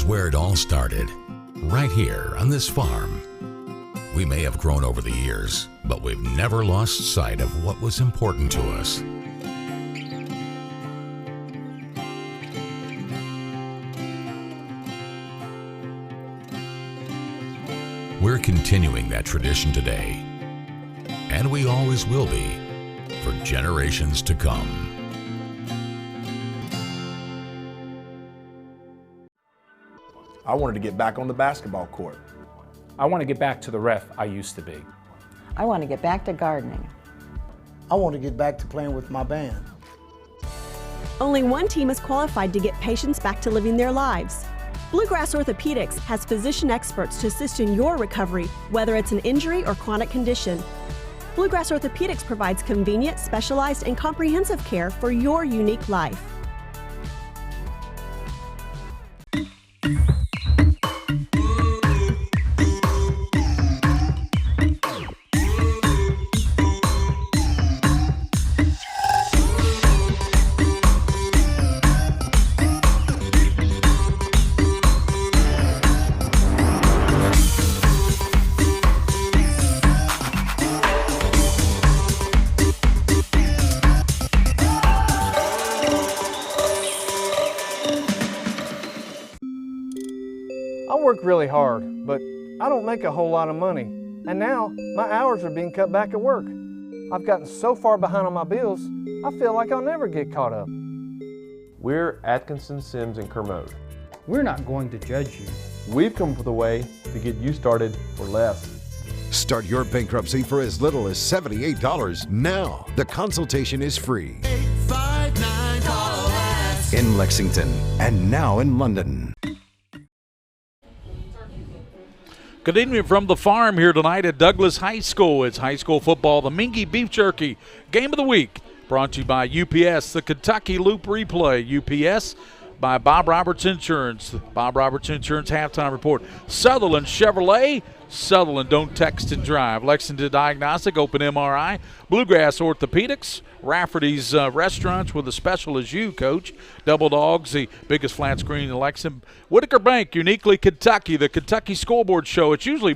is where it all started, right here on this farm. We may have grown over the years, but we've never lost sight of what was important to us. We're continuing that tradition today, and we always will be for generations to come. I wanted to get back on the basketball court. I want to get back to the ref I used to be. I want to get back to gardening. I want to get back to playing with my band. Only one team is qualified to get patients back to living their lives. Bluegrass Orthopedics has physician experts to assist in your recovery, whether it's an injury or chronic condition. Bluegrass Orthopedics provides convenient, specialized, and comprehensive care for your unique life. I work really hard, but I don't make a whole lot of money. And now, my hours are being cut back at work. I've gotten so far behind on my bills, I feel like I'll never get caught up. We're Atkinson, Sims, and Kermode. We're not going to judge you. We've come up with a way to get you started for less. Start your bankruptcy for as little as $78 now. The consultation is free. 859 in Lexington and now in London. Good evening from the farm here tonight at Douglas High School. It's high school football, the Mingua Beef Jerky Game of the Week, brought to you by UPS, the Kentucky Loop Replay, UPS, by Bob Roberts Insurance, the Bob Roberts Insurance Halftime Report, Sutherland Chevrolet, Sutherland Don't Text and Drive, Lexington Diagnostic, Open MRI, Bluegrass Orthopedics, Rafferty's Restaurants with a special as you, Coach. Double Dogs, the biggest flat screen in Lexington. Whitaker Bank, uniquely Kentucky, the Kentucky Scoreboard Show. It's usually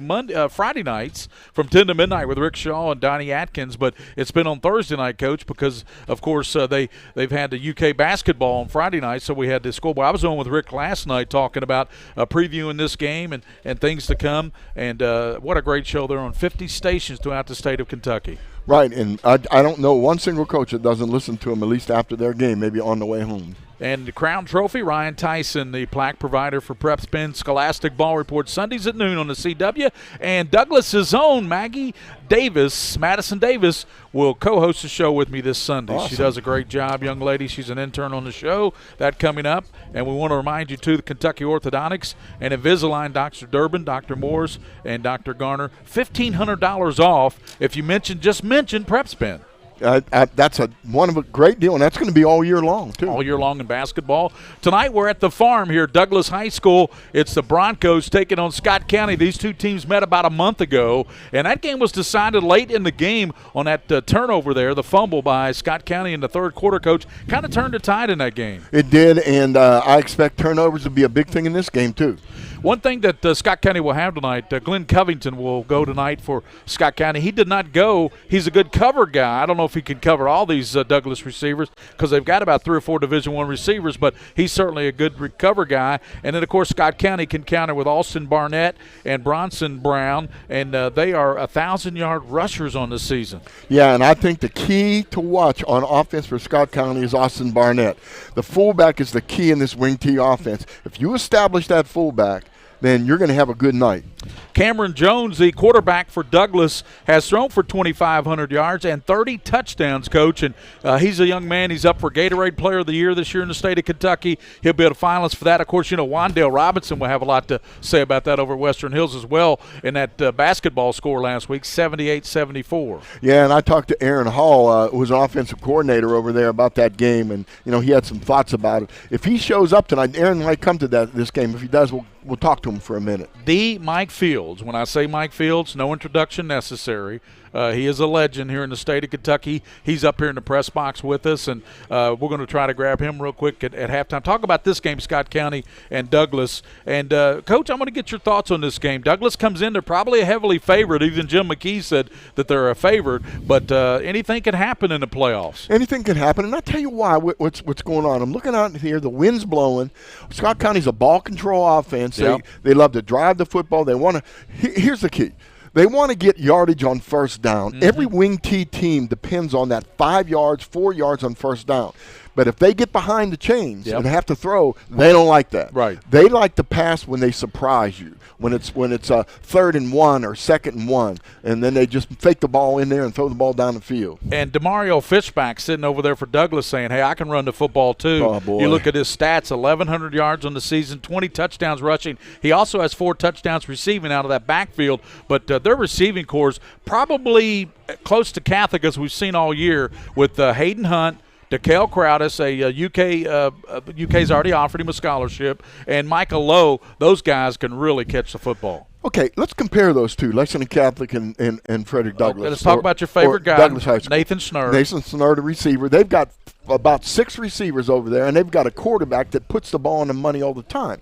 Friday nights from 10 to midnight with Rick Shaw and Donnie Atkins, but it's been on Thursday night, Coach, because, of course, they've had the UK basketball on Friday night, so we had the scoreboard. I was on with Rick last night talking about previewing this game and things to come, and what a great show. They're on 50 stations throughout the state of Kentucky. Right, and I don't know one single coach that doesn't listen to them at least after their game, maybe on the way home. And the Crown Trophy, Ryan Tyson, the plaque provider for PrepSpin, Scholastic Ball Report, Sundays at noon on the CW. And Douglas's own Maggie Davis, Madison Davis, will co-host the show with me this Sunday. Awesome. She does a great job, young lady. She's an intern on the show. That coming up. And we want to remind you, too, the Kentucky Orthodontics and Invisalign, Dr. Durbin, Dr. Moores, and Dr. Garner, $1,500 off if you just mention PrepSpin. That's one of a great deal, and that's going to be all year long, too. All year long in basketball. Tonight we're at the farm here, Douglas High School. It's the Broncos taking on Scott County. These two teams met about a month ago, and that game was decided late in the game on that turnover there, the fumble by Scott County in the third quarter. Coach, kind of turned the tide in that game. It did, and I expect turnovers to be a big thing in this game, too. One thing that Scott County will have tonight, Glenn Covington will go tonight for Scott County. He did not go. He's a good cover guy. I don't know if he can cover all these Douglas receivers because they've got about 3 or 4 Division I receivers, but he's certainly a good recover guy. And then, of course, Scott County can counter with Austin Barnett and Bronson Brown, and they are 1,000-yard rushers on the season. Yeah, and I think the key to watch on offense for Scott County is Austin Barnett. The fullback is the key in this wing T offense. If you establish that fullback, then you're going to have a good night. Cameron Jones, the quarterback for Douglas, has thrown for 2,500 yards and 30 touchdowns, Coach. And he's a young man. He's up for Gatorade Player of the Year this year in the state of Kentucky. He'll be a finalist for that. Of course, Wandale Robinson will have a lot to say about that over at Western Hills as well in that basketball score last week, 78-74. Yeah, and I talked to Aaron Hall, who was an offensive coordinator over there, about that game, and, he had some thoughts about it. If he shows up tonight, Aaron might come to this game. If he does, we'll talk to him for a minute. Mike Mike Fields. When I say Mike Fields, no introduction necessary. He is a legend here in the state of Kentucky. He's up here in the press box with us, and we're going to try to grab him real quick at halftime. Talk about this game, Scott County and Douglas. And, Coach, I'm going to get your thoughts on this game. Douglas comes in. They're probably a heavily favored. Even Jim McKee said that they're a favored. But anything can happen in the playoffs. Anything can happen, and I'll tell you why. What's going on? I'm looking out here. The wind's blowing. Scott County's a ball control offense. Yep. They love to drive the football. They want to. Here's the key. They want to get yardage on first down. Mm-hmm. Every wing T team depends on that 5 yards, 4 yards on first down. But if they get behind the chains and have to throw, they don't like that. Right. They like to pass when they surprise you, when it's a 3rd and 1 or 2nd and 1, and then they just fake the ball in there and throw the ball down the field. And DeMario Fishback sitting over there for Douglas saying, hey, I can run the football too. Oh, boy. You look at his stats, 1,100 yards on the season, 20 touchdowns rushing. He also has 4 touchdowns receiving out of that backfield. But their receiving corps is probably close to Catholic as we've seen all year with Hayden Hunt, DeKale Crowdis, UK's already offered him a scholarship, and Michael Lowe. Those guys can really catch the football. Okay, let's compare those two, Lexington Catholic and Frederick Douglass. Okay, let's talk about your favorite guy, Douglas High School. Nathan Schnurr. Nathan Schnurr, the receiver. They've got about 6 receivers over there, and they've got a quarterback that puts the ball on the money all the time.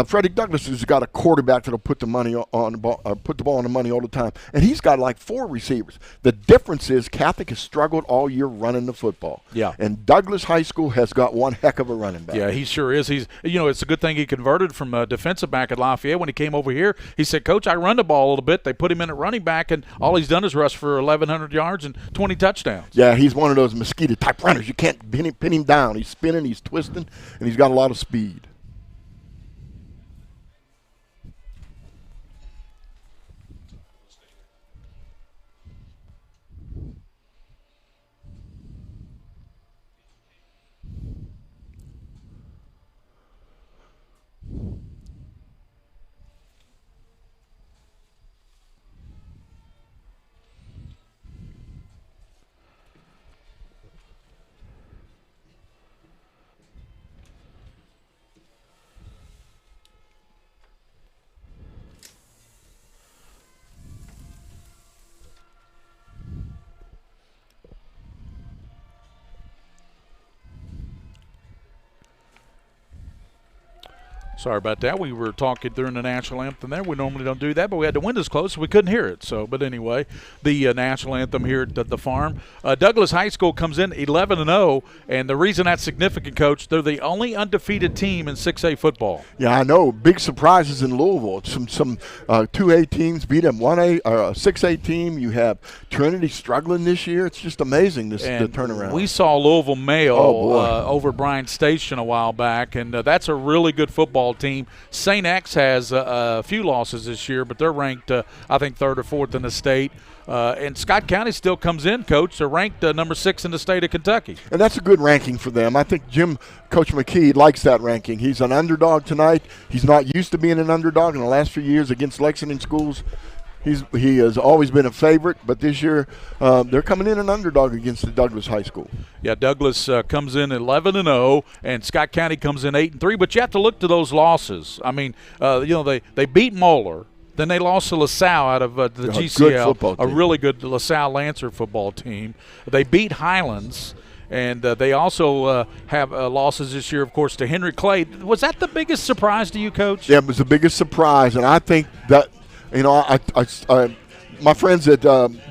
Frederick Douglass has got a quarterback that'll put the money on the ball, put the ball on the money all the time, and he's got like 4 receivers. The difference is Catholic has struggled all year running the football. Yeah. And Douglas High School has got one heck of a running back. Yeah, he sure is. It's a good thing he converted from a defensive back at Lafayette. When he came over here, he said, Coach, I run the ball a little bit. They put him in at running back, and all he's done is rush for 1,100 yards and 20 touchdowns. Yeah, he's one of those mosquito-type runners. You can't pin him down. He's spinning, he's twisting, and he's got a lot of speed. Sorry about that. We were talking during the national anthem there. We normally don't do that, but we had the windows closed, so we couldn't hear it. But anyway, the national anthem here at the farm. Douglas High School comes in 11-0, and the reason that's significant, Coach, they're the only undefeated team in 6A football. Yeah, I know. Big surprises in Louisville. Some 2A teams beat them. 6A team. You have Trinity struggling this year. It's just amazing, the turnaround. We saw Louisville Male over Bryan Station a while back, and that's a really good football team. St. X has a few losses this year, but they're ranked, I think, 3rd or 4th in the state. And Scott County still comes in, Coach. They're ranked number 6 in the state of Kentucky. And that's a good ranking for them. I think Coach McKee likes that ranking. He's an underdog tonight. He's not used to being an underdog in the last few years against Lexington schools. He has always been a favorite, but this year they're coming in an underdog against the Douglas High School. Yeah, Douglas comes in 11-0, and Scott County comes in 8-3. But you have to look to those losses. I mean, they beat Moeller. Then they lost to LaSalle out of the GCL, a really good LaSalle Lancer football team. They beat Highlands. And they also have losses this year, of course, to Henry Clay. Was that the biggest surprise to you, Coach? Yeah, it was the biggest surprise, and I think that – my friends at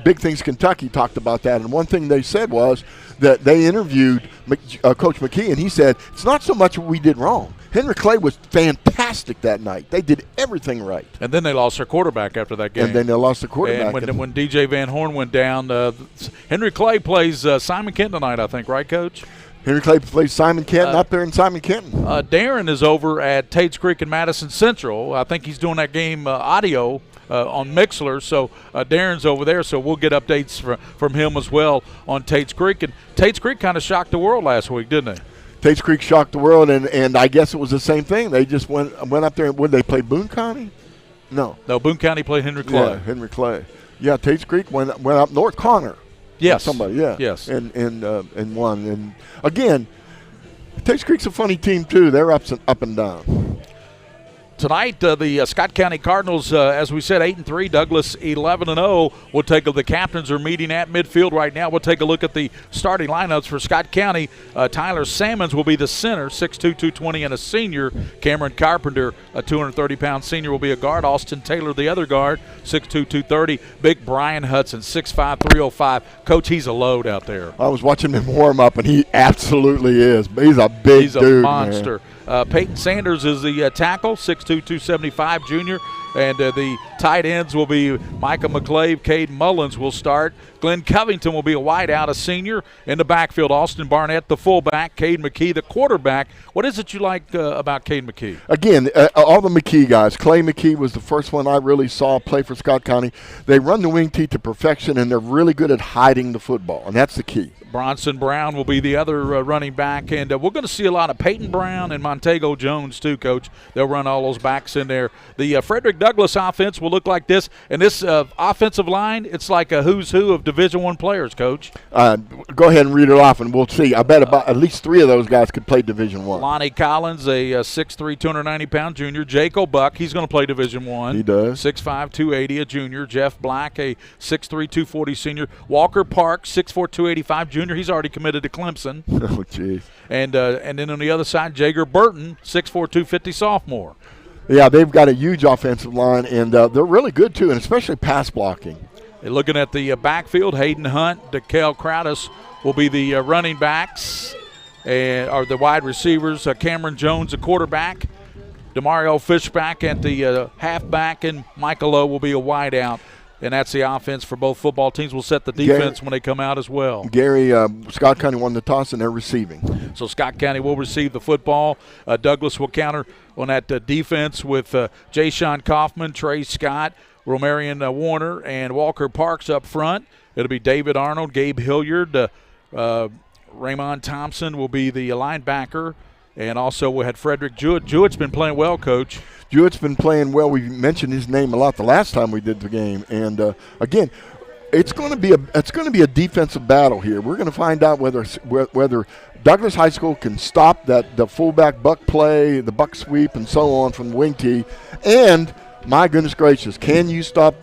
Big Things Kentucky talked about that, and one thing they said was that they interviewed Coach McKee, and he said, it's not so much what we did wrong. Henry Clay was fantastic that night. They did everything right. And then they lost their quarterback after that game. And then they lost the quarterback. And when DJ Van Horn went down, Henry Clay plays Simon Kenton tonight, I think, right, Coach? Henry Clay plays Simon Kenton up there in Simon Kenton. Darren is over at Tates Creek and Madison Central. I think he's doing that game audio on Mixler, so Darren's over there, so we'll get updates from him as well on Tates Creek. And Tates Creek kind of shocked the world last week, didn't they? Tates Creek shocked the world, and I guess it was the same thing. They just went up there. Would they play Boone County? No, Boone County played Henry Clay. Yeah, Henry Clay. Yeah, Tates Creek went up north. Connor. Yes. Somebody. Yeah. Yes. And won. And again, Tates Creek's a funny team too. They're up and down. tonight, the Scott County Cardinals, as we said, 8-3. Douglas 11-0. We'll take the captains are meeting at midfield right now. We'll take a look at the starting lineups for Scott County. Tyler Salmons will be the center, 6'2", 220, and a senior. Cameron Carpenter, a 230-pound senior, will be a guard. Austin Taylor, the other guard, 6'2", 230. Big Brian Hudson, 6'5", 305. Coach, he's a load out there. I was watching him warm up, and he absolutely is. He's a big dude. He's a monster. Peyton Sanders is the tackle, 6'2", 275, junior. And the tight ends will be Micah McClave, Cade Mullins will start. Glenn Covington will be a wideout, a senior. In the backfield, Austin Barnett, the fullback. Cade McKee, the quarterback. What is it you like about Cade McKee? Again, all the McKee guys. Clay McKee was the first one I really saw play for Scott County. They run the wing tee to perfection, and they're really good at hiding the football, and that's the key. Bronson Brown will be the other running back, and we're going to see a lot of Peyton Brown and Montego Jones too, Coach. They'll run all those backs in there. The Frederick Douglass offense will look like this, and this offensive line, it's like a who's who of Division I players, Coach. Go ahead and read it off, and we'll see. I bet about at least 3 of those guys could play Division I. Lonnie Collins, a 6'3", 290-pound junior. Jacob Buck, he's going to play Division I. He does. 6'5", 280, a junior. Jeff Black, a 6'3", 240 senior. Walker Park, 6'4", 285 junior. He's already committed to Clemson. Oh, jeez. And then on the other side, Jager Burton, 6'4", 250 sophomore. Yeah, they've got a huge offensive line, and they're really good too, and especially pass blocking. And looking at the backfield, Hayden Hunt, DeKale Crowdis will be the running backs, or the wide receivers. Cameron Jones, the quarterback. Demario Fishback at the halfback, and Michael O will be a wideout. And that's the offense for both football teams. We'll set the defense when they come out as well. Gary, Scott County won the toss, and they're receiving. So Scott County will receive the football. Douglas will counter on that defense with Jay Sean Kaufman, Trey Scott, Romarian Warner, and Walker Parks up front. It'll be David Arnold, Gabe Hilliard, Raymond Thompson will be the linebacker. And also we had Frederick Jewett. Jewett's been playing well, Coach. Jewett's been playing well. We mentioned his name a lot the last time we did the game. And, again, it's going to be a defensive battle here. We're going to find out whether Douglas High School can stop the fullback buck play, the buck sweep, and so on from the wing tee. And, my goodness gracious, can you stop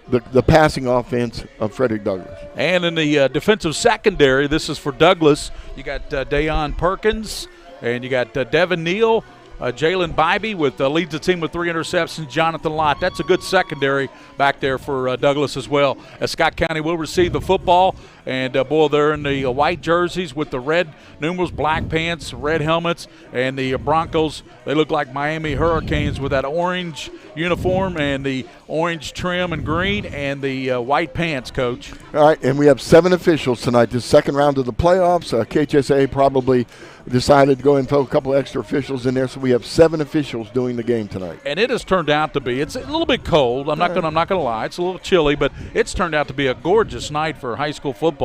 the passing offense of Frederick Douglass? And in the defensive secondary, this is for Douglas. You got Dayon Perkins. And you got Devin Neal, Jalen Bybee leads the team with 3 interceptions, Jonathan Lott. That's a good secondary back there for Douglas as well. Scott County will receive the football. And, they're in the white jerseys with the red numerals, black pants, red helmets. And the Broncos, they look like Miami Hurricanes with that orange uniform and the orange trim and green and the white pants, Coach. All right, and we have 7 officials tonight. This second round of the playoffs. KHSAA probably decided to go and throw a couple extra officials in there, so we have 7 officials doing the game tonight. And it has turned out to be, it's a little bit cold. I'm not going to lie. It's a little chilly, but it's turned out to be a gorgeous night for high school football.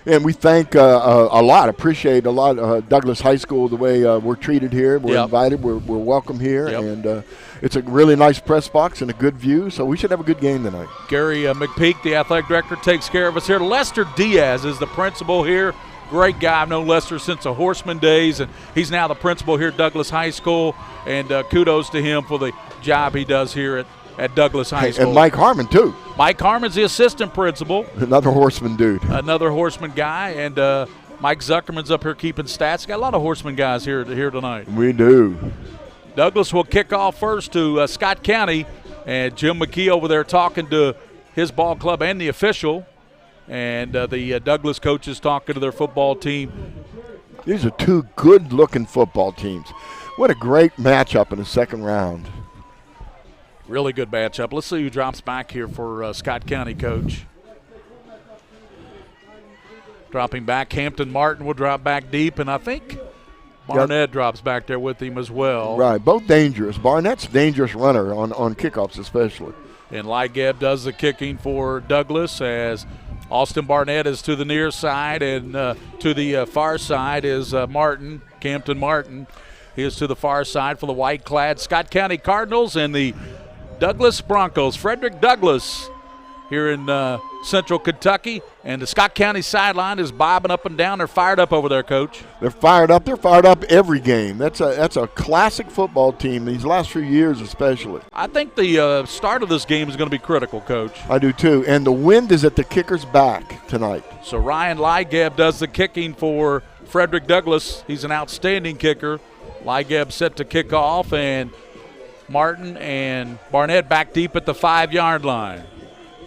And we thank appreciate a lot Douglas High School, the way we're treated here. We're invited. We're welcome here. Yep. And it's a really nice press box and a good view, so we should have a good game tonight. Gary McPeak, the athletic director, takes care of us here. Lester Diaz is the principal here. Great guy. I've known Lester since the Horseman days, and he's now the principal here at Douglas High School. And kudos to him for the job he does here at Douglas High School. And Mike Harmon, too. Mike Harmon's the assistant principal. Another Horseman dude. Another Horseman guy. And Mike Zuckerman's up here keeping stats. Got a lot of Horseman guys here tonight. We do. Douglas will kick off first to Scott County. And Jim McKee over there talking to his ball club and the official. And the Douglas coaches talking to their football team. These are 2 good-looking football teams. What a great matchup in the second round. Really good matchup. Let's see who drops back here for Scott County, Coach. Dropping back, Hampton Martin will drop back deep, and I think Barnett drops back there with him as well. Right, both dangerous. Barnett's a dangerous runner on kickoffs especially. And Ligeb does the kicking for Douglas as Austin Barnett is to the near side, and to the far side is Campton Martin. He is to the far side for the white-clad Scott County Cardinals and the Douglas Broncos. Frederick Douglass here in Central Kentucky, and the Scott County sideline is bobbing up and down. They're fired up over there, Coach. They're fired up. They're fired up every game. That's a classic football team, these last few years especially. I think the start of this game is going to be critical, Coach. I do too, and the wind is at the kicker's back tonight. So Ryan Ligeb does the kicking for Frederick Douglass. He's an outstanding kicker. Ligeb set to kick off, and Martin and Barnett back deep at the 5-yard line.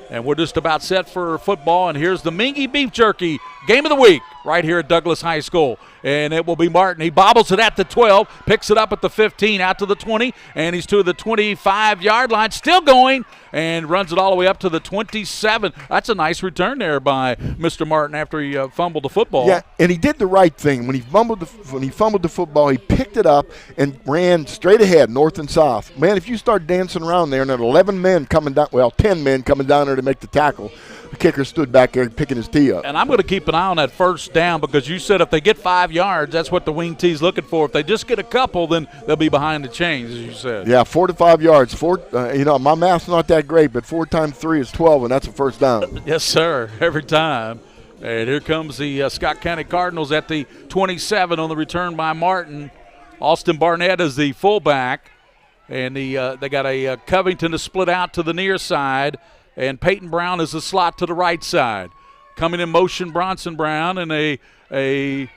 And we're just about set for football, and here's the Mingua Beef Jerky Game of the Week right here at Douglass High School. And it will be Martin. He bobbles it at the 12, picks it up at the 15, out to the 20, and he's to the 25-yard line, still going, and runs it all the way up to the 27. That's a nice return there by Mr. Martin after he fumbled the football. Yeah, and he did the right thing. When he fumbled the football, he picked it up and ran straight ahead, north and south. Man, if you start dancing around there and there are 11 men coming down, 10 men coming down there to make the tackle, the kicker stood back there picking his tee up. And I'm going to keep an eye on that first down, because you said if they get 5 yards, that's what the wing tee's looking for. If they just get a couple, then they'll be behind the chains, as you said. Yeah, 4 to 5 yards. My math's not that great, but 4 times 3 is 12, and that's a first down. Yes, sir, every time. And here comes the Scott County Cardinals at the 27 on the return by Martin. Austin Barnett is the fullback, and they got a Covington to split out to the near side, and Peyton Brown is the slot to the right side. Coming in motion, Bronson Brown, and a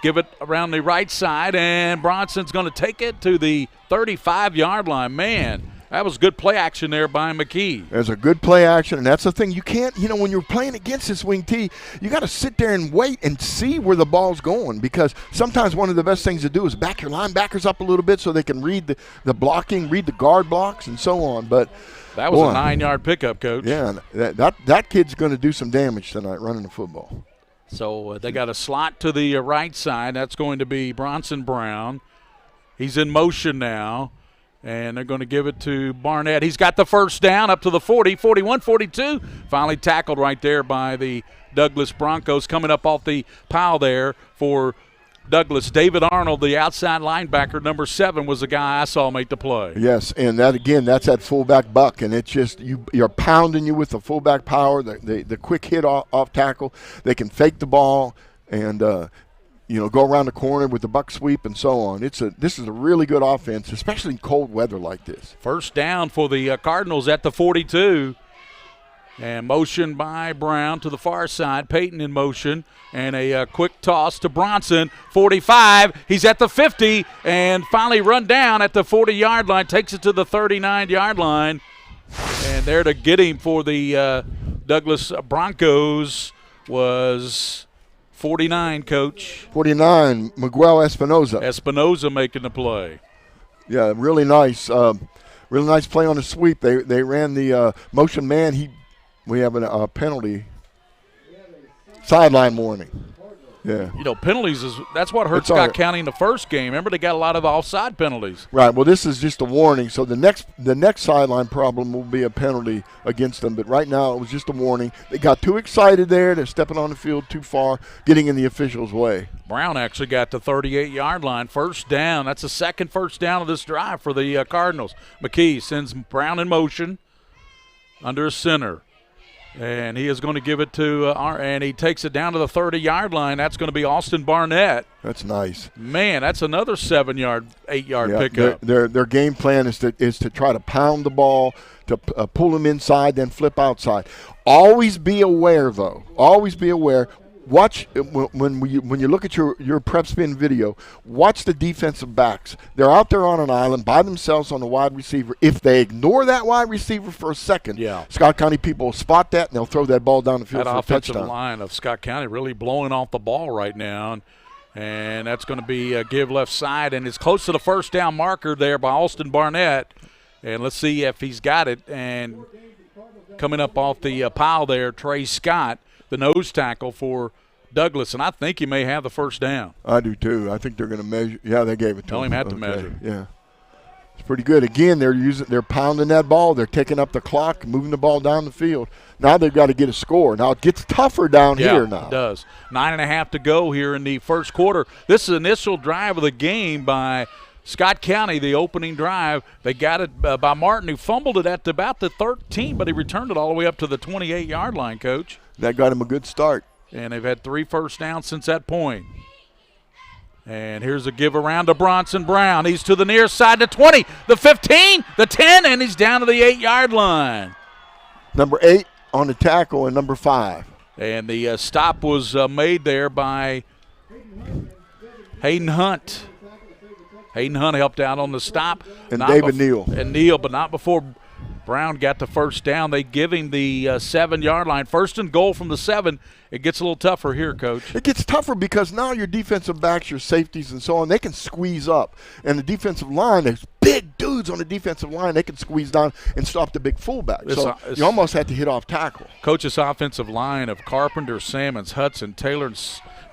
give it around the right side, and Bronson's going to take it to the 35-yard line. Man, that was good play action there by McKee. There's a good play action, and that's the thing. You can't, when you're playing against this wing tee, you got to sit there and wait and see where the ball's going, because sometimes one of the best things to do is back your linebackers up a little bit so they can read the blocking, read the guard blocks, and so on. But that was a 9-yard pickup, Coach. Yeah, that kid's going to do some damage tonight running the football. So they got a slot to the right side. That's going to be Bronson Brown. He's in motion now, and they're going to give it to Barnett. He's got the first down up to the 40, 41, 42. Finally tackled right there by the Douglas Broncos. Coming up off the pile there for Douglas, David Arnold, the outside linebacker, number 7, was the guy I saw make the play. Yes, and that's that fullback buck, and it's just you're pounding you with the fullback power, the quick hit off tackle. They can fake the ball and go around the corner with the buck sweep and so on. This is a really good offense, especially in cold weather like this. First down for the Cardinals at the 42. And motion by Brown to the far side. Peyton in motion. And a quick toss to Bronson. 45. He's at the 50. And finally run down at the 40-yard line. Takes it to the 39-yard line. And there to get him for the Douglas Broncos was 49, Coach. 49, Miguel Espinoza. Espinoza making the play. Yeah, really nice. Really nice play on the sweep. They ran the motion man. We have a penalty. Sideline warning. Yeah. Penalties that's what hurt Scott County in the first game. Remember, they got a lot of offside penalties. Right. Well, this is just a warning. So the next sideline problem will be a penalty against them. But right now it was just a warning. They got too excited there. They're stepping on the field too far, getting in the officials' way. Brown actually got the 38-yard line. First down. That's the second first down of this drive for the Cardinals. McKee sends Brown in motion under center. And he is going to give it to and he takes it down to the 30-yard line. That's going to be Austin Barnett. That's nice. Man, that's another 7-yard, 8-yard pickup. Their game plan is to try to pound the ball, to pull them inside, then flip outside. Always be aware, though. Always be aware. Watch when you look at your PrepSpin video. Watch the defensive backs. They're out there on an island by themselves on the wide receiver. If they ignore that wide receiver for a second, Scott County people will spot that and they'll throw that ball down the field for a touchdown. That offensive line of Scott County really blowing off the ball right now, and that's going to be a give left side, and it's close to the first down marker there by Austin Barnett. And let's see if he's got it. And coming up off the pile there, Trey Scott, the nose tackle for Douglas, and I think he may have the first down. I do too. I think they're going to measure. Yeah, they gave it to him. Tell him had to measure. Yeah, it's pretty good. Again, they're pounding that ball. They're taking up the clock, moving the ball down the field. Now they've got to get a score. Now it gets tougher down here now. It does. 9.5 to go here in the first quarter. This is the initial drive of the game by Scott County, the opening drive, they got it by Martin, who fumbled it at about the 13, but he returned it all the way up to the 28-yard line, Coach. That got him a good start. And they've had 3 first downs since that point. And here's a give around to Bronson Brown. He's to the near side, the 20, the 15, the 10, and he's down to the 8-yard line. Number 8 on the tackle and number 5. And the stop was made there by Hayden Hunt. Hayden Hunt helped out on the stop. And David Neal. And Neal, but not before Brown got the first down. They give him the 7-yard line. 1st and goal from the 7. It gets a little tougher here, Coach. It gets tougher because now your defensive backs, your safeties and so on, they can squeeze up. And the defensive line, there's big dudes on the defensive line. They can squeeze down and stop the big fullback. So you almost have to hit off tackle. Coach's offensive line of Carpenter, Sammons, Hudson, Taylor,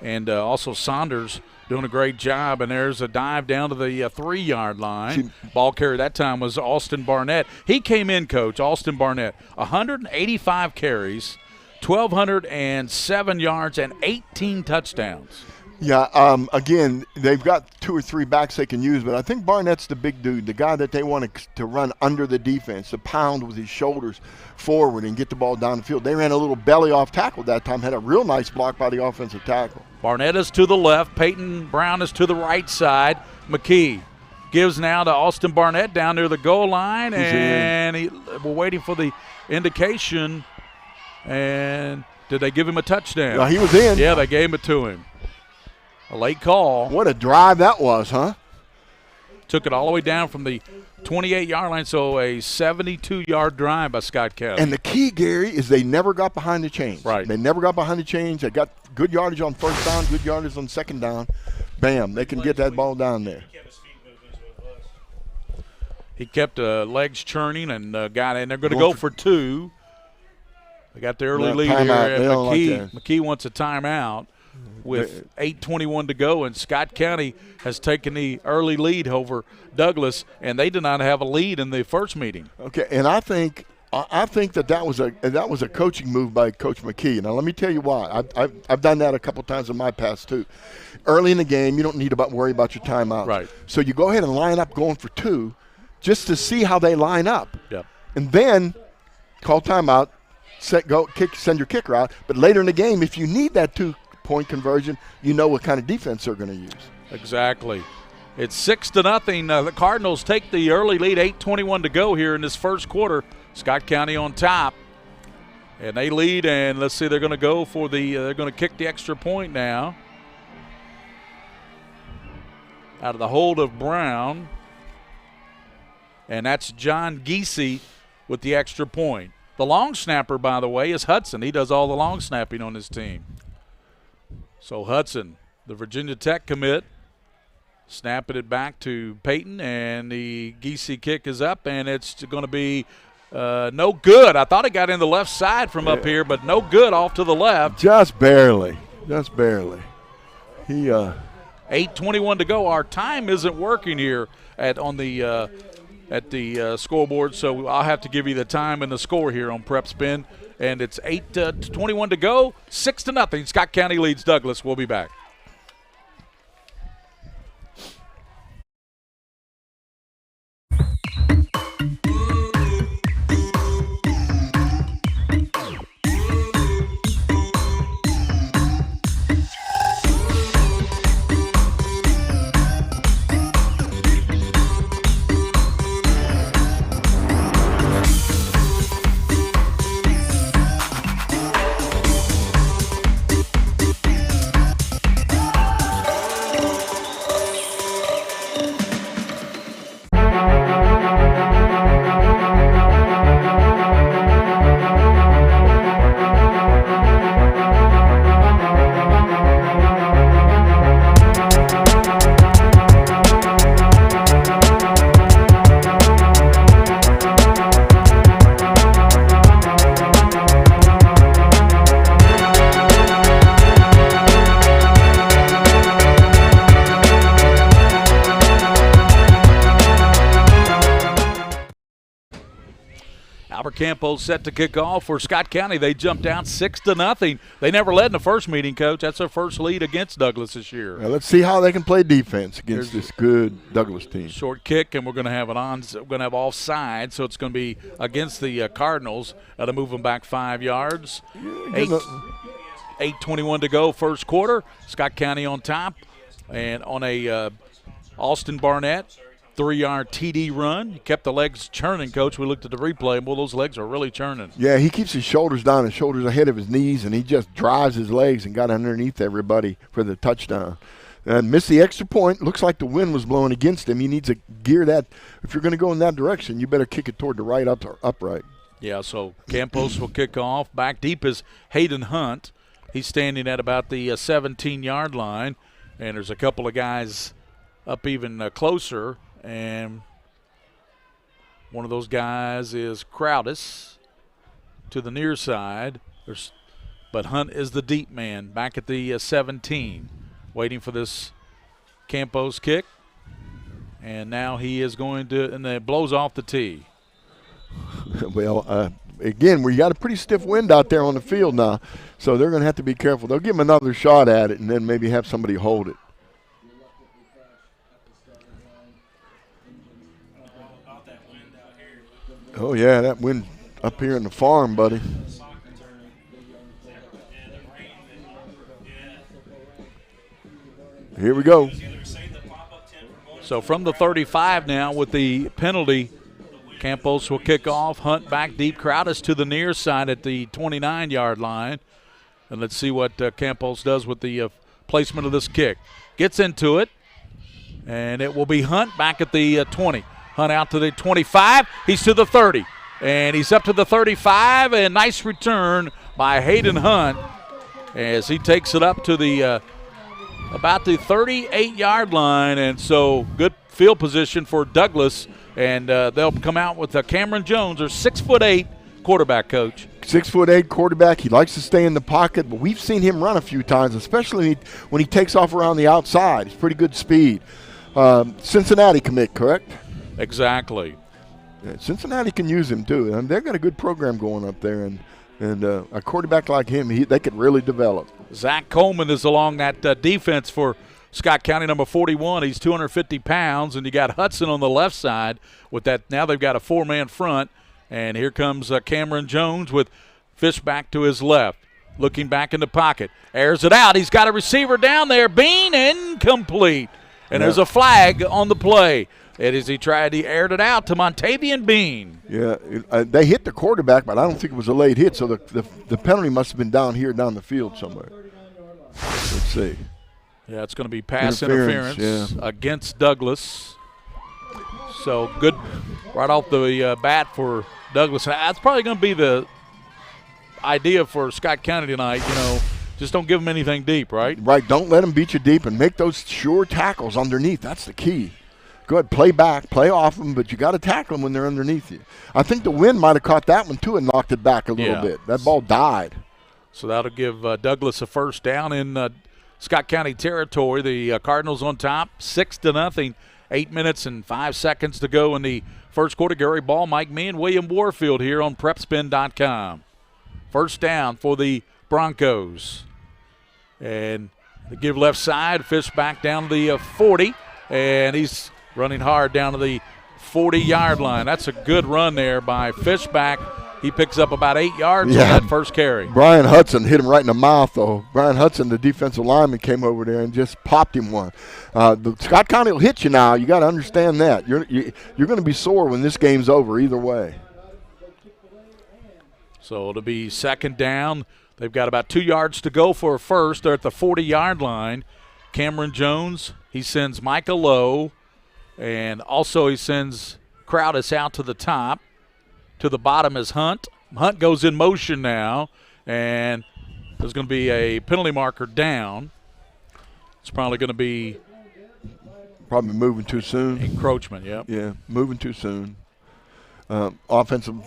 and also Saunders doing a great job. And there's a dive down to the 3-yard line. Ball carrier that time was Austin Barnett. He came in, Coach, Austin Barnett, 185 carries, 1,207 yards, and 18 touchdowns. Yeah, again, they've got 2 or 3 backs they can use, but I think Barnett's the big dude, the guy that they want to run under the defense, to pound with his shoulders forward and get the ball down the field. They ran a little belly-off tackle that time, had a real nice block by the offensive tackle. Barnett is to the left. Peyton Brown is to the right side. McKee gives now to Austin Barnett down near the goal line, and we're waiting for the indication. And did they give him a touchdown? No, he was in. Yeah, they gave it to him. A late call. What a drive that was, huh? Took it all the way down from the 28-yard line, so a 72-yard drive by Scott County. And the key, Gary, is they never got behind the chains. Right. They never got behind the chains. They got good yardage on 1st down, good yardage on 2nd down. Bam, they can get that ball down there. He kept legs churning and got in. They're going to go for 2. They got the early lead here. McKee wants a timeout with 8:21 to go, and Scott County has taken the early lead over Douglas, and they did not have a lead in the first meeting. Okay, and I think that was a coaching move by Coach McKee. Now let me tell you why. I've done that a couple times in my past too. Early in the game, you don't need to worry about your timeouts. Right. So you go ahead and line up going for 2, just to see how they line up. Yep. And then call timeout. Send your kicker out. But later in the game, if you need that 2-point conversion, you know what kind of defense they're going to use. Exactly. It's 6-0. The Cardinals take the early lead, 8:21 to go here in this first quarter. Scott County on top. And they lead, and let's see, they're going to go for they're going to kick the extra point now. Out of the hold of Brown. And that's John Giese with the extra point. The long snapper, by the way, is Hudson. He does all the long snapping on his team. So Hudson, the Virginia Tech commit, snapping it back to Peyton, and the Giese kick is up, and it's going to be no good. I thought it got in the left side from up here, but no good off to the left. Just barely. Just barely. 8:21 to go. Our time isn't working here on the scoreboard, so I'll have to give you the time and the score here on PrepSpin. And it's 8:21 to go, 6-0. Scott County leads Douglas. We'll be back. Campos set to kick off for Scott County. They jumped out 6-0. They never led in the first meeting, Coach. That's their first lead against Douglas this year. Now let's see how they can play defense against this good Douglas team. Short kick, and we're going to have offside, so it's going to be against the Cardinals. That'll move them back 5 yards. 8:21 to go, first quarter. Scott County on top, and on a Austin Barnett 3-yard TD run. He kept the legs churning, Coach. We looked at the replay, and those legs are really churning. Yeah, he keeps his shoulders down, his shoulders ahead of his knees, and he just drives his legs and got underneath everybody for the touchdown. And missed the extra point. Looks like the wind was blowing against him. He needs to gear that. If you're going to go in that direction, you better kick it toward the right upright. Yeah, so Campos will kick off. Back deep is Hayden Hunt. He's standing at about the 17-yard line, and there's a couple of guys up even closer. And one of those guys is Crowdis to the near side. But Hunt is the deep man back at the 17, waiting for this Campos kick. And now he is going to, and it blows off the tee. Well, again, we got a pretty stiff wind out there on the field now, so they're going to have to be careful. They'll give him another shot at it and then maybe have somebody hold it. Oh, yeah, that wind up here in the farm, buddy. Here we go. So from the 35 now with the penalty, Campos will kick off. Hunt back deep. Crowdis to the near side at the 29-yard line. And let's see what Campos does with the placement of this kick. Gets into it, and it will be Hunt back at the 20. Hunt out to the 25. He's to the 30. And he's up to the 35. And nice return by Hayden Hunt as he takes it up to the about the 38-yard line. And so good field position for Douglas. And they'll come out with Cameron Jones, their 6'8" quarterback, Coach. 6'8" quarterback. He likes to stay in the pocket, but we've seen him run a few times, especially when he takes off around the outside. He's pretty good speed. Cincinnati commit, correct? Exactly. Yeah, Cincinnati can use him too. And they've got a good program going up there, and a quarterback like him, they could really develop. Zach Coleman is along that defense for Scott County, number 41. He's 250 pounds, and you got Hudson on the left side with that. Now they've got a 4-man front, and here comes Cameron Jones with Fishback to his left, looking back in the pocket. Airs it out. He's got a receiver down there. Bean, incomplete. And there's a flag on the play. And as he aired it out to Montavian Bean. Yeah, they hit the quarterback, but I don't think it was a late hit, so the penalty must have been down the field somewhere. Let's see. Yeah, it's going to be pass interference against Douglas. So good right off the bat for Douglas. That's probably going to be the idea for Scott County tonight, Just don't give them anything deep, right? Right, don't let them beat you deep and make those sure tackles underneath. That's the key. Go ahead, play back, play off them, but you got to tackle them when they're underneath you. I think the wind might have caught that one too and knocked it back a little bit. That ball died. So that'll give Douglas a first down in Scott County territory. The Cardinals on top, 6-0. 8 minutes and 5 seconds to go in the first quarter. Gary Ball, Mike Mee, and William Warfield here on PrepSpin.com. First down for the Broncos. And they give left side, Fishback down to the 40, and he's running hard down to the 40-yard line. That's a good run there by Fishback. He picks up about 8 yards on that first carry. Brian Hudson hit him right in the mouth, though. Brian Hudson, the defensive lineman, came over there and just popped him one. The Scott County will hit you now. You got to understand that. You're going to be sore when this game's over either way. So it'll be second down. They've got about 2 yards to go for a first. They're at the 40-yard line. Cameron Jones, he sends Micah Lowe, and also he sends Crowdis out to the top. To the bottom is Hunt. Hunt goes in motion now, and there's going to be a penalty marker down. It's probably going to be moving too soon. Encroachment, yep. Yeah, moving too soon. Offensive.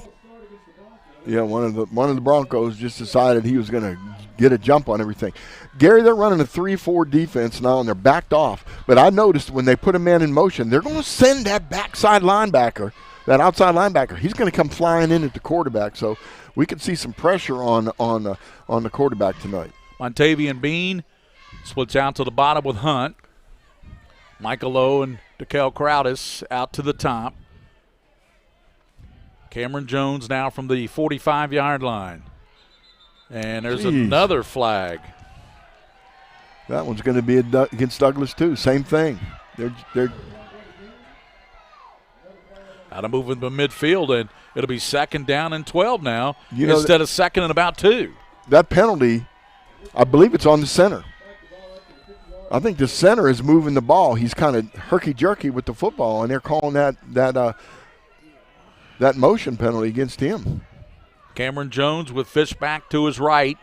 Yeah, one of the Broncos just decided he was going to get a jump on everything. Gary, they're running a 3-4 defense now, and they're backed off. But I noticed when they put a man in motion, they're going to send that backside linebacker that outside linebacker, he's going to come flying in at the quarterback. So we could see some pressure on the quarterback tonight. Montavian Bean splits out to the bottom with Hunt. Michael Lowe and DeKel Crowdis out to the top. Cameron Jones now from the 45-yard line. And there's another flag. That one's going to be against Douglas too. Same thing. They're out of moving to midfield, and it'll be 2nd down and 12 now instead of 2nd and about 2. That penalty, I believe it's on the center. I think the center is moving the ball. He's kind of herky-jerky with the football, and they're calling that motion penalty against him. Cameron Jones with Fishback to his right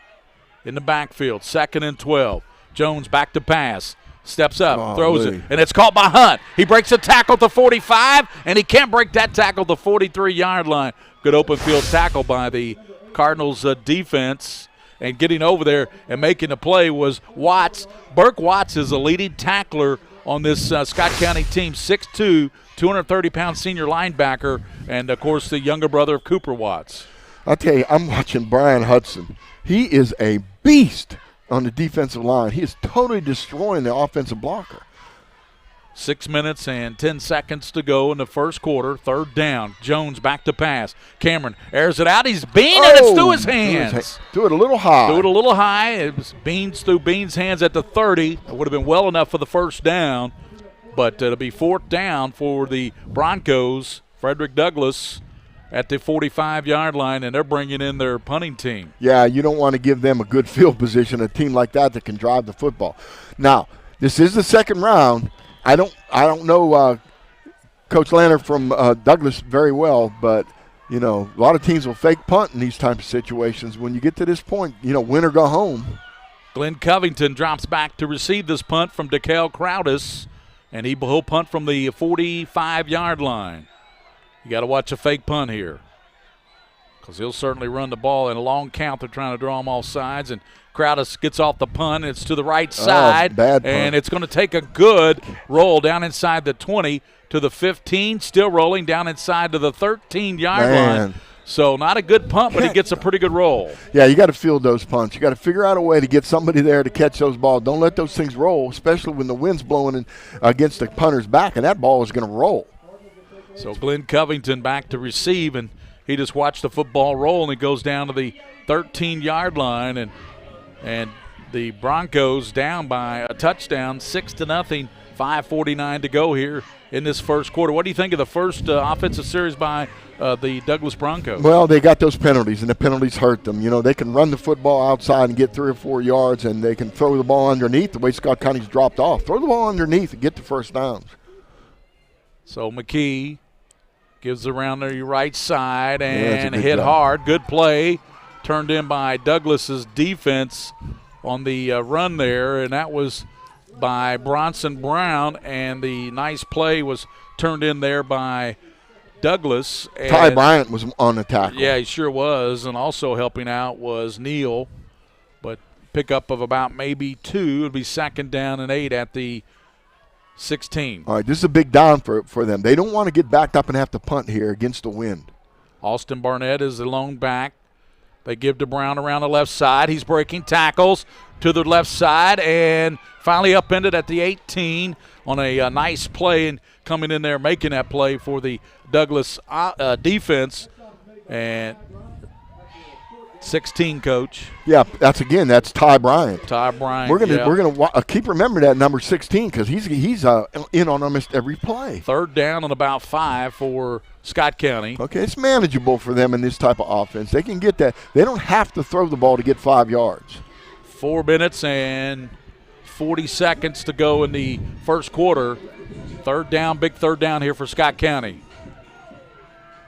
in the backfield. 2nd and 12. Jones back to pass. Steps up, throws it, and it's caught by Hunt. He breaks a tackle at the 45, and he can't break that tackle at the 43-yard line. Good open field tackle by the Cardinals defense. And getting over there and making the play was Watts. Burke Watts is a leading tackler on this Scott County team, 6'2", 230-pound senior linebacker, and, of course, the younger brother of Cooper Watts. I'll tell you, I'm watching Brian Hudson. He is a beast on the defensive line. He is totally destroying the offensive blocker. 6 minutes and 10 seconds to go in the first quarter. 3rd down. Jones back to pass. Cameron airs it out. He's Bean, and it's through his hands. Threw it a little high. Threw it a little high. It was through Bean's hands at the 30. It would have been well enough for the first down, but it'll be 4th down for the Broncos. Frederick Douglass at the 45-yard line, and they're bringing in their punting team. Yeah, you don't want to give them a good field position, a team like that can drive the football. Now, this is the 2nd round. I don't know Coach Lanner from Douglas very well, but, a lot of teams will fake punt in these types of situations. When you get to this point, win or go home. Glenn Covington drops back to receive this punt from DeKel Crowdis, and he'll punt from the 45-yard line. You got to watch a fake punt here because he'll certainly run the ball in a long count. They're trying to draw him all sides, and Crowdis gets off the punt. It's to the right side, and it's going to take a good roll down inside the 20 to the 15, still rolling down inside to the 13-yard line. So not a good punt, but he gets a pretty good roll. Yeah, you got to field those punts. You got to figure out a way to get somebody there to catch those balls. Don't let those things roll, especially when the wind's blowing in against the punter's back, and that ball is going to roll. So Glenn Covington back to receive, and he just watched the football roll, and it goes down to the 13-yard line, and the Broncos down by a touchdown, 6-0, 5:49 to go here in this first quarter. What do you think of the first offensive series by the Douglas Broncos? Well, they got those penalties, and the penalties hurt them. They can run the football outside and get 3 or 4 yards, and they can throw the ball underneath the way Scott County's dropped off. Throw the ball underneath and get the first downs. So McKee gives around the right side and hit hard. Good play turned in by Douglas's defense on the run there, and that was by Bronson Brown, and the nice play was turned in there by Douglas. And Ty Bryant was on the tackle. Yeah, he sure was, and also helping out was Neal, but pickup of about maybe 2. It would be 2nd down and 8 at the 16. All right, this is a big down for them. They don't want to get backed up and have to punt here against the wind. Austin Barnett is the lone back. They give to Brown around the left side. He's breaking tackles to the left side and finally upended at the 18 on a nice play, and coming in there making that play for the Douglas defense. And 16, Coach. Yeah, that's Ty Bryant. Ty Bryant. We're gonna keep remembering that number 16 because he's in on almost every play. 3rd down and about 5 for Scott County. Okay, it's manageable for them in this type of offense. They can get that. They don't have to throw the ball to get 5 yards. 4 minutes and 40 seconds to go in the first quarter. 3rd down, big 3rd down here for Scott County.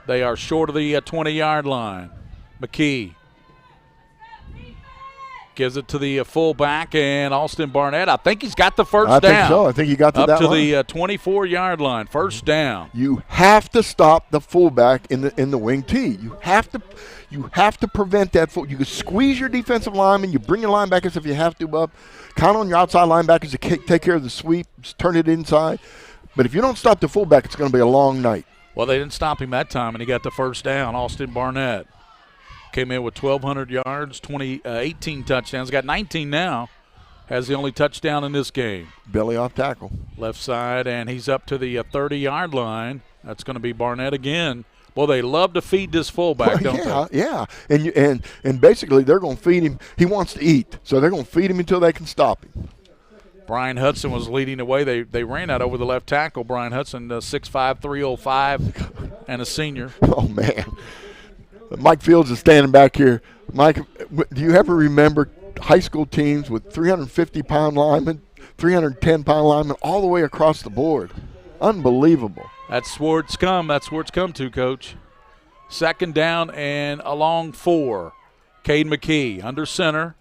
They are short of the 20-yard line. McKee gives it to the fullback, and Austin Barnett. I think he's got the first down. I think so. I think he got to that line. Up to the 24-yard line. First down. You have to stop the fullback in the wing T. You have to prevent that. You can squeeze your defensive lineman. You bring your linebackers if you have to up. Count on your outside linebackers to take care of the sweep. Just turn it inside. But if you don't stop the fullback, it's going to be a long night. Well, they didn't stop him that time, and he got the first down. Austin Barnett came in with 1,200 yards, 18 touchdowns. Got 19 now. Has the only touchdown in this game. Belly off tackle. Left side, and he's up to the 30-yard line. That's going to be Barnett again. Well, they love to feed this fullback, don't they? Yeah, and basically they're going to feed him. He wants to eat, so they're going to feed him until they can stop him. Brian Hudson was leading the way. They ran that over the left tackle. Brian Hudson, 6'5", 305, and a senior. Oh, man. Mike Fields is standing back here. Mike, do you ever remember high school teams with 350-pound linemen, 310-pound linemen, all the way across the board? Unbelievable. That's where it's come. That's where it's come to, Coach. Second down and a long 4. Cade McKee under center.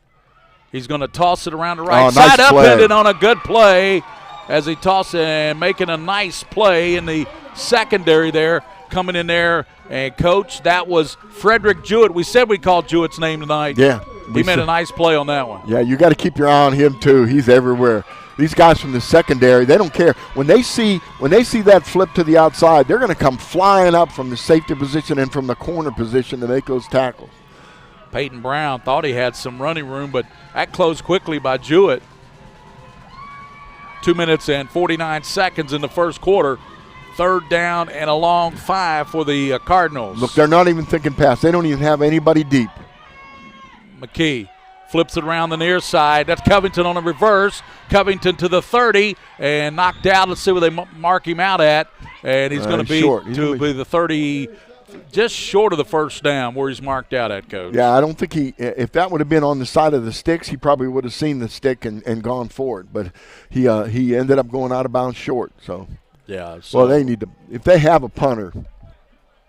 He's going to toss it around the right side, nice upended on a good play as he tosses and making a nice play in the secondary there, coming in there. And, Coach, that was Frederick Jewett. We said we called Jewett's name tonight. Yeah. He made a nice play on that one. Yeah, you got to keep your eye on him, too. He's everywhere. These guys from the secondary, they don't care. When they see that flip to the outside, they're going to come flying up from the safety position and from the corner position to make those tackles. Peyton Brown thought he had some running room, but that closed quickly by Jewett. 2 minutes and 49 seconds in the first quarter. Third down and a long 5 for the Cardinals. Look, they're not even thinking pass. They don't even have anybody deep. McKee flips it around the near side. That's Covington on a reverse. Covington to the 30 and knocked out. Let's see where they mark him out at. And he's going to be be the 30, just short of the first down where he's marked out at, Coach. Yeah, I don't think if that would have been on the side of the sticks, he probably would have seen the stick and gone for it. But he ended up going out of bounds short. So, yeah. So well, they need to, if they have a punter,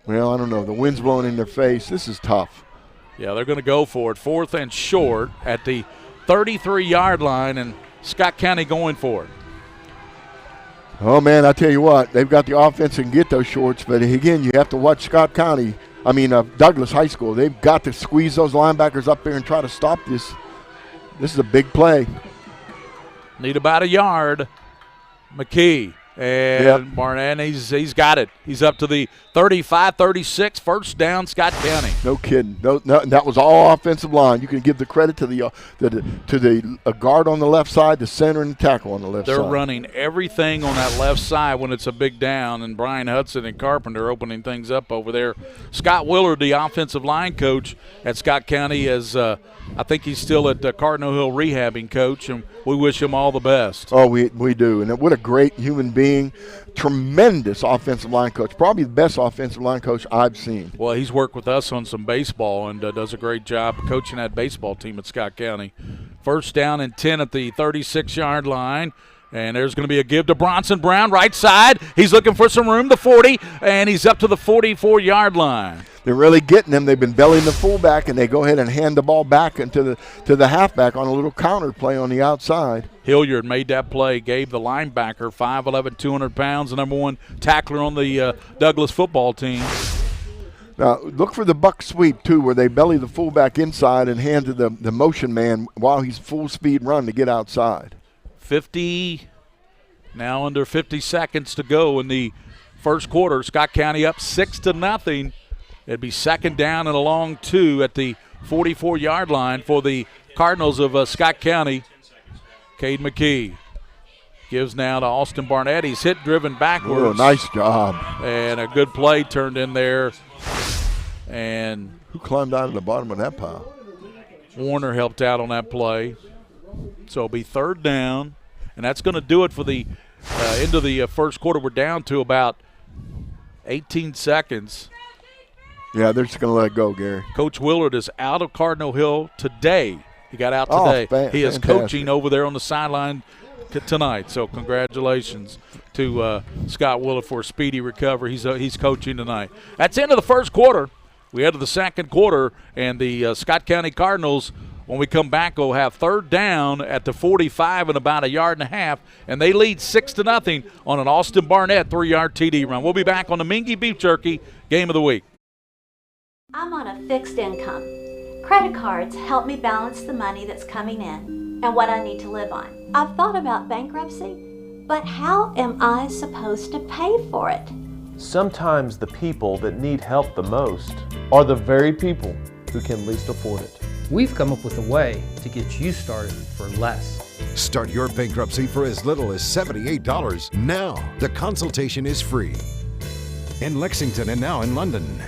well, I don't know. The wind's blowing in their face. This is tough. Yeah, they're going to go for it. 4th and short at the 33-yard line, and Scott County going for it. Oh, man, I tell you what, they've got the offense and get those shorts, but again, you have to watch Douglas High School. They've got to squeeze those linebackers up there and try to stop this. This is a big play. Need about a yard. McKee. And Barnett, he's got it. He's up to the 35-36, first down, Scott County. No kidding. No, that was all offensive line. You can give the credit to the guard on the left side, the center, and the tackle on the left side. They're running everything on that left side when it's a big down, and Brian Hudson and Carpenter opening things up over there. Scott Willard, the offensive line coach at Scott County, is I think he's still at Cardinal Hill rehabbing, Coach, and we wish him all the best. Oh, we do. And what a great human being. Tremendous offensive line coach. Probably the best offensive line coach I've seen. Well, he's worked with us on some baseball and does a great job coaching that baseball team at Scott County. First down and 10 at the 36-yard line. And there's going to be a give to Bronson Brown, right side. He's looking for some room, the 40, and he's up to the 44-yard line. They're really getting them. They've been bellying the fullback, and they go ahead and hand the ball back into the halfback on a little counter play on the outside. Hilliard made that play, gave the linebacker 5'11", 200 pounds, the number 1 tackler on the Douglas football team. Now, look for the buck sweep, too, where they belly the fullback inside and hand to the motion man while he's full speed run to get outside. 50, now under 50 seconds to go in the first quarter. Scott County up 6-0. It'd be second down and a long 2 at the 44-yard line for the Cardinals of Scott County. Cade McKee gives now to Austin Barnett. He's hit, driven backwards. Oh, nice job. And a good play turned in there. And who climbed out of the bottom of that pile? Warner helped out on that play. So it'll be third down. And that's going to do it for the end of the first quarter. We're down to about 18 seconds. Yeah, they're just going to let it go, Gary. Coach Willard is out of Cardinal Hill today. He got out today. He is coaching over there on the sideline tonight. So congratulations to Scott Willard for a speedy recovery. He's coaching tonight. That's the end of the first quarter. We head to the second quarter, and the Scott County Cardinals, when we come back, will have third down at the 45 and about a yard and a half, and they lead 6-0 on an Austin Barnett 3-yard TD run. We'll be back on the Mingua Beef Jerky Game of the Week. I'm on a fixed income. Credit cards help me balance the money that's coming in and what I need to live on. I've thought about bankruptcy, but how am I supposed to pay for it? Sometimes the people that need help the most are the very people who can least afford it. We've come up with a way to get you started for less. Start your bankruptcy for as little as $78 now. The consultation is free. In Lexington and now in London.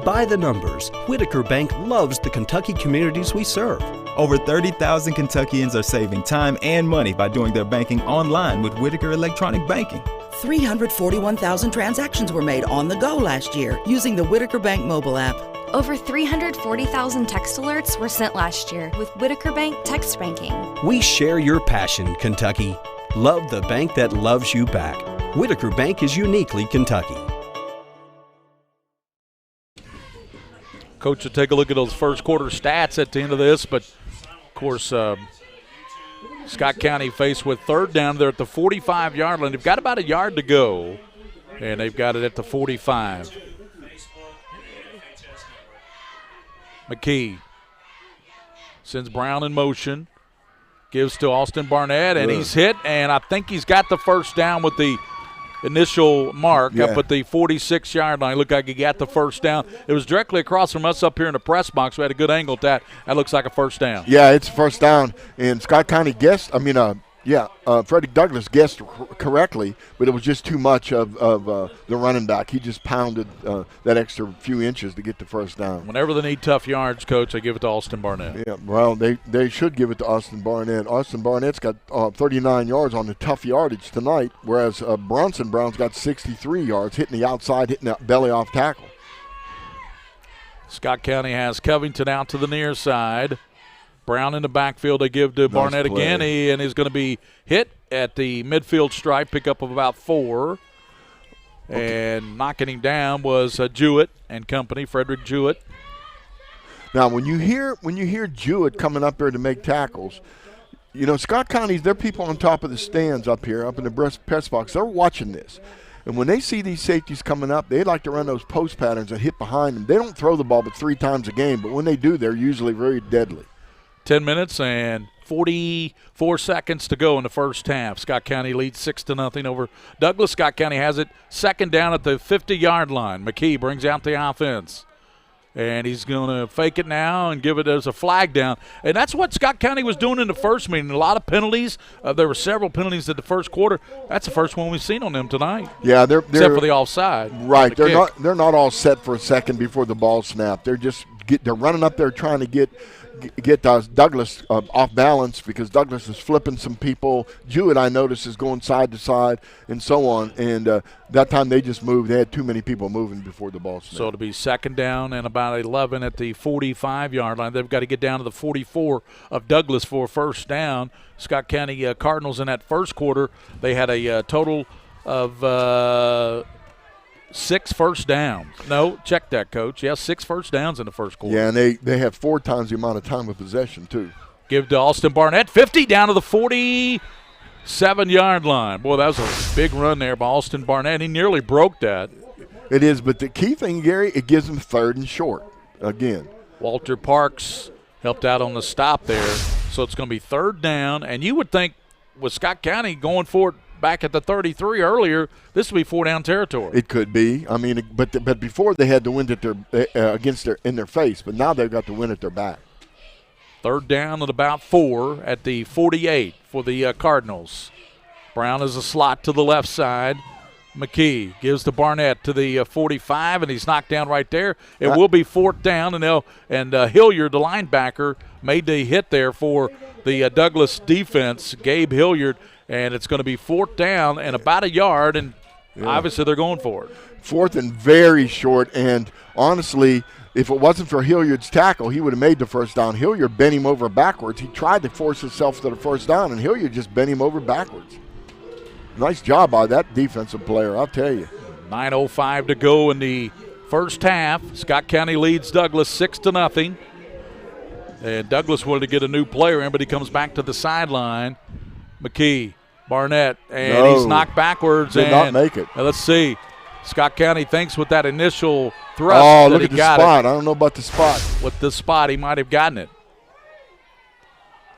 By the numbers, Whitaker Bank loves the Kentucky communities we serve. Over 30,000 Kentuckians are saving time and money by doing their banking online with Whitaker Electronic Banking. 341,000 transactions were made on the go last year using the Whitaker Bank mobile app. Over 340,000 text alerts were sent last year with Whitaker Bank text banking. We share your passion, Kentucky. Love the bank that loves you back. Whitaker Bank is uniquely Kentucky. Coach will take a look at those first quarter stats at the end of this, but of course Scott County faced with third down there at the 45-yard line. They've got about a yard to go, and they've got it at the 45. McKee sends Brown in motion, gives to Austin Barnett, and he's hit, and I think he's got the first down with the initial mark up at the 46-yard line. Looked like he got the first down. It was directly across from us up here in the press box. We had a good angle at that. That looks like a first down. Yeah, it's a first down. And Scott County guessed, Frederick Douglass guessed correctly, but it was just too much of the running back. He just pounded that extra few inches to get the first down. Whenever they need tough yards, Coach, they give it to Austin Barnett. Yeah, well, they should give it to Austin Barnett. Austin Barnett's got 39 yards on the tough yardage tonight, whereas Bronson Brown's got 63 yards, hitting the outside, hitting that belly off tackle. Scott County has Covington out to the near side. Brown in the backfield, they give to Barnett again, and he's going to be hit at the midfield stripe, pickup of about 4. And knocking him down was Jewett and company, Frederick Jewett. Now, when you hear Jewett coming up there to make tackles, Scott County's, they're people on top of the stands up here, up in the press box. They're watching this. And when they see these safeties coming up, they like to run those post patterns and hit behind them. They don't throw the ball but 3 times a game, but when they do, they're usually very deadly. 10 minutes and 44 seconds to go in the first half. Scott County leads 6-0 over Douglas. Scott County has it second down at the 50-yard line. McKee brings out the offense. And he's going to fake it now and give it as a flag down. And that's what Scott County was doing in the first meeting. A lot of penalties. There were several penalties in the first quarter. That's the first one we've seen on them tonight. Yeah, they're except for the offside. Right. They're not all set for a second before the ball snapped. They're running up there trying to get Douglas off balance because Douglas is flipping some people. Jewett, I noticed, is going side to side and so on. And that time they just moved. They had too many people moving before the ball snapped. So it'll be second down and about 11 at the 45-yard line. They've got to get down to the 44 of Douglas for a first down. Scott County Cardinals in that first quarter, they had a total of 6 first downs. No, check that, Coach. Yeah, 6 first downs in the first quarter. Yeah, and they have 4 times the amount of time of possession, too. Give to Austin Barnett, 50 down to the 47-yard line. Boy, that was a big run there by Austin Barnett. He nearly broke that. It is, but the key thing, Gary, it gives them 3rd and short again. Walter Parks helped out on the stop there. So it's going to be 3rd down, and you would think with Scott County going for it back at the 33 earlier, this would be 4-down territory. It could be. I mean, but before they had the wind at in their face, but now they've got the wind at their back. 3rd down at about 4 at the 48 for the Cardinals. Brown is a slot to the left side. McKee gives to Barnett to the 45, and he's knocked down right there. It will be 4th down, and Hilliard, the linebacker, made the hit there for the Douglas defense, Gabe Hilliard. And it's going to be 4th down and about a yard, and obviously they're going for it. 4th and very short, and honestly, if it wasn't for Hilliard's tackle, he would have made the first down. Hilliard bent him over backwards. He tried to force himself to the first down, and Hilliard just bent him over backwards. Nice job by that defensive player, I'll tell you. 9:05 to go in the first half. Scott County leads Douglas 6-0. And Douglas wanted to get a new player in, but he comes back to the sideline. McKee, Barnett, and he's knocked backwards. Did not make it. Let's see. Scott County thinks with that initial thrust that look he at the got spot. I don't know about the spot. With the spot, he might have gotten it.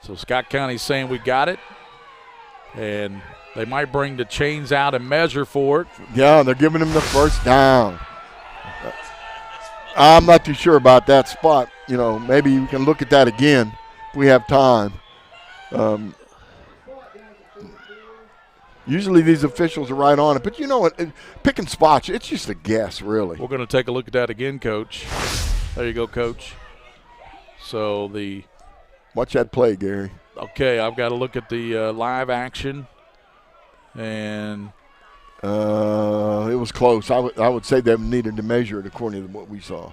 So Scott County's saying we got it. And They might bring the chains out and measure for it. Yeah, they're giving him the first down. I'm not too sure about that spot. Maybe we can look at that again if we have time. Usually these officials are right on it. But you know what? Picking spots, it's just a guess, really. We're going to take a look at that again, Coach. There you go, Coach. So watch that play, Gary. Okay, I've got to look at the live action. And it was close. I would say they needed to measure it according to what we saw.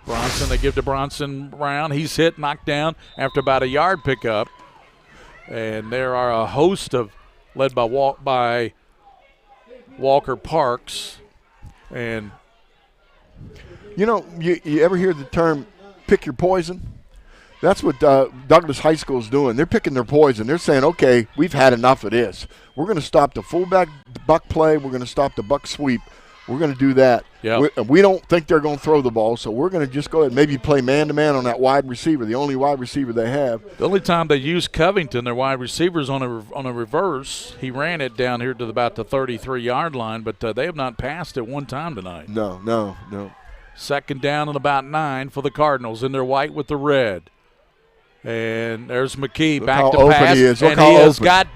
Bronson, they give to Bronson Brown. He's hit, knocked down after about a yard pickup. And there are a host of, led by Walker Parks. And you ever hear the term pick your poison? That's what Douglas High School is doing. They're picking their poison. They're saying, okay, we've had enough of this. We're going to stop the fullback buck play. We're going to stop the buck sweep. We're going to do that. Yep. We don't think they're going to throw the ball, so we're going to just go ahead and maybe play man-to-man on that wide receiver, the only wide receiver they have. The only time they use Covington, their wide receivers, on a reverse. He ran it down here to about the 33-yard line, but they have not passed it one time tonight. No. Second down and about 9 for the Cardinals in their white with the red. And there's McKee back to pass. He is. And he has got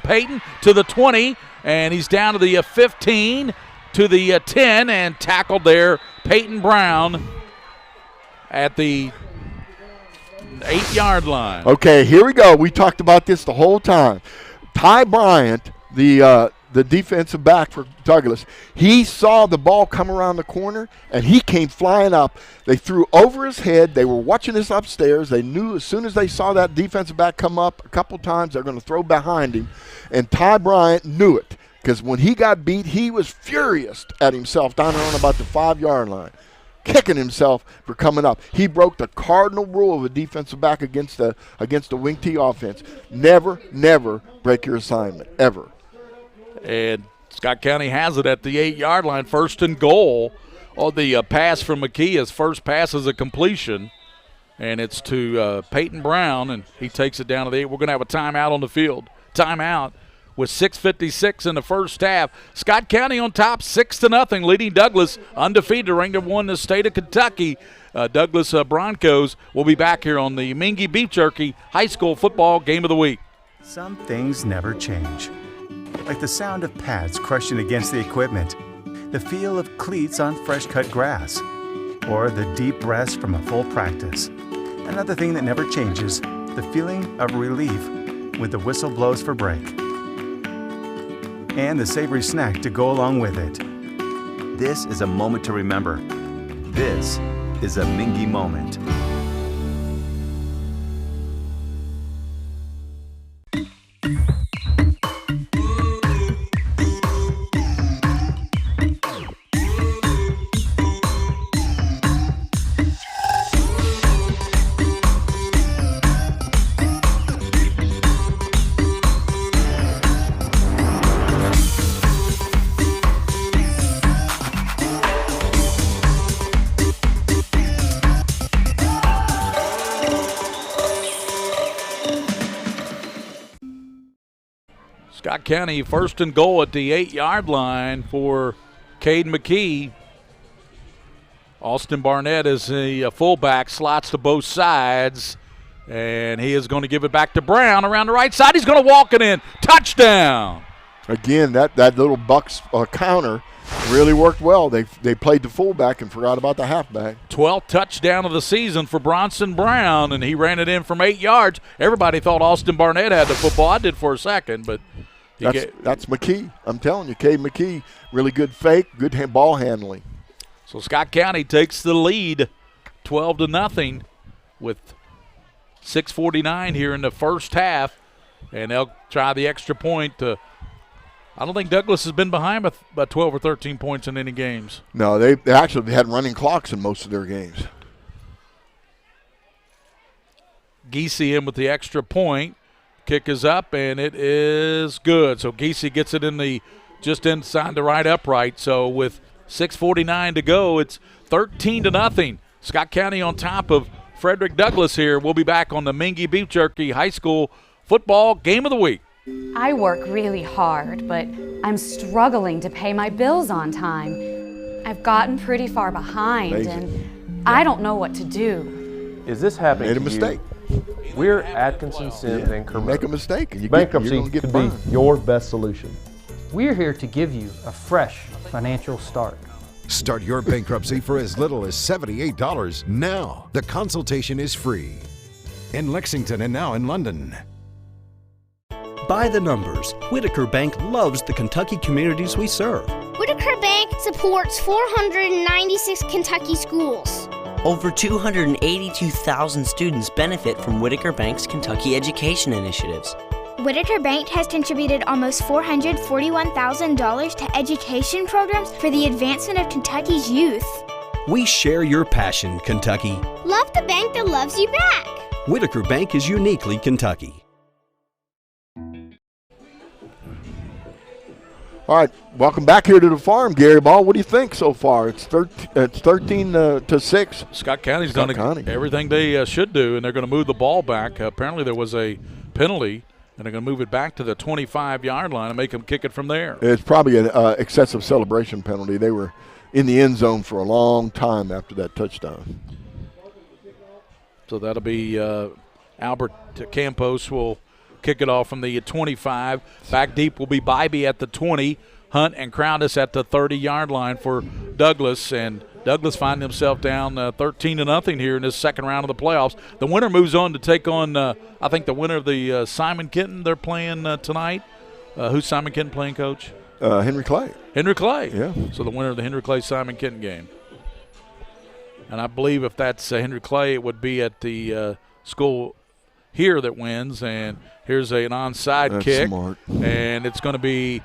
Peyton to the 20, and he's down to the 15, to the 10, and tackled there. Peyton Brown at the 8-yard line. Okay, here we go. We talked about this the whole time. Ty Bryant, the defensive back for Douglas, he saw the ball come around the corner, and he came flying up. They threw over his head. They were watching this upstairs. They knew as soon as they saw that defensive back come up a couple times, they're going to throw behind him. And Ty Bryant knew it, because when he got beat, he was furious at himself down around about the 5-yard line, kicking himself for coming up. He broke the cardinal rule of a defensive back against the wing T offense. Never break your assignment, ever. And Scott County has it at the 8-yard line, 1st and goal. The pass from McKee, his first pass is a completion, and it's to Peyton Brown, and he takes it down to the 8. We're going to have a timeout on the field. Timeout with 6:56 in the first half. Scott County on top, 6-0, leading Douglas undefeated, ranked number 1 in the state of Kentucky. Douglas Broncos will be back here on the Mingua Beef Jerky High School Football Game of the Week. Some things never change. Like the sound of pads crushing against the equipment, the feel of cleats on fresh-cut grass, or the deep rest from a full practice. Another thing that never changes, the feeling of relief when the whistle blows for break. And the savory snack to go along with it. This is a moment to remember. This is a Mingua moment. Scott County 1st and goal at the 8-yard line for Cade McKee. Austin Barnett is a fullback, slots to both sides, and he is going to give it back to Brown around the right side. He's going to walk it in. Touchdown. Again, that little Bucks counter really worked well. They played the fullback and forgot about the halfback. 12th touchdown of the season for Bronson Brown, and he ran it in from 8 yards. Everybody thought Austin Barnett had the football. I did for a second, but that's McKee. I'm telling you, Cade McKee, really good fake, good ball handling. So Scott County takes the lead 12-0 with 6:49 here in the first half, and they'll try the extra point. I don't think Douglas has been behind by 12 or 13 points in any games. No, they actually had running clocks in most of their games. Giese in with the extra point. Kick is up, and it is good. So Giese gets it in just inside the right upright. So with 6:49 to go, it's 13-0. Scott County on top of Frederick Douglass here. We'll be back on the Mingua Beef Jerky High School Football Game of the Week. I work really hard, but I'm struggling to pay my bills on time. I've gotten pretty far behind, and I don't know what to do. Is this happening Made a to mistake. you? We're Atkinson, Sims, and Kermit. Make a mistake, and Bankruptcy you're gonna get could be burned. your best solution. We're here to give you a fresh financial start. Start your bankruptcy for as little as $78 now. The consultation is free. In Lexington and now in London. By the numbers, Whitaker Bank loves the Kentucky communities we serve. Whitaker Bank supports 496 Kentucky schools. Over 282,000 students benefit from Whitaker Bank's Kentucky education initiatives. Whitaker Bank has contributed almost $441,000 to education programs for the advancement of Kentucky's youth. We share your passion, Kentucky. Love the bank that loves you back. Whitaker Bank is uniquely Kentucky. All right, welcome back here to the farm, Gary Ball. What do you think so far? It's 13 to 6. Scott County's done everything they should do, and they're going to move the ball back. Apparently there was a penalty, and they're going to move it back to the 25-yard line and make them kick it from there. It's probably an excessive celebration penalty. They were in the end zone for a long time after that touchdown. So that'll be Albert Campos will kick it off from the 25. Back deep will be Bybee at the 20. Hunt and Crowdis at the 30-yard line for Douglas. And Douglas finding himself down 13-0 here in this second round of the playoffs. The winner moves on to take on, I think, the winner of the Simon Kenton they're playing tonight. Who's Simon Kenton playing, Coach? Henry Clay. Henry Clay. Yeah. So the winner of the Henry Clay-Simon Kenton game. And I believe if that's Henry Clay, it would be at the school here that wins. And here's an onside kick. Smart. And it's going to be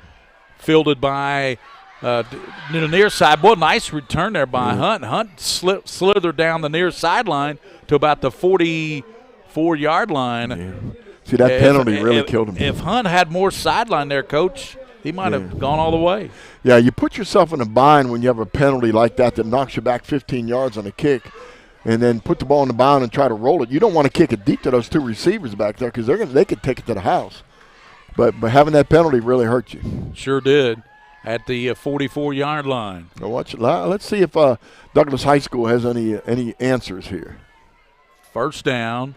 fielded by the near side. Boy, nice return there by Hunt. Hunt slithered down the near sideline to about the 44-yard line. Yeah. See, that penalty really killed him. If Hunt had more sideline there, Coach, he might have gone all the way. Yeah, you put yourself in a bind when you have a penalty like that knocks you back 15 yards on a kick, and then put the ball in the bound and try to roll it. You don't want to kick it deep to those two receivers back there because they could take it to the house. But having that penalty really hurt you. Sure did. At the 44-yard line. Now let's see if Douglas High School has any answers here. First down.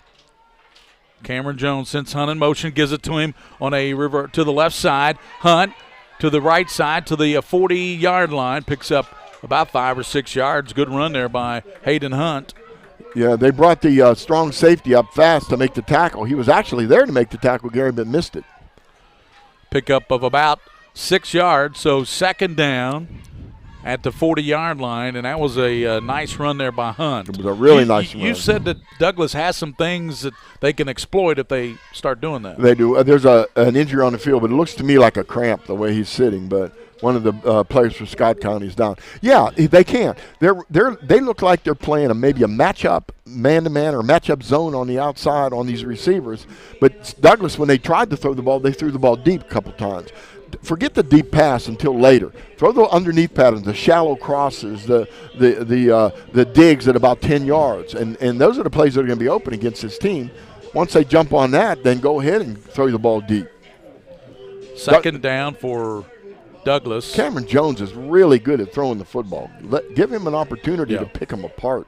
Cameron Jones sends Hunt in motion, gives it to him on a river to the left side. Hunt to the right side to the 40-yard line, picks up about 5 or 6 yards. Good run there by Hayden Hunt. Yeah, they brought the strong safety up fast to make the tackle. He was actually there to make the tackle, Gary, but missed it. Pickup of about 6 yards, so second down at the 40-yard line, and that was a nice run there by Hunt. It was a really nice run. You said that Douglas has some things that they can exploit if they start doing that. They do. There's an injury on the field, but it looks to me like a cramp the way he's sitting, but one of the players for Scott County is down. Yeah, they can. They look like they're playing maybe a matchup man-to-man or matchup zone on the outside on these receivers, but Douglas, when they tried to throw the ball, they threw the ball deep a couple times. Forget the deep pass until later. Throw the underneath patterns, the shallow crosses, the digs at about 10 yards. And those are the plays that are going to be open against this team. Once they jump on that, then go ahead and throw the ball deep. Second down for Douglas. Cameron Jones is really good at throwing the football. Give him an opportunity to pick them apart.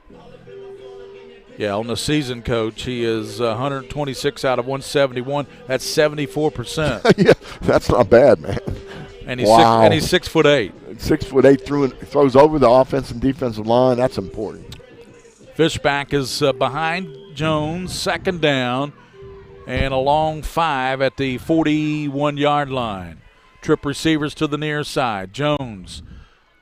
Yeah, on the season, Coach, he is 126 out of 171. That's 74%. Yeah, that's not bad, man. And he's 6'8". 6'8", throws over the offensive and defensive line. That's important. Fishback is behind Jones, second down, and a long 5 at the 41-yard line. Trip receivers to the near side. Jones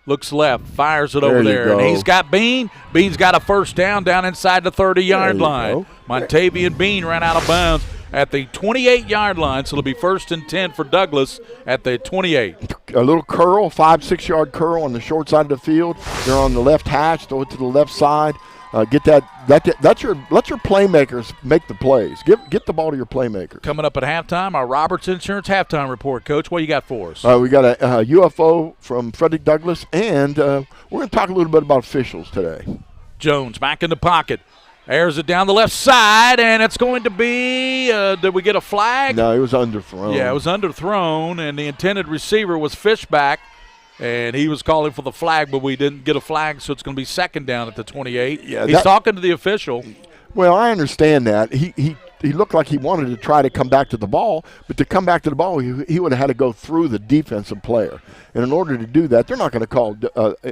looks left, fires it over there, and he's got Bean. Bean's got a first down inside the 30-yard line. Montavian Bean ran out of bounds at the 28-yard line, so it'll be 1st and 10 for Douglas at the 28. A little curl, 5-6 yard curl on the short side of the field. They're on the left hash, throw it to the left side. Let your playmakers make the plays. Get the ball to your playmaker. Coming up at halftime, our Roberts Insurance halftime report. Coach, what you got for us? We got a UFO from Frederick Douglass, and we're going to talk a little bit about officials today. Jones back in the pocket. Airs it down the left side, and it's going to be, did we get a flag? No, it was underthrown. Yeah, it was underthrown, and the intended receiver was Fishback, and he was calling for the flag, but we didn't get a flag, so it's going to be second down at the 28. Yeah, he's talking to the official. Well, I understand that. He looked like he wanted to try to come back to the ball, but to come back to the ball, he would have had to go through the defensive player. And in order to do that, they're not going to call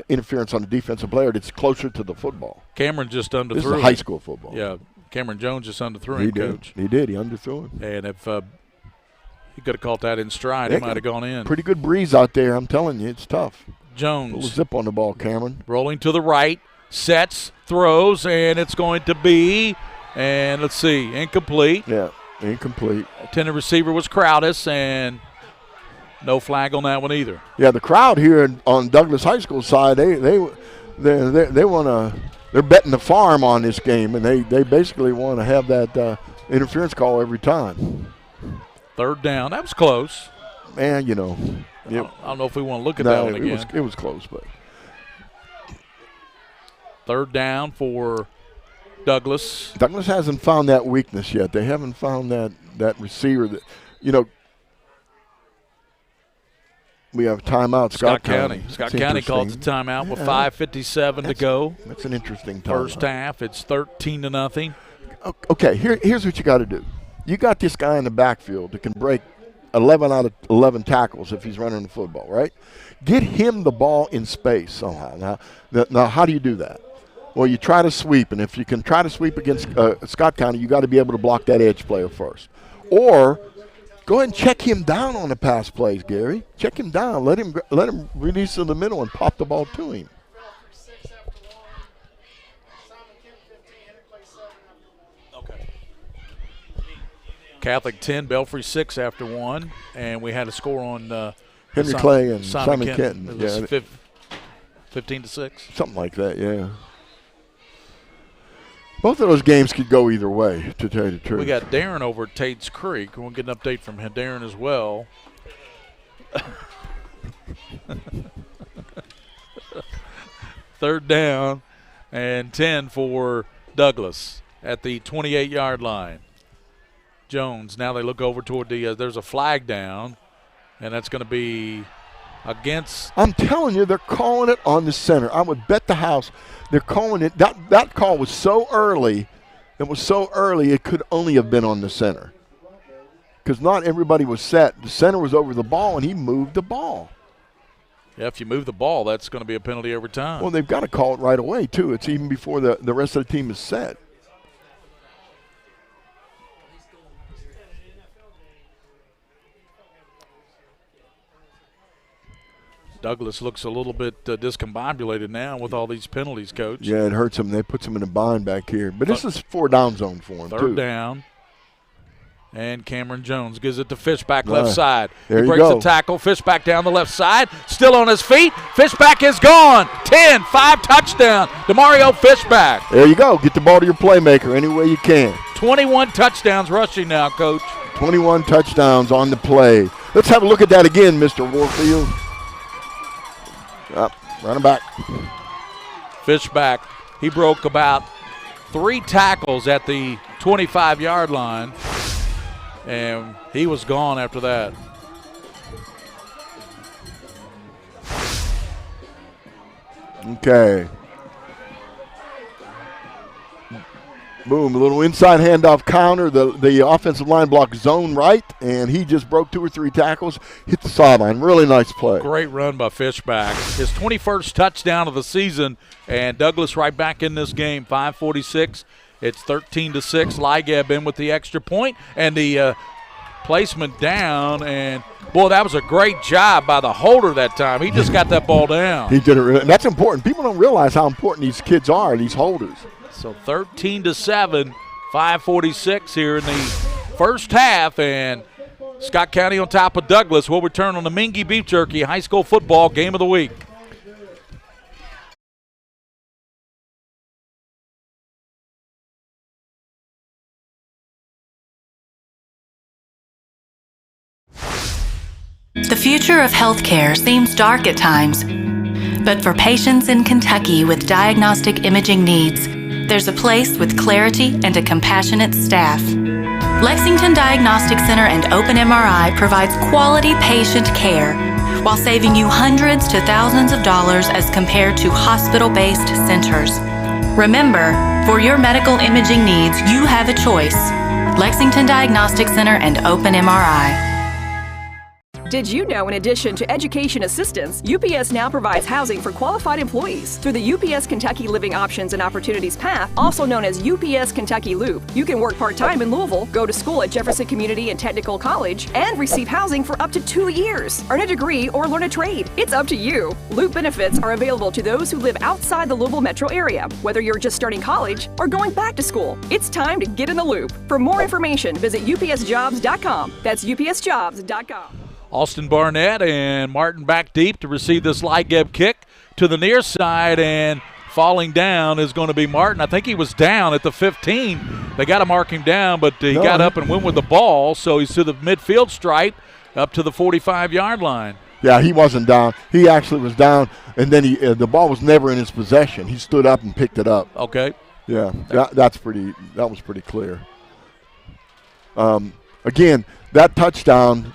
interference on the defensive player that's closer to the football. Cameron just underthrew. This is high school football. Yeah, Cameron Jones just underthrew him, Coach. He did. He underthrew him. And if he could have caught that in stride, he might have gone in. Pretty good breeze out there. I'm telling you, it's tough. Jones. A little zip on the ball, Cameron. Rolling to the right, sets, throws, and it's going to be, and let's see, incomplete. Yeah, incomplete. Intended receiver was Crowdis, and no flag on that one either. Yeah, the crowd here on Douglas High School side, they want to. They're betting the farm on this game, and they basically want to have that interference call every time. Third down. That was close. Man, you know. I don't know if we want to look at that one again. It was close, but. Third down for Douglas. Douglas hasn't found that weakness yet. They haven't found that receiver that, we have timeout. Scott County. Scott County called the timeout with 5:57 to go. That's an interesting timeout. First half, it's 13-0. Okay, here's what you got to do. You got this guy in the backfield that can break 11 out of 11 tackles if he's running the football, right? Get him the ball in space somehow. Now how do you do that? Well, you try to sweep, and if you can try to sweep against Scott County, you got to be able to block that edge player first. Or go ahead and check him down on the pass plays, Gary. Check him down. Let him release in the middle and pop the ball to him. Okay. Catholic 10, Belfry 6 after 1, and we had a score on Henry Clay and Simon Kenton. Kenton. It was 15-6. Something like that, yeah. Both of those games could go either way, to tell you the truth. We got Darren over at Tate's Creek. We'll get an update from Darren as well. Third down and 10 for Douglas at the 28-yard line. Jones, now they look over toward there's a flag down, and that's going to be against. I'm telling you, they're calling it on the center. I would bet the house they're calling it. That call was so early. It was so early it could only have been on the center. Because not everybody was set. The center was over the ball, and he moved the ball. Yeah, if you move the ball, that's going to be a penalty every time. Well, they've got to call it right away, too. It's even before the rest of the team is set. Douglas looks a little bit discombobulated now with all these penalties, Coach. Yeah, it hurts him. They put him in a bind back here. But this is 4-down zone for him, too. Third down. And Cameron Jones gives it to Fishback left side. There he breaks the tackle. Fishback down the left side. Still on his feet. Fishback is gone. 10, 5 touchdown. DeMario Fishback. There you go. Get the ball to your playmaker any way you can. 21 touchdowns rushing now, Coach. 21 touchdowns on the play. Let's have a look at that again, Mr. Warfield. Running back. Fishback. He broke about 3 tackles at the 25-yard line, and he was gone after that. Okay. Boom, a little inside handoff counter. The offensive line blocked zone right, and he just broke 2 or 3 tackles, hit the sideline. Really nice play. Great run by Fishback. His 21st touchdown of the season, and Douglas right back in this game, 5:46. It's 13-6. Ligab in with the extra point, and the placement down, and boy, that was a great job by the holder that time. He just got that ball down. He did it. And that's important. People don't realize how important these kids are, these holders. So 13-7, 5:46 here in the first half, and Scott County on top of Douglas. We'll return on the Mingua Beef Jerky High School Football Game of the Week. The future of healthcare seems dark at times, but for patients in Kentucky with diagnostic imaging needs, there's a place with clarity and a compassionate staff. Lexington Diagnostic Center and Open MRI provides quality patient care while saving you hundreds to thousands of dollars as compared to hospital-based centers. Remember, for your medical imaging needs, you have a choice. Lexington Diagnostic Center and Open MRI. Did you know in addition to education assistance, UPS now provides housing for qualified employees through the UPS Kentucky Living Options and Opportunities Path, also known as UPS Kentucky Loop. You can work part-time in Louisville, go to school at Jefferson Community and Technical College, and receive housing for up to 2 years. Earn a degree or learn a trade. It's up to you. Loop benefits are available to those who live outside the Louisville metro area, whether you're just starting college or going back to school. It's time to get in the loop. For more information, visit upsjobs.com. That's upsjobs.com. Austin Barnett and Martin back deep to receive this Ligeb kick to the near side, and falling down is going to be Martin. I think he was down at the 15. They got to mark him down, but he got up and went with the ball, so he's to the midfield stripe up to the 45-yard line. Yeah, he wasn't down. He actually was down, and then the ball was never in his possession. He stood up and picked it up. Okay. Yeah, that was pretty clear. Again, that touchdown,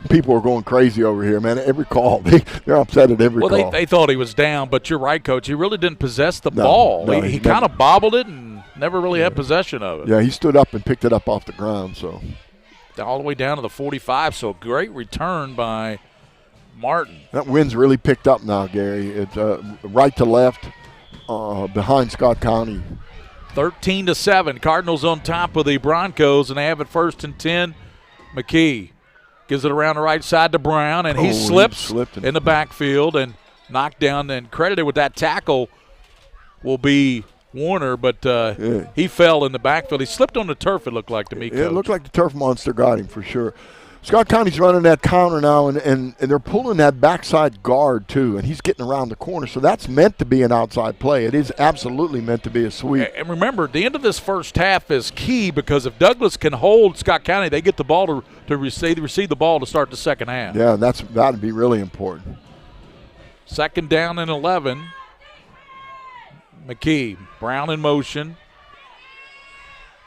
people are going crazy over here, man. Every call, they're upset at every call. Well, they thought he was down, but you're right, Coach. He really didn't possess the ball. No, he kind of bobbled it and never really had possession of it. Yeah, he stood up and picked it up off the ground. So all the way down to the 45, so great return by Martin. That wind's really picked up now, Gary. It's right to left behind Scott County. 13-7, Cardinals on top of the Broncos, and they have it 1st and 10. McKee gives it around the right side to Brown, and he slips in the backfield and knocked down, and credited with that tackle will be Warner, but he fell in the backfield. He slipped on the turf, it looked like to me, Coach. It looked like the turf monster got him for sure. Scott County's running that counter now, and they're pulling that backside guard too, and he's getting around the corner. So that's meant to be an outside play. It is absolutely meant to be a sweep. And remember, the end of this first half is key, because if Douglas can hold Scott County, they get the ball to receive the ball to start the second half. Yeah, that'd be really important. 2nd down and 11. McKee, Brown in motion.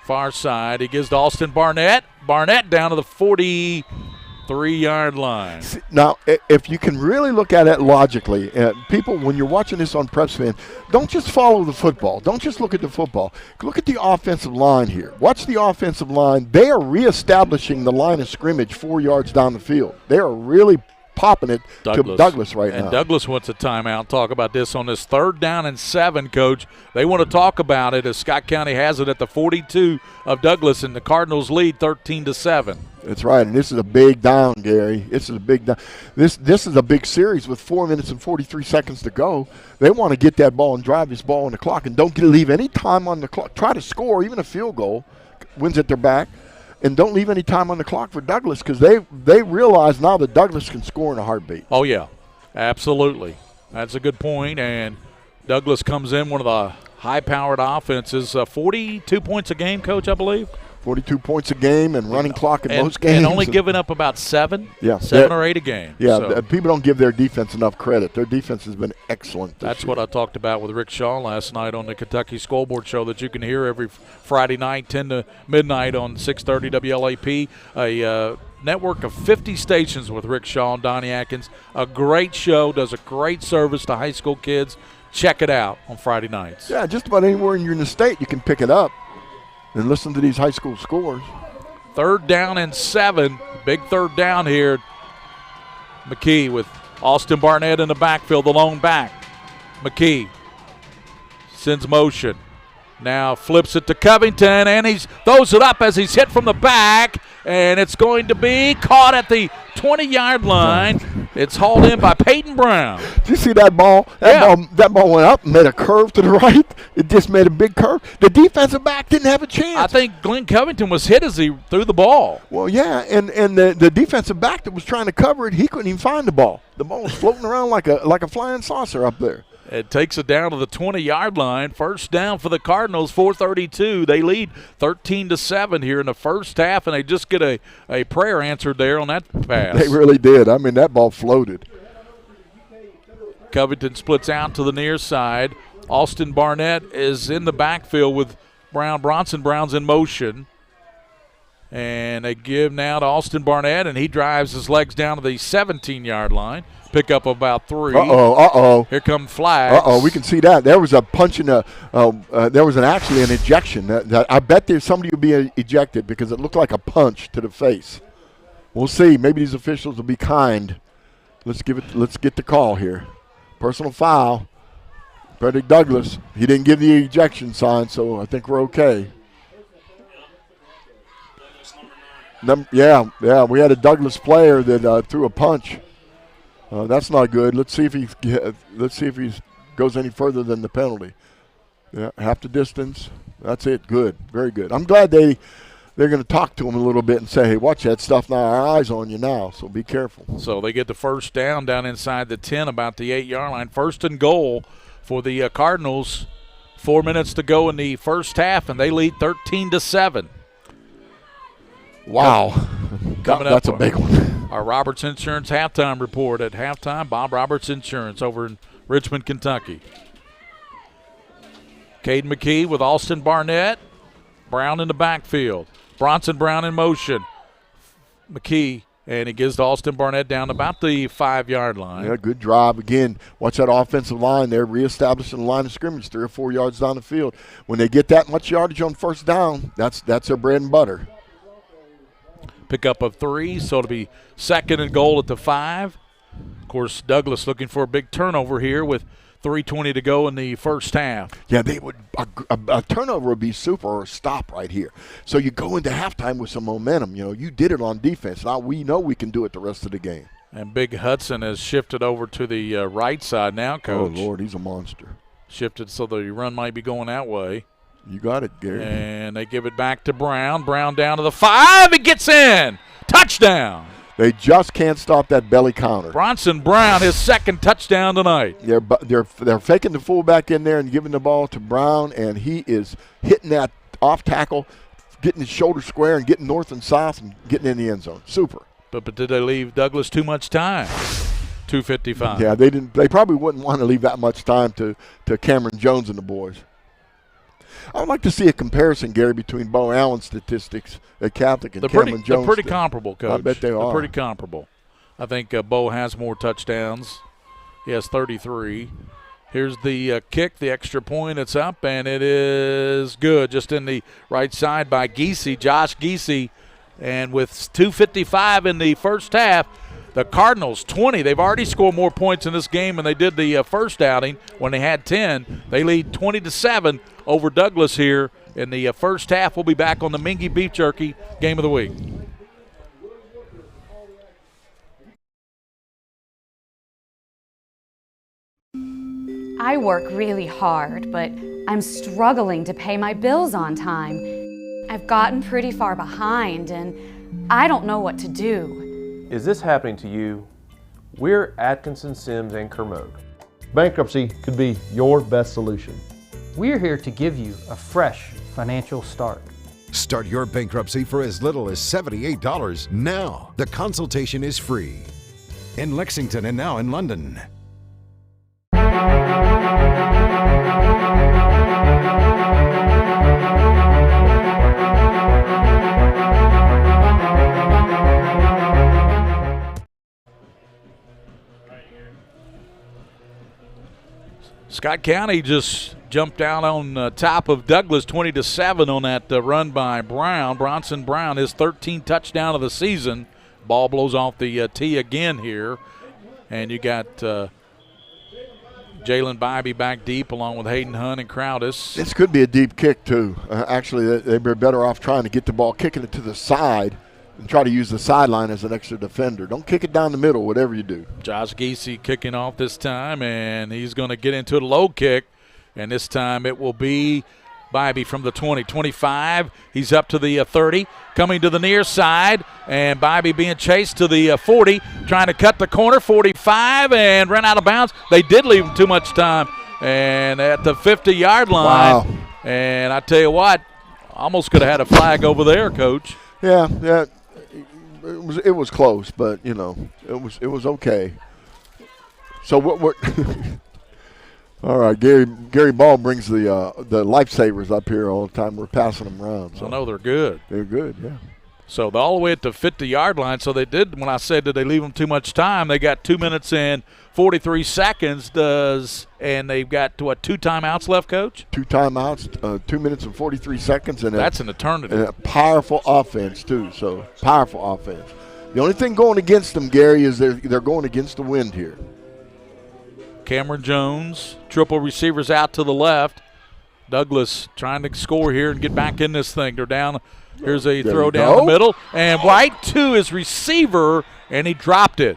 Far side, he gives to Austin Barnett. Barnett down to the 43-yard line. Now, if you can really look at it logically, people, when you're watching this on PrepSpin, don't just follow the football. Don't just look at the football. Look at the offensive line here. Watch the offensive line. They are reestablishing the line of scrimmage 4 yards down the field. They are really popping it to Douglas right now. And Douglas wants a timeout. Talk about this on this 3rd down and 7, Coach. They want to talk about it as Scott County has it at the 42 of Douglas, and the Cardinals lead 13-7. That's right, and this is a big down, Gary. This is a big down. This is a big series with 4 minutes and 43 seconds to go. They want to get that ball and drive this ball on the clock, and don't leave any time on the clock. Try to score, even a field goal, wins at their back. And don't leave any time on the clock for Douglas, because they realize now that Douglas can score in a heartbeat. Oh, yeah, absolutely. That's a good point. And Douglas comes in, one of the high-powered offenses, 42 points a game, Coach, I believe. 42 points a game and running clock in most games. And only giving up about 7 or 8 a game. Yeah, so people don't give their defense enough credit. Their defense has been excellent this That's year. what I talked about with Rick Shaw last night on the Kentucky Scoreboard Show that you can hear every Friday night, 10 to midnight on 630 WLAP, a network of 50 stations with Rick Shaw and Donnie Atkins. A great show, does a great service to high school kids. Check it out on Friday nights. Yeah, just about anywhere in the state you can pick it up and listen to these high school scores. 3rd down and 7. Big 3rd down here. McKee with Austin Barnett in the backfield, the lone back. McKee sends motion. Now flips it to Covington, and he throws it up as he's hit from the back, and it's going to be caught at the 20-yard line. It's hauled in by Peyton Brown. Did you see that ball? That ball went up and made a curve to the right. It just made a big curve. The defensive back didn't have a chance. I think Glenn Covington was hit as he threw the ball. Well, yeah, and the defensive back that was trying to cover it, he couldn't even find the ball. The ball was floating around like a flying saucer up there. It takes it down to the 20-yard line. 1st down for the Cardinals, 4:32. They lead 13-7 here in the first half, and they just get a prayer answered there on that pass. They really did. I mean, that ball floated. Covington splits out to the near side. Austin Barnett is in the backfield with Brown. Bronson Brown's in motion. And they give now to Austin Barnett, and he drives his legs down to the 17-yard line. Pick up about 3. Uh-oh. Here come flags. We can see that. There was a punch in there was actually an ejection. That I bet there's somebody will be ejected because it looked like a punch to the face. We'll see. Maybe these officials will be kind. Let's get the call here. Personal foul. Frederick Douglass. He didn't give the ejection sign, so I think we're okay. Yeah. We had a Douglass player that threw a punch. That's not good. Let's see if he goes any further than the penalty. Yeah, half the distance. That's it. Good, very good. I'm glad they're going to talk to him a little bit and say, hey, watch that stuff now. Our eyes on you now, so be careful. So they get the first down inside the 10, about the 8-yard line. First and goal for the Cardinals. 4 minutes to go in the first half, and they lead 13-7. Wow. That's a big one. Our Roberts Insurance halftime report at halftime. Bob Roberts Insurance over in Richmond, Kentucky. Cade McKee with Austin Barnett. Brown in the backfield. Bronson Brown in motion. McKee, and he gives to Austin Barnett down about the 5-yard line. Yeah, good drive. Again, watch that offensive line there, reestablishing the line of scrimmage 3 or 4 yards down the field. When they get that much yardage on first down, that's their bread and butter. Pickup of 3, so it'll be second and goal at the 5. Of course, Douglass looking for a big turnover here with 3:20 to go in the first half. Yeah, they would a turnover would be super, or a stop right here. So you go into halftime with some momentum. You did it on defense. Now we know we can do it the rest of the game. And Big Hudson has shifted over to the right side now, Coach. Oh, Lord, he's a monster. Shifted so the run might be going that way. You got it, Gary. And they give it back to Brown. Brown down to the 5. He gets in. Touchdown. They just can't stop that belly counter. Bronson Brown, his second touchdown tonight. They're faking the fullback in there and giving the ball to Brown, and he is hitting that off tackle, getting his shoulder square and getting north and south and getting in the end zone. Super. But did they leave Douglass too much time? 2:55. Yeah, they didn't. They probably wouldn't want to leave that much time to Cameron Jones and the boys. I would like to see a comparison, Gary, between Bo Allen's statistics at Catholic and Cameron Jones. They're pretty comparable, Coach. I bet they are. They're pretty comparable. I think Bo has more touchdowns. He has 33. Here's the kick, the extra point. It's up, and it is good. Just in the right side by Giese, Josh Giese. And with 2:55 in the first half, the Cardinals 20. They've already scored more points in this game than they did the first outing when they had 10. They lead 20-7 over Douglass here in the first half. We'll be back on the Mingua Beef Jerky Game of the Week. I work really hard, but I'm struggling to pay my bills on time. I've gotten pretty far behind, and I don't know what to do. Is this happening to you? We're Atkinson, Sims, and Kermode. Bankruptcy could be your best solution. We're here to give you a fresh financial start. Start your bankruptcy for as little as $78 now. The consultation is free. In Lexington and now in London. Scott County just jumped out on top of Douglass 20-7 on that run by Brown. Bronson Brown, his 13th touchdown of the season. Ball blows off the tee again here. And you got Jalen Bybee back deep along with Hayden Hunt and Crowdis. This could be a deep kick, too. Actually, they'd be better off trying to get the ball, kicking it to the side, and try to use the sideline as an extra defender. Don't kick it down the middle, whatever you do. Josh Giese kicking off this time, and he's going to get into the low kick. And this time it will be Bybee from the 20, 25. He's up to the 30, coming to the near side, and Bybee being chased to the 40, trying to cut the corner, 45, and ran out of bounds. They did leave him too much time, and at the 50-yard line. Wow. And I tell you what, almost could have had a flag over there, Coach. Yeah. It was close, but it was okay. So what All right, Gary Ball brings the lifesavers up here all the time. We're passing them around. So I know they're good. They're good, yeah. So they're all the way at the 50-yard line. So they did, when I said that they leave them too much time, they got 2 minutes and 43 seconds. And they've got, 2 timeouts left, Coach? 2 timeouts, 2 minutes and 43 seconds. And that's an eternity. And a powerful offense, too. So powerful offense. The only thing going against them, Gary, is they're going against the wind here. Cameron Jones, triple receivers out to the left. Douglas trying to score here and get back in this thing. They're down. Here's a throw down the middle. And right to his receiver, and he dropped it.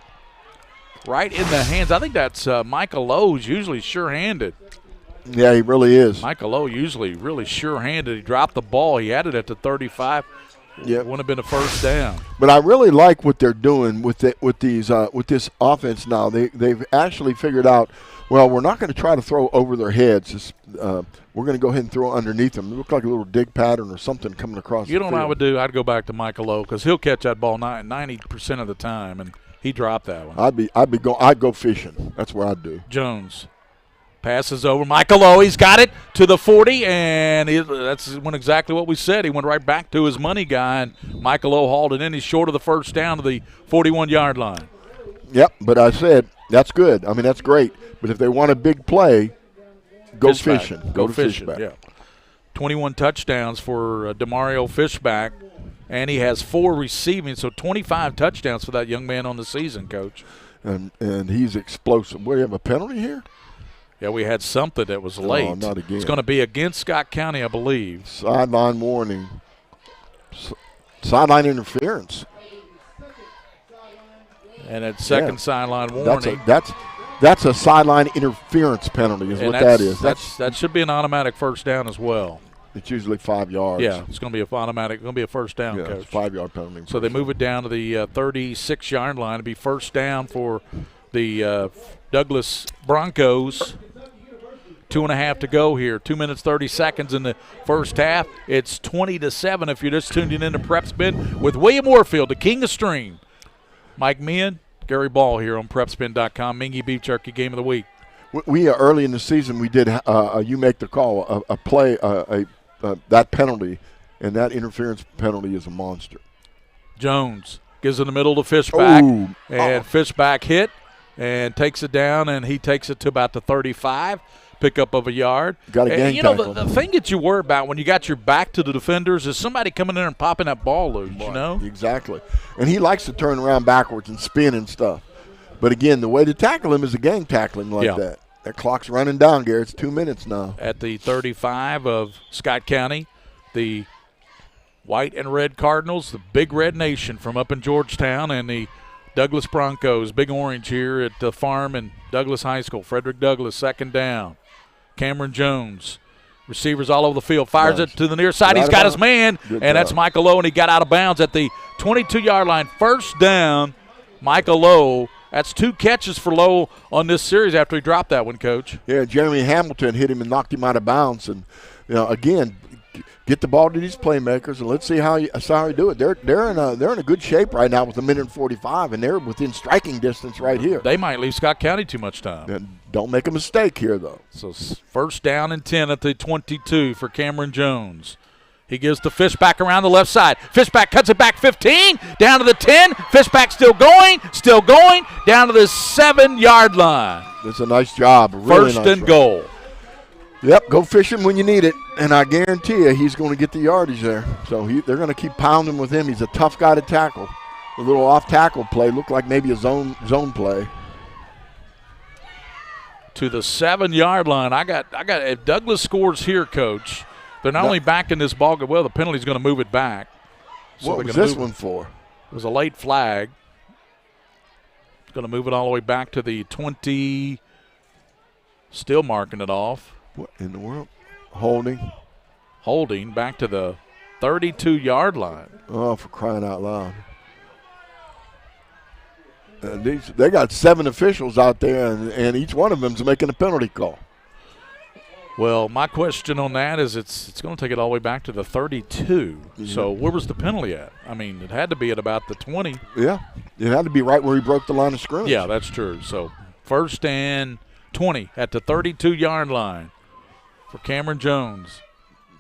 Right in the hands. I think that's Michael Lowe, who's usually sure-handed. Yeah, he really is. Michael Lowe usually really sure-handed. He dropped the ball. He had it at the 35. Yeah, wouldn't have been a first down. But I really like what they're doing with this offense now. They've actually figured out, well, we're not going to try to throw over their heads. We're going to go ahead and throw underneath them. It looked like a little dig pattern or something coming across. You know what I would do? I'd go back to Michael Lowe because he'll catch that ball 90% of the time, and he dropped that one. I'd go fishing. That's what I'd do. Jones passes over. Michael Lowe, he's got it to the 40, and that's exactly what we said. He went right back to his money guy, and Michael Lowe hauled it in. He's short of the first down to the 41-yard line. Yep, but I said that's good. I mean, that's great. But if they want a big play, go fishing. Go fishing. Yeah. 21 touchdowns for Demario Fishback, and he has 4 receiving, so 25 touchdowns for that young man on the season, Coach. And he's explosive. We have a penalty here? Yeah, we had something that was late. Oh, not again. It's going to be against Scott County, I believe. Sideline warning. Sideline interference. And it's second sideline warning. That's a sideline interference penalty is what that is. That should be an automatic first down as well. It's usually 5 yards. Yeah, it's going to be a automatic. Going to be a first down, Coach. It's a 5-yard penalty. So they move it down to the 36-yard line. It'll be first down for the Douglas Broncos. 2.5 to go here. 2 minutes, 30 seconds in the first half. It's 20-7 if you're just tuning in to PrepSpin with William Warfield, the king of stream. Mike Meehan, Gary Ball here on PrepSpin.com. Mingua Beef Jerky Game of the Week. We early in the season we did you make the call, a play, that penalty, and that interference penalty is a monster. Jones gives in the middle to Fishback, and Fishback hit and takes it down, and he takes it to about the 35. Pickup of a yard. Got a gang tackle. The thing that you worry about when you got your back to the defenders is somebody coming in and popping that ball loose, you know? Exactly. And he likes to turn around backwards and spin and stuff. But, again, the way to tackle him is a gang tackling like that. That clock's running down, Gary. It's 2 minutes now. At the 35 of Scott County, the white and red Cardinals, the Big Red Nation from up in Georgetown, and the Douglas Broncos, Big Orange here at the farm in Douglas High School. Frederick Douglas, second down. Cameron Jones, receivers all over the field, fires it to the near side. He's got his man, and that's Michael Lowe, and he got out of bounds at the 22-yard line. First down, Michael Lowe. That's 2 catches for Lowe on this series after he dropped that one, Coach. Yeah, Jeremy Hamilton hit him and knocked him out of bounds. And, again, get the ball to these playmakers, and let's see how you do it. They're in a good shape right now with 1:45, and they're within striking distance right here. They might leave Scott County too much time. And don't make a mistake here, though. So first down and 10 at the 22 for Cameron Jones. He gives the Fishback around the left side. Fishback cuts it back 15, down to the 10. Fishback still going, down to the 7-yard line. That's a nice job. First and goal. Yep, go fishing when you need it, and I guarantee you he's going to get the yardage there. So they're going to keep pounding with him. He's a tough guy to tackle. A little off-tackle play looked like maybe a zone play. To the 7-yard line. I got. If Douglas scores here, Coach, they're not only backing this ball. Well, the penalty's going to move it back. So what was this one for? It was a late flag. It's going to move it all the way back to the 20. Still marking it off. What in the world? Holding back to the 32-yard line. Oh, for crying out loud. They got 7 officials out there, and each one of them is making a penalty call. Well, my question on that is it's going to take it all the way back to the 32. Mm-hmm. So where was the penalty at? I mean, it had to be at about the 20. Yeah, it had to be right where he broke the line of scrimmage. Yeah, that's true. So first and 20 at the 32-yard line for Cameron Jones.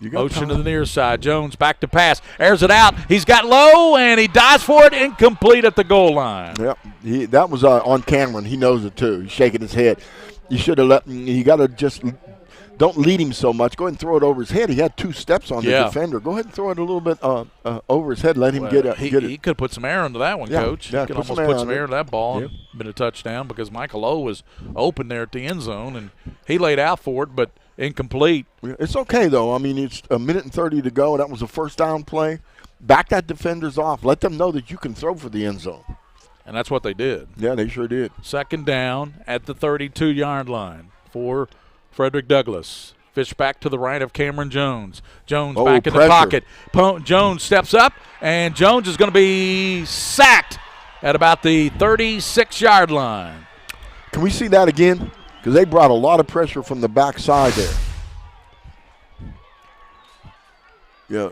Motion to the near side. Jones back to pass. Airs it out. He's got low, and he dives for it. Incomplete at the goal line. Yep. That was on Cameron. He knows it, too. He's shaking his head. You should have let him. You got to just don't lead him so much. Go ahead and throw it over his head. He had 2 steps on the defender. Go ahead and throw it a little bit over his head. Let him get it. He could put some air into that one, Coach. Yeah, he could almost put some air into that ball and been a touchdown because Michael O was open there at the end zone, and he laid out for it, but incomplete. It's okay, though. I mean, it's a minute and 30 to go. That was a first down play. Back that defenders off. Let them know that you can throw for the end zone. And that's what they did. Yeah, they sure did. Second down at the 32-yard line for Frederick Douglass. Fish back to the right of Cameron Jones. Jones back in the pocket. Jones steps up, and Jones is going to be sacked at about the 36-yard line. Can we see that again? Because they brought a lot of pressure from the backside there. Yeah.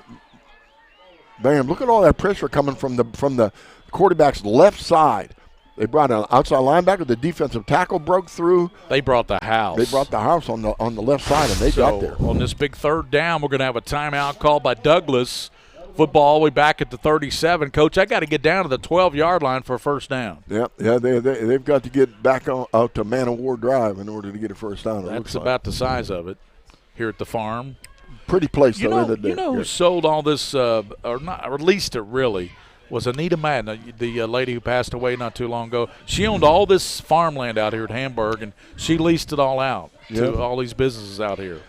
Bam, look at all that pressure coming from the quarterback's left side. They brought an outside linebacker. The defensive tackle broke through. They brought the house. They brought the house on the left side, and they got there. On this big third down, we're going to have a timeout called by Douglas. Football all the way back at the 37. Coach, I got to get down to the 12-yard line for a first down. Yeah, they've got to get back out to Man of War Drive in order to get a first down. That's about the size of it here at the farm. Pretty place, though, isn't it? You know who sold all this, or released it really, was Anita Madden, the lady who passed away not too long ago. She owned all this farmland out here at Hamburg, and she leased it all out to all these businesses out here.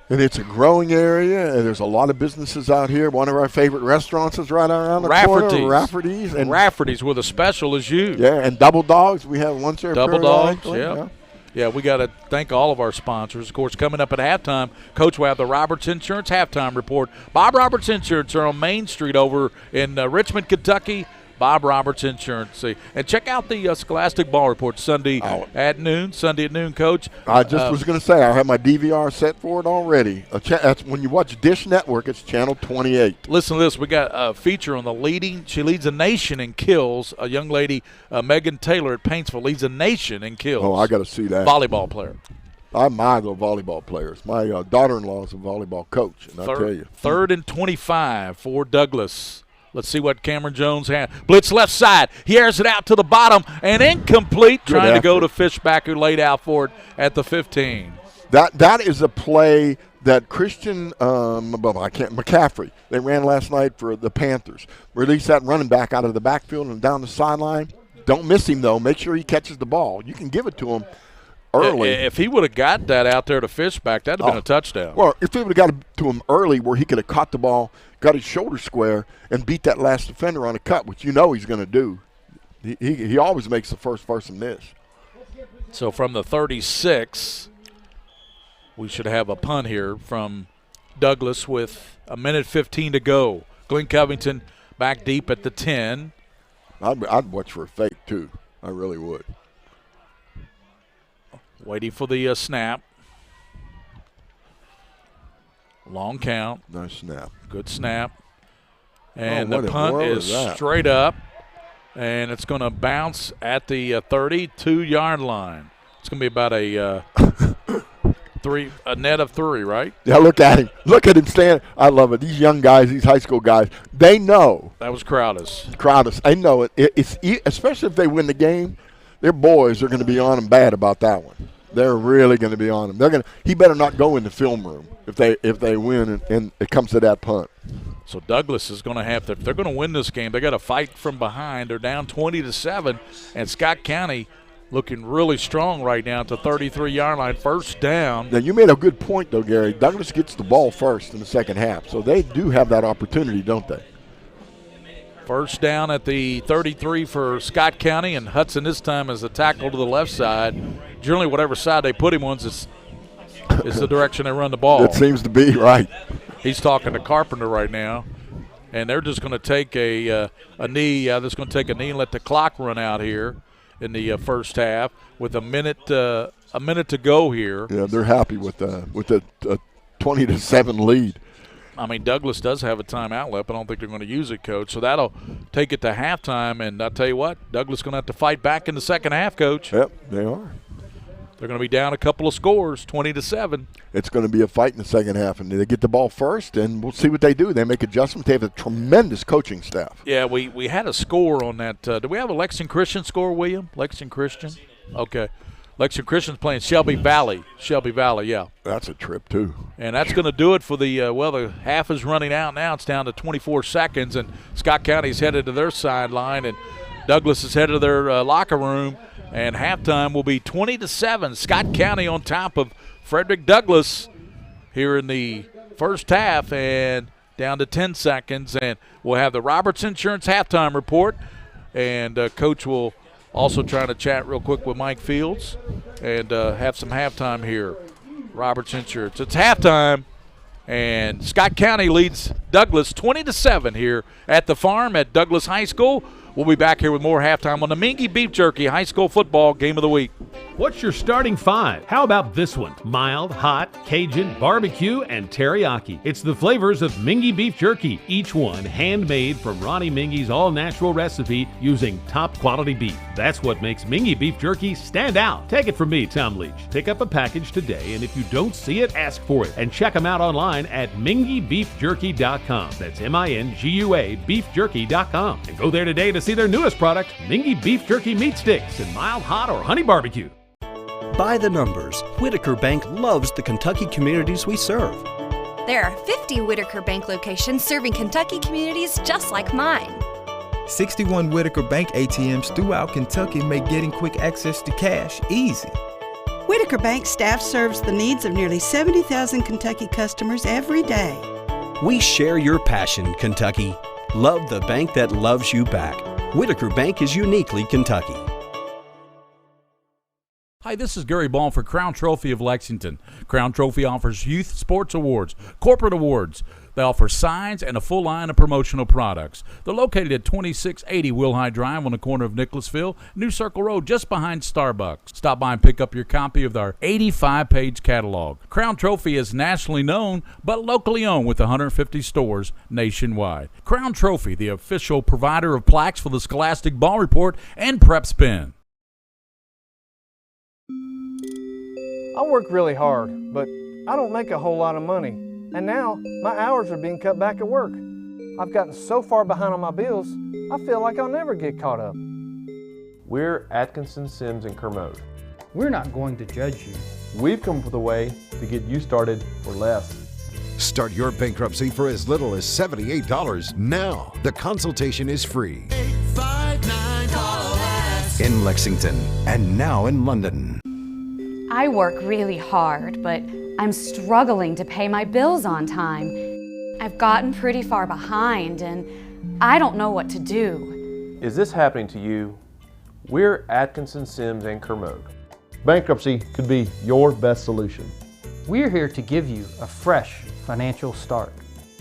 And it's a growing area, and there's a lot of businesses out here. One of our favorite restaurants is right around the corner. Rafferty's. And Rafferty's with a special is you. Yeah, and Double Dogs. We have one there. Double Dogs, yeah, we got to thank all of our sponsors. Of course, coming up at halftime, Coach will have the Roberts Insurance Halftime Report. Bob Roberts Insurance are on Main Street over in Richmond, Kentucky. Bob Roberts Insurance. And check out the Scholastic Ball Report Sunday at noon, Coach. I just was going to say, I have my DVR set for it already. That's when you watch Dish Network, it's channel 28. Listen to this. We got a feature on she leads a nation in kills. A young lady, Megan Taylor at Paintsville, leads a nation in kills. Oh, I got to see that. Volleyball player. I admire the volleyball players. My daughter-in-law is a volleyball coach, and I'll tell you. 3rd and 25 for Douglas. Let's see what Cameron Jones had. Blitz left side. He airs it out to the bottom and incomplete. Trying to go to Fishback, who laid out for it at the 15. That is a play that Christian McCaffrey, they ran last night for the Panthers. Release that running back out of the backfield and down the sideline. Don't miss him, though. Make sure he catches the ball. You can give it to him early. If he would have got that out there to Fishback, that would have been a touchdown. Well, if he would have got it to him early where he could have caught the ball, got his shoulder square, and beat that last defender on a cut, which you know he's going to do. He always makes the first person miss. So from the 36, we should have a punt here from Douglas with a minute 15 to go. Glenn Covington back deep at the 10. I'd watch for a fake, too. I really would. Waiting for the snap. Long count. Nice snap. Good snap. And the punt is straight up, and it's going to bounce at the 32-yard line. It's going to be about a net of 3, right? Yeah, look at him. Look at him stand. I love it. These young guys, these high school guys, they know. That was Crowdus. They know it. It's especially if they win the game, their boys are going to be on them bad about that one. They're really going to be on him. He better not go in the film room if they win and it comes to that punt. So Douglas is going to have to, if they're going to win this game, they got to fight from behind. They're down 20-7, and Scott County looking really strong right now at the 33-yard line. First down. Now, you made a good point, though, Gary. Douglas gets the ball first in the second half, so they do have that opportunity, don't they? First down at the 33 for Scott County, and Hudson this time is a tackle to the left side. Generally, whatever side they put him on is the direction they run the ball. It seems to be, right. He's talking to Carpenter right now, and they're just going to take a knee. They're just going to take a knee and let the clock run out here in the first half with a minute to go here. Yeah, they're happy with the 20-7 lead. I mean, Douglas does have a timeout left. I don't think they're going to use it, Coach. So that'll take it to halftime. And I'll tell you what, Douglas is going to have to fight back in the second half, Coach. Yep, they are. They're going to be down a couple of scores, 20-7. It's going to be a fight in the second half, and they get the ball first, and we'll see what they do. They make adjustments. They have a tremendous coaching staff. Yeah, we had a score on that. Do we have a Lexington Christian score, William? Lexington Christian? Okay. Lexington Christian's playing Shelby Valley. Shelby Valley, yeah. That's a trip, too. And that's going to do it for the the half is running out now. It's down to 24 seconds, and Scott County's headed to their sideline, and Douglas is headed to their locker room. And halftime will be 20-7. Scott County on top of Frederick Douglass here in the first half, and down to 10 seconds. And we'll have the Roberts Insurance halftime report, and Coach will also try to chat real quick with Mike Fields and have some halftime here. Roberts Insurance. It's halftime, and Scott County leads Douglas 20-7 here at the farm at Douglas High School. We'll be back here with more halftime on the Mingua Beef Jerky High School Football Game of the Week. What's your starting five? How about this one? Mild, hot, Cajun, barbecue, and teriyaki. It's the flavors of Mingua Beef Jerky, each one handmade from Ronnie Mingy's all-natural recipe using top-quality beef. That's what makes Mingua Beef Jerky stand out. Take it from me, Tom Leach. Pick up a package today, and if you don't see it, ask for it. And check them out online at minguabeefjerky.com. That's M-I-N-G-U-A beefjerky.com. And go there today to see their newest product, Mingua Beef Jerky Meat Sticks in mild, hot, or honey barbecue. By the numbers, Whitaker Bank loves the Kentucky communities we serve. There are 50 Whitaker Bank locations serving Kentucky communities just like mine. 61 Whitaker Bank ATMs throughout Kentucky make getting quick access to cash easy. Whitaker Bank staff serves the needs of nearly 70,000 Kentucky customers every day. We share your passion, Kentucky. Love the bank that loves you back. Whitaker Bank is uniquely Kentucky. Hi, this is Gary Ball for Crown Trophy of Lexington. Crown Trophy offers youth sports awards, corporate awards. They offer signs and a full line of promotional products. They're located at 2680 Wilhite Drive on the corner of Nicholasville, New Circle Road, just behind Starbucks. Stop by and pick up your copy of our 85-page catalog. Crown Trophy is nationally known, but locally owned with 150 stores nationwide. Crown Trophy, the official provider of plaques for the Scholastic Ball Report and PrepSpin. I work really hard, but I don't make a whole lot of money. And now, my hours are being cut back at work. I've gotten so far behind on my bills, I feel like I'll never get caught up. We're Atkinson, Sims, and Kermode. We're not going to judge you. We've come up with a way to get you started for less. Start your bankruptcy for as little as $78 now. The consultation is free. 859-CALL-US. In Lexington and now in London. I work really hard, but I'm struggling to pay my bills on time. I've gotten pretty far behind, and I don't know what to do. Is this happening to you? We're Atkinson, Sims, and Kermode. Bankruptcy could be your best solution. We're here to give you a fresh financial start.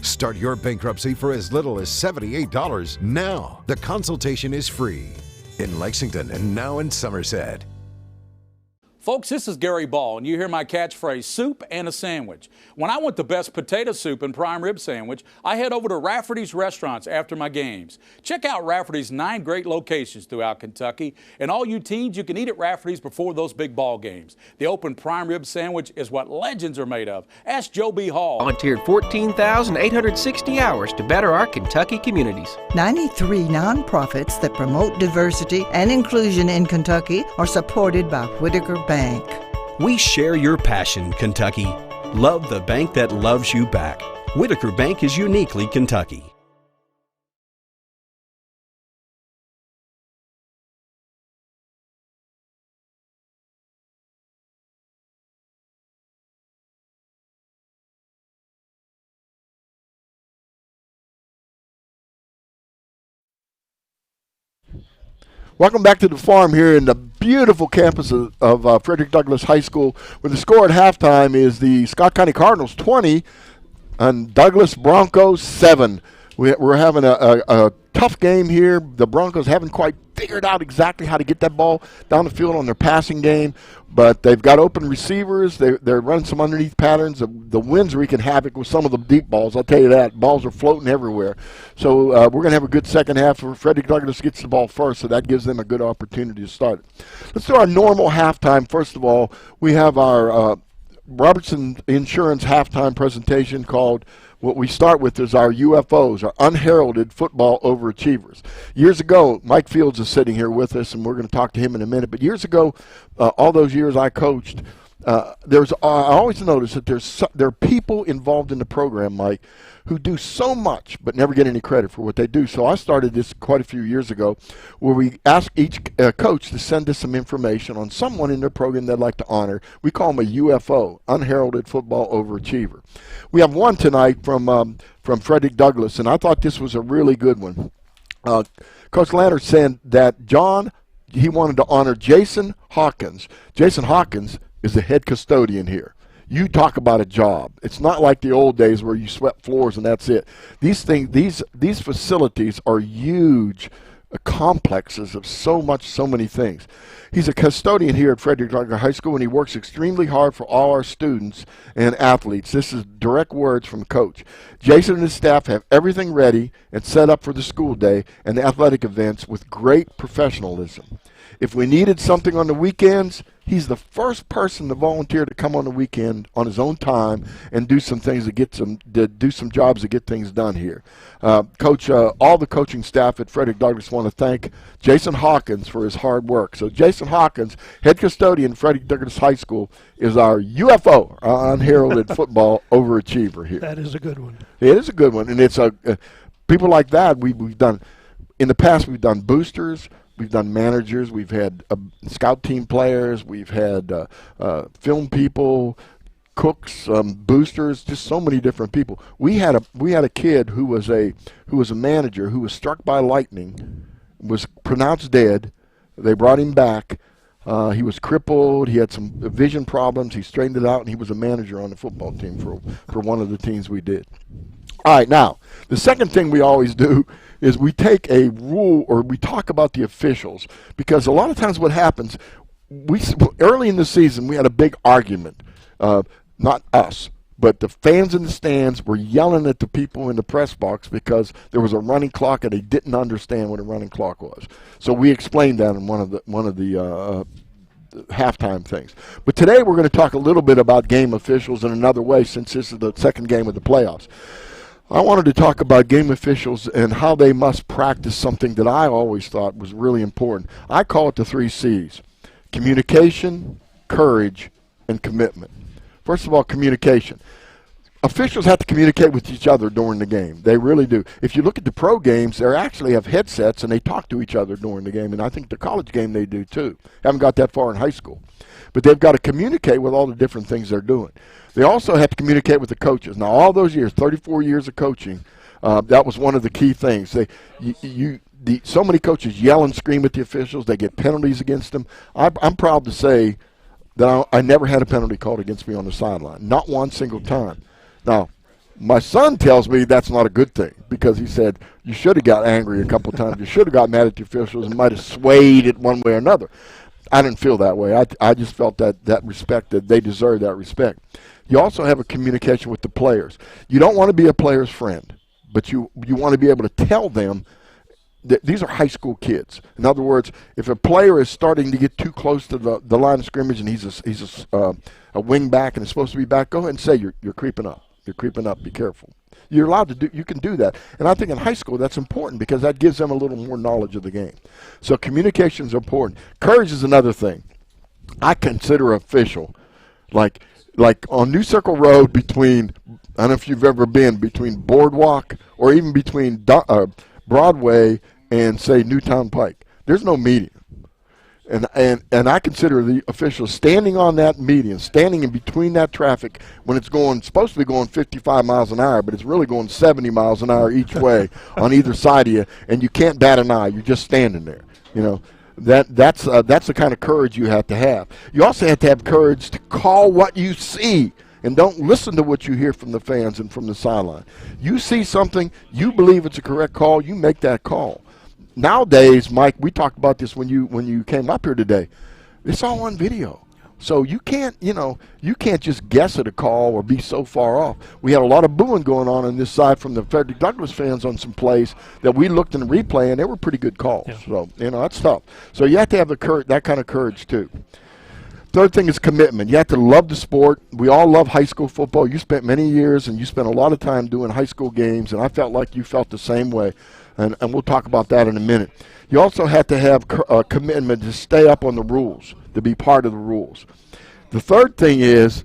Start your bankruptcy for as little as $78 now. The consultation is free. In Lexington and now in Somerset. Folks, this is Gary Ball, and you hear my catchphrase, soup and a sandwich. When I want the best potato soup and prime rib sandwich, I head over to Rafferty's Restaurants after my games. Check out Rafferty's 9 great locations throughout Kentucky, and all you teens, you can eat at Rafferty's before those big ball games. The open prime rib sandwich is what legends are made of. Ask Joe B. Hall. Volunteered 14,860 hours to better our Kentucky communities. 93 nonprofits that promote diversity and inclusion in Kentucky are supported by Whitaker Bank. We share your passion, Kentucky. Love the bank that loves you back. Whitaker Bank is uniquely Kentucky. Welcome back to the farm here in the beautiful campus of Frederick Douglass High School, where the score at halftime is the Scott County Cardinals 20 and Douglas Broncos 7. We're having a tough game here. The Broncos haven't quite figured out exactly how to get that ball down the field on their passing game, but they've got open receivers. They're running some underneath patterns. The wind's wreaking havoc with some of the deep balls. I'll tell you that. Balls are floating everywhere. So we're going to have a good second half. Frederick Douglass gets the ball first, so that gives them a good opportunity to start. Let's do our normal halftime. First of all, we have our Robertson Insurance halftime presentation called, what we start with is our UFOs, our unheralded football overachievers. Years ago, Mike Fields is sitting here with us, and we're going to talk to him in a minute. But years ago, all those years I coached, I always noticed that there are people involved in the program, Mike, who do so much but never get any credit for what they do. So I started this quite a few years ago, where we ask each coach to send us some information on someone in their program they'd like to honor. We call them a UFO, unheralded football overachiever. We have one tonight from Frederick Douglass, and I thought this was a really good one. Coach Leonard said that he wanted to honor Jason Hawkins. Jason Hawkins is the head custodian here. You talk about a job. It's not like the old days where you swept floors and that's it. These facilities are huge complexes of so many things. He's a custodian here at Frederick Douglass High School, and he works extremely hard for all our students and athletes. This is direct words from Coach. Jason and his staff have everything ready and set up for the school day and the athletic events with great professionalism. If we needed something on the weekends, he's the first person to volunteer to come on the weekend on his own time and do some things to do some jobs to get things done here. Coach, all the coaching staff at Frederick Douglass want to thank Jason Hawkins for his hard work. So Jason Hawkins, head custodian at Frederick Douglass High School, is our UFO, unheralded football overachiever here. That is a good one. It is a good one, and it's people like that. We've done in the past. We've done boosters. We've done managers. We've had scout team players. We've had film people, cooks, boosters. Just so many different people. We had a kid who was a manager who was struck by lightning, was pronounced dead. They brought him back. He was crippled. He had some vision problems. He straightened it out, and he was a manager on the football team for one of the teams we did. All right, now the second thing we always do is we take a rule, or we talk about the officials, because a lot of times what happens, early in the season we had a big argument, not us, but the fans in the stands were yelling at the people in the press box because there was a running clock and they didn't understand what a running clock was. So we explained that in one of the halftime things. But today we're going to talk a little bit about game officials in another way, since this is the second game of the playoffs. I wanted to talk about game officials and how they must practice something that I always thought was really important. I call it the 3 C's: communication, courage, and commitment. First of all, communication. Officials have to communicate with each other during the game. They really do. If you look at the pro games, they actually have headsets and they talk to each other during the game. And I think the college game they do too. Haven't got that far in high school. But they've got to communicate with all the different things they're doing. They also have to communicate with the coaches. Now, all those years, 34 years of coaching, that was one of the key things. So many coaches yell and scream at the officials. They get penalties against them. I'm proud to say that I never had a penalty called against me on the sideline. Not one single time. Now, my son tells me that's not a good thing, because he said, you should have got angry a couple times. You should have got mad at the officials and might have swayed it one way or another. I didn't feel that way. I just felt that respect, that they deserve that respect. You also have a communication with the players. You don't want to be a player's friend, but you want to be able to tell them that these are high school kids. In other words, if a player is starting to get too close to the line of scrimmage and he's a wing back and is supposed to be back, go ahead and say you're creeping up. You're creeping up. Be careful. You're allowed to do. You can do that, and I think in high school that's important because that gives them a little more knowledge of the game. So communication is important. Courage is another thing. I consider official, like on New Circle Road between, I don't know if you've ever been, between Boardwalk or even between Broadway and say Newtown Pike. There's no median. And I consider the officials standing on that median, standing in between that traffic when it's supposed to be going 55 miles an hour, but it's really going 70 miles an hour each way on either side of you, and you can't bat an eye. You're just standing there. You know, that's the kind of courage you have to have. You also have to have courage to call what you see and don't listen to what you hear from the fans and from the sideline. You see something, you believe it's a correct call, you make that call. Nowadays, Mike, we talked about this when you came up here today. It's all on video. So you can't just guess at a call or be so far off. We had a lot of booing going on this side from the Frederick Douglass fans on some plays that we looked in the replay, and they were pretty good calls. Yeah. So, that's tough. So you have to have that kind of courage, too. Third thing is commitment. You have to love the sport. We all love high school football. You spent many years, and you spent a lot of time doing high school games, and I felt like you felt the same way, and we'll talk about that in a minute. You also have to have a commitment to stay up on the rules, to be part of the rules. The third thing is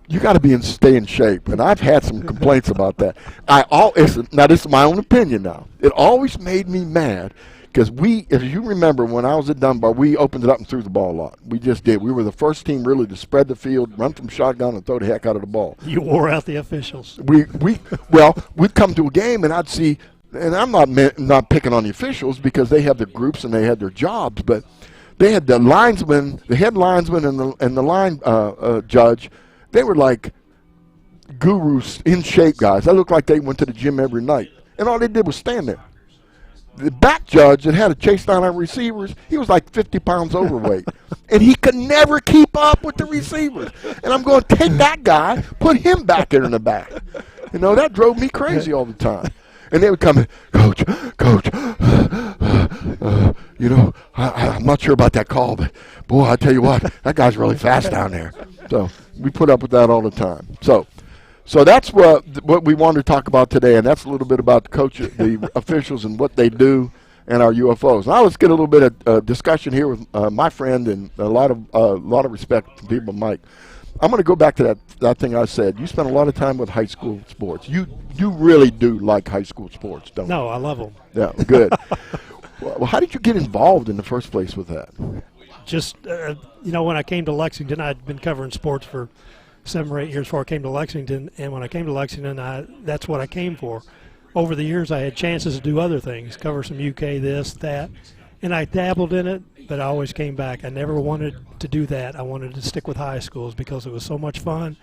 you got to stay in shape, and I've had some complaints about that. Now, this is my own opinion now. It always made me mad because if you remember, when I was at Dunbar, we opened it up and threw the ball a lot. We just did. We were the first team really to spread the field, run from shotgun, and throw the heck out of the ball. You wore out the officials. We'd come to a game, and I'd see, and I'm not picking on the officials because they have their groups and they had their jobs, but they had the linesman, the head linesman, and the line judge. They were like gurus, in shape guys. They looked like they went to the gym every night, and all they did was stand there. The back judge that had to chase down our receivers, he was like 50 pounds overweight, and he could never keep up with the receivers. And I'm going to take that guy, put him back in the back. That drove me crazy all the time. And they would come in, Coach, I'm not sure about that call, but, boy, I tell you what, that guy's really fast down there. So we put up with that all the time. So that's what we wanted to talk about today, and that's a little bit about the officials and what they do and our UFOs. Now let's get a little bit of discussion here with my friend and a lot of respect from people, Mike. I'm going to go back to that thing I said. You spent a lot of time with high school sports. You really do like high school sports, don't you? No, I love them. Yeah, good. Well, how did you get involved in the first place with that? Just, when I came to Lexington, I'd been covering sports for 7 or 8 years before I came to Lexington, and when I came to Lexington, that's what I came for. Over the years, I had chances to do other things, cover some UK, this, that, and I dabbled in it, but I always came back. I never wanted to do that. I wanted to stick with high schools because it was so much fun,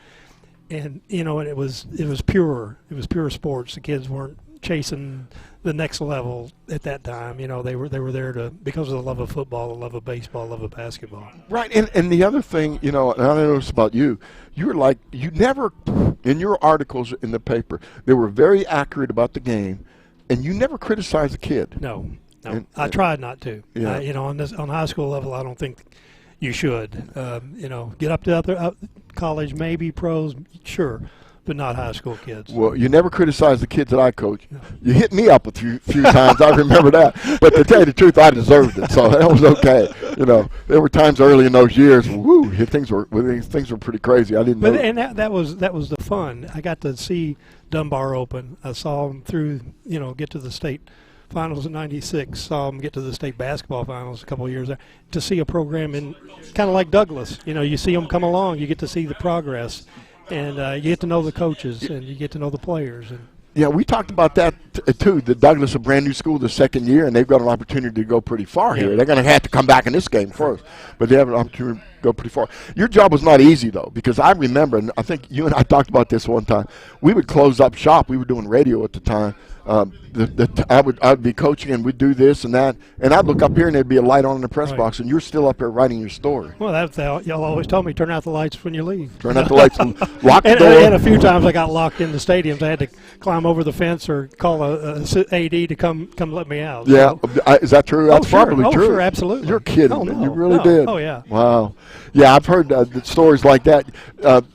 and and it was pure. It was pure sports. The kids weren't chasing the next level at that time. They were there because of the love of football, the love of baseball, the love of basketball. Right, and the other thing, and I noticed about you were like, you never, in your articles in the paper, they were very accurate about the game, and you never criticized a kid. No, I tried not to. Yeah. On high school level, I don't think you should. Get up to other college, maybe pros, sure, but not high school kids. Well, you never criticized the kids that I coach. You hit me up a few times. I remember that. But to tell you the truth, I deserved it, so that was okay. There were times early in those years, things were pretty crazy. I didn't know. And that was the fun. I got to see Dunbar open. I saw them through, get to the state finals in '96. Saw them get to the state basketball finals a couple of years there. To see a program in kind of like Douglas, you see them come along. You get to see the progress. And you get to know the coaches, and you get to know the players. Yeah, we talked about that too. The Douglas, a brand new school, the second year, and they've got an opportunity to go pretty far here. They're going to have to come back in this game first, but they have an opportunity to go pretty far. Your job was not easy though, because I remember, and I think you and I talked about this one time. We would close up shop. We were doing radio at the time. I'd be coaching, and we'd do this and that, and I'd look up here, and there'd be a light on in the press box, and you're still up here writing your story. Well, y'all always told me, turn out the lights when you leave. Turn out the lights and lock the door. And a few times I got locked in the stadiums. I had to climb over the fence or call a AD to come let me out. Yeah, is that true? That's probably true. Oh, sure, absolutely. You're kidding. Oh, no, you really did. Oh, yeah. Wow. Yeah, I've heard stories like that.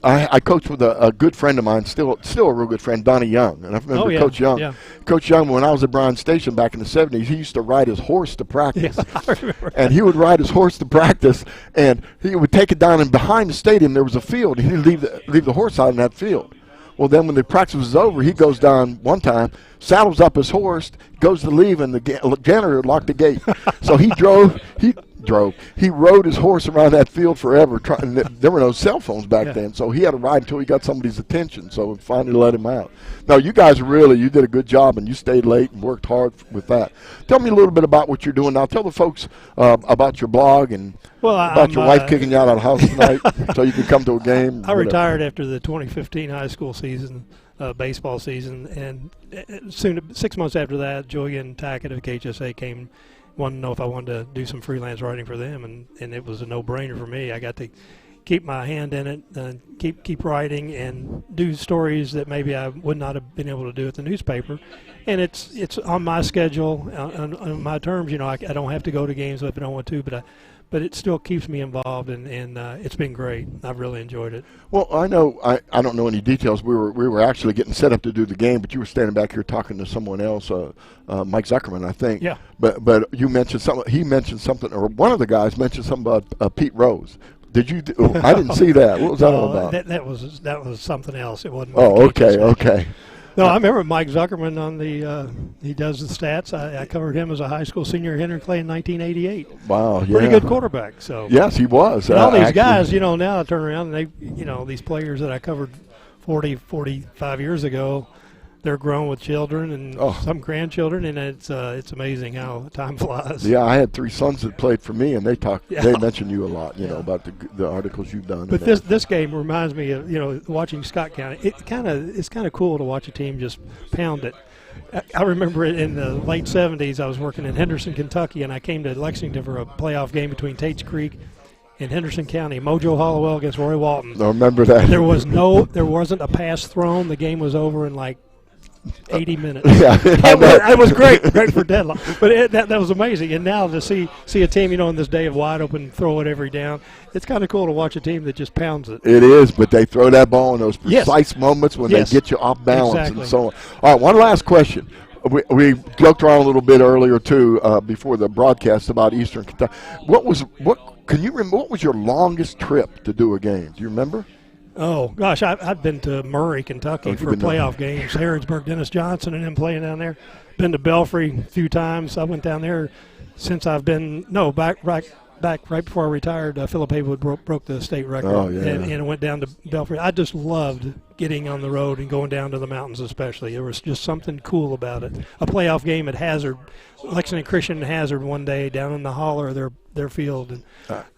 I coached with a good friend of mine, still a real good friend, Donnie Young, and I remember Coach Young. Yeah. Coach Young, when I was at Bryan Station back in the 70s, he used to ride his horse to practice. Yeah, I remember. And he would ride his horse to practice, and he would take it down, and behind the stadium there was a field, and he'd leave the horse out in that field. Well, then when the practice was over, he goes down one time, saddles up his horse, goes to leave, and the janitor locked the gate. So he drove drove. He rode his horse around that field forever. There were no cell phones back then, so he had to ride until he got somebody's attention. So we finally let him out. No, you guys you did a good job, and you stayed late and worked hard with that. Tell me a little bit about what you're doing now. Tell the folks about your blog and about your wife kicking you out of the house tonight so you can come to a game. I retired after the 2015 high school season, baseball season, and soon 6 months after that, Julian Tackett of KHSAA came, wanted to know if I wanted to do some freelance writing for them, and it was a no-brainer for me. I got to keep my hand in it, keep writing, and do stories that maybe I would not have been able to do at the newspaper. And it's on my schedule, on my terms. I don't have to go to games if I don't want to, but it still keeps me involved, and it's been great. I've really enjoyed it. Well, I know I don't know any details. We were actually getting set up to do the game, but you were standing back here talking to someone else, Mike Zuckerman, I think. Yeah. But you mentioned something. He mentioned something, or one of the guys mentioned something about Pete Rose. Did you? I didn't see that. What was that all about? That was something else. It wasn't. Oh, okay. No, I remember Mike Zuckerman on the. He does the stats. I covered him as a high school senior at Henry Clay in 1988. Wow, yeah. Pretty good quarterback. So. Yes, he was. And all these guys, now I turn around and they, these players that I covered 45 years ago, they're grown with children and some grandchildren, and it's amazing how time flies. Yeah, I had 3 sons that played for me, and they mentioned you a lot, about the articles you've done. But this game reminds me of watching Scott County. It's kind of cool to watch a team just pound it. I remember it in the late 70s. I was working in Henderson, Kentucky, and I came to Lexington for a playoff game between Tates Creek and Henderson County. Mojo Hollowell against Roy Walton. I remember that. There wasn't a pass thrown. The game was over in like 80 minutes. Yeah, that was great for deadlock. But that was amazing. And now to see a team, in this day of wide open, throw it every down, it's kind of cool to watch a team that just pounds it. It is, but they throw that ball in those precise moments when they get you off balance and so on. All right, one last question. We joked around a little bit earlier too before the broadcast about Eastern Kentucky. Can you remember? What was your longest trip to do a game? Do you remember? Oh, gosh, I've been to Murray, Kentucky for playoff games. Harrodsburg, Dennis Johnson and them playing down there. Been to Belfry a few times. I went down there since I've been – back right before I retired. Philip Haywood broke the state record and went down to Belfry. I just loved getting on the road and going down to the mountains especially. There was just something cool about it. A playoff game at Hazard, Lexington Christian and Hazard one day down in the holler of their field. And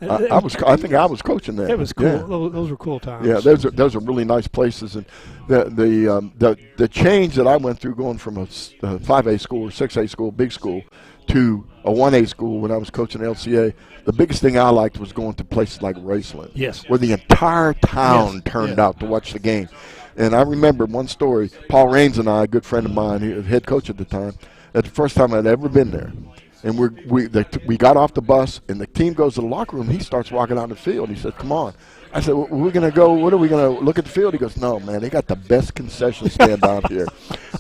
I think I was coaching there. It was cool. Yeah. Those were cool times. Yeah, those are really nice places. And the change that I went through going from a 5A school or 6A school, big school, to a 1A school when I was coaching LCA, the biggest thing I liked was going to places like Raceland. Yes. Where the entire town turned out to watch the game. And I remember one story, Paul Raines and I, a good friend of mine, he was head coach at the time, that's the first time I'd ever been there. And we got off the bus, and the team goes to the locker room. He starts walking out the field. He said, come on. I said, well, we're going to go, what are we going to look at the field? He goes, no, man, they got the best concession stand out here.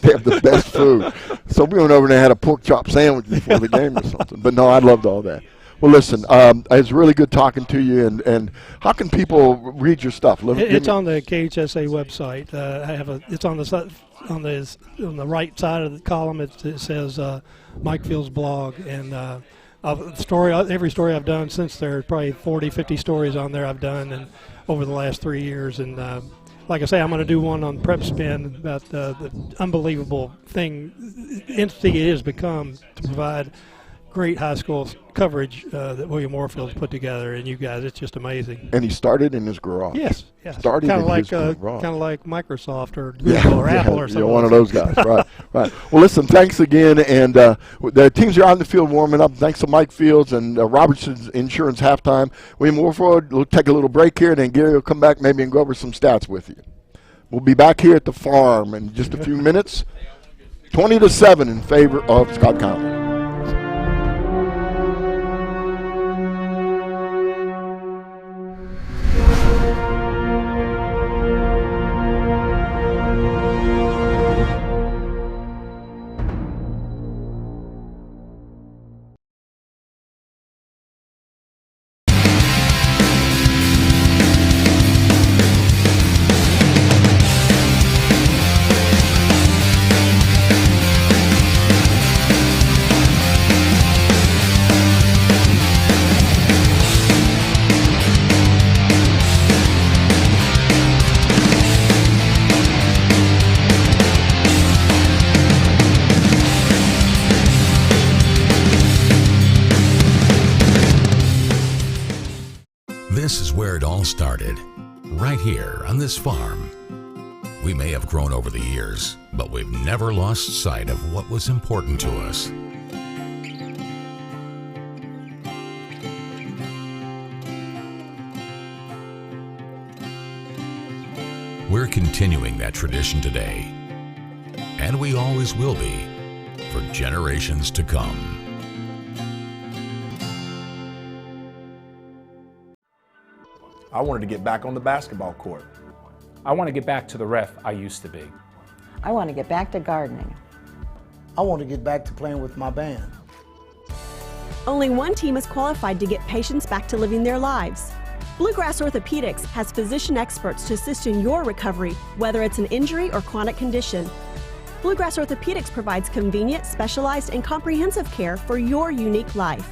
They have the best food. So we went over there and had a pork chop sandwich before the game or something. But, no, I loved all that. Well, listen, it's really good talking to you. And how can people read your stuff? It's on the KHSAA website. It's on the right side of the column. It says Mike Field's blog, and every story I've done since there, probably 40, 50 stories on there I've done and over the last 3 years. And like I say, I'm going to do one on PrepSpin about the unbelievable entity it has become to provide great high school coverage that William Warfield's put together, and you guys, it's just amazing. And he started in his garage. Yes. Started in his garage. Kind of like Microsoft or Google or Apple or something. You're one of those guys, right? Well, listen, thanks again, and the teams are out in the field warming up. Thanks to Mike Fields and Robertson's Insurance halftime. William Warfield, we'll take a little break here, and then Gary will come back maybe and go over some stats with you. We'll be back here at the farm in just a few minutes. 20-7 in favor of Scott County. This is where it all started, right here on this farm. We may have grown over the years, but we've never lost sight of what was important to us. We're continuing that tradition today, and we always will be for generations to come. I wanted to get back on the basketball court. I want to get back to the ref I used to be. I want to get back to gardening. I want to get back to playing with my band. Only one team is qualified to get patients back to living their lives. Bluegrass Orthopedics has physician experts to assist in your recovery, whether it's an injury or chronic condition. Bluegrass Orthopedics provides convenient, specialized, and comprehensive care for your unique life.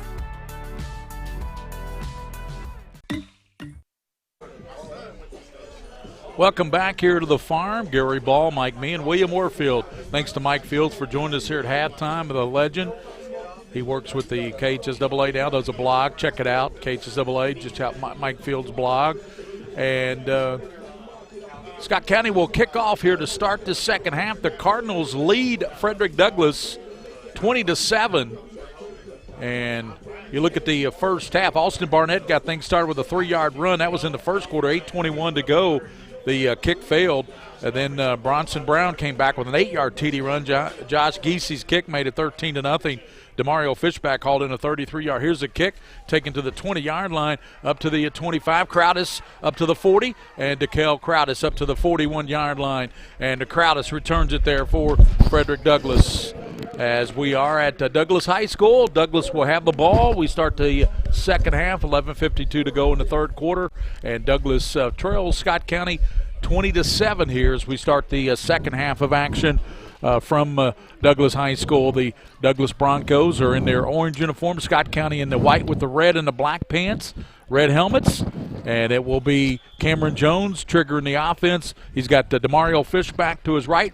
Welcome back here to the farm. Gary Ball, Mike Me, and William Warfield. Thanks to Mike Fields for joining us here at halftime of the Legend. He works with the KHSAA now, does a blog. Check it out, KHSAA, just out Mike Fields' blog. And Scott County will kick off here to start the second half. The Cardinals lead Frederick Douglass 20-7. And you look at the first half, Austin Barnett got things started with a 3-yard run. That was in the first quarter, 8:21 to go. The kick failed, and then Bronson Brown came back with an 8-yard TD run. Josh Giesey's kick made it 13-0. DeMario Fishback hauled in a 33-yard. Here's a kick taken to the 20-yard line, up to the 25. Crowdis up to the 40, and DeKel Crowdis up to the 41-yard line. And Crowdis returns it there for Frederick Douglass. As we are at Douglass High School, Douglass will have the ball. We start the second half, 11:52 to go in the third quarter, and Douglass trails Scott County 20-7 here as we start the second half of action from Douglass High School. The Douglass Broncos are in their orange uniform, Scott County in the white with the red and the black pants, red helmets, and it will be Cameron Jones triggering the offense. He's got DeMario Fishback to his right,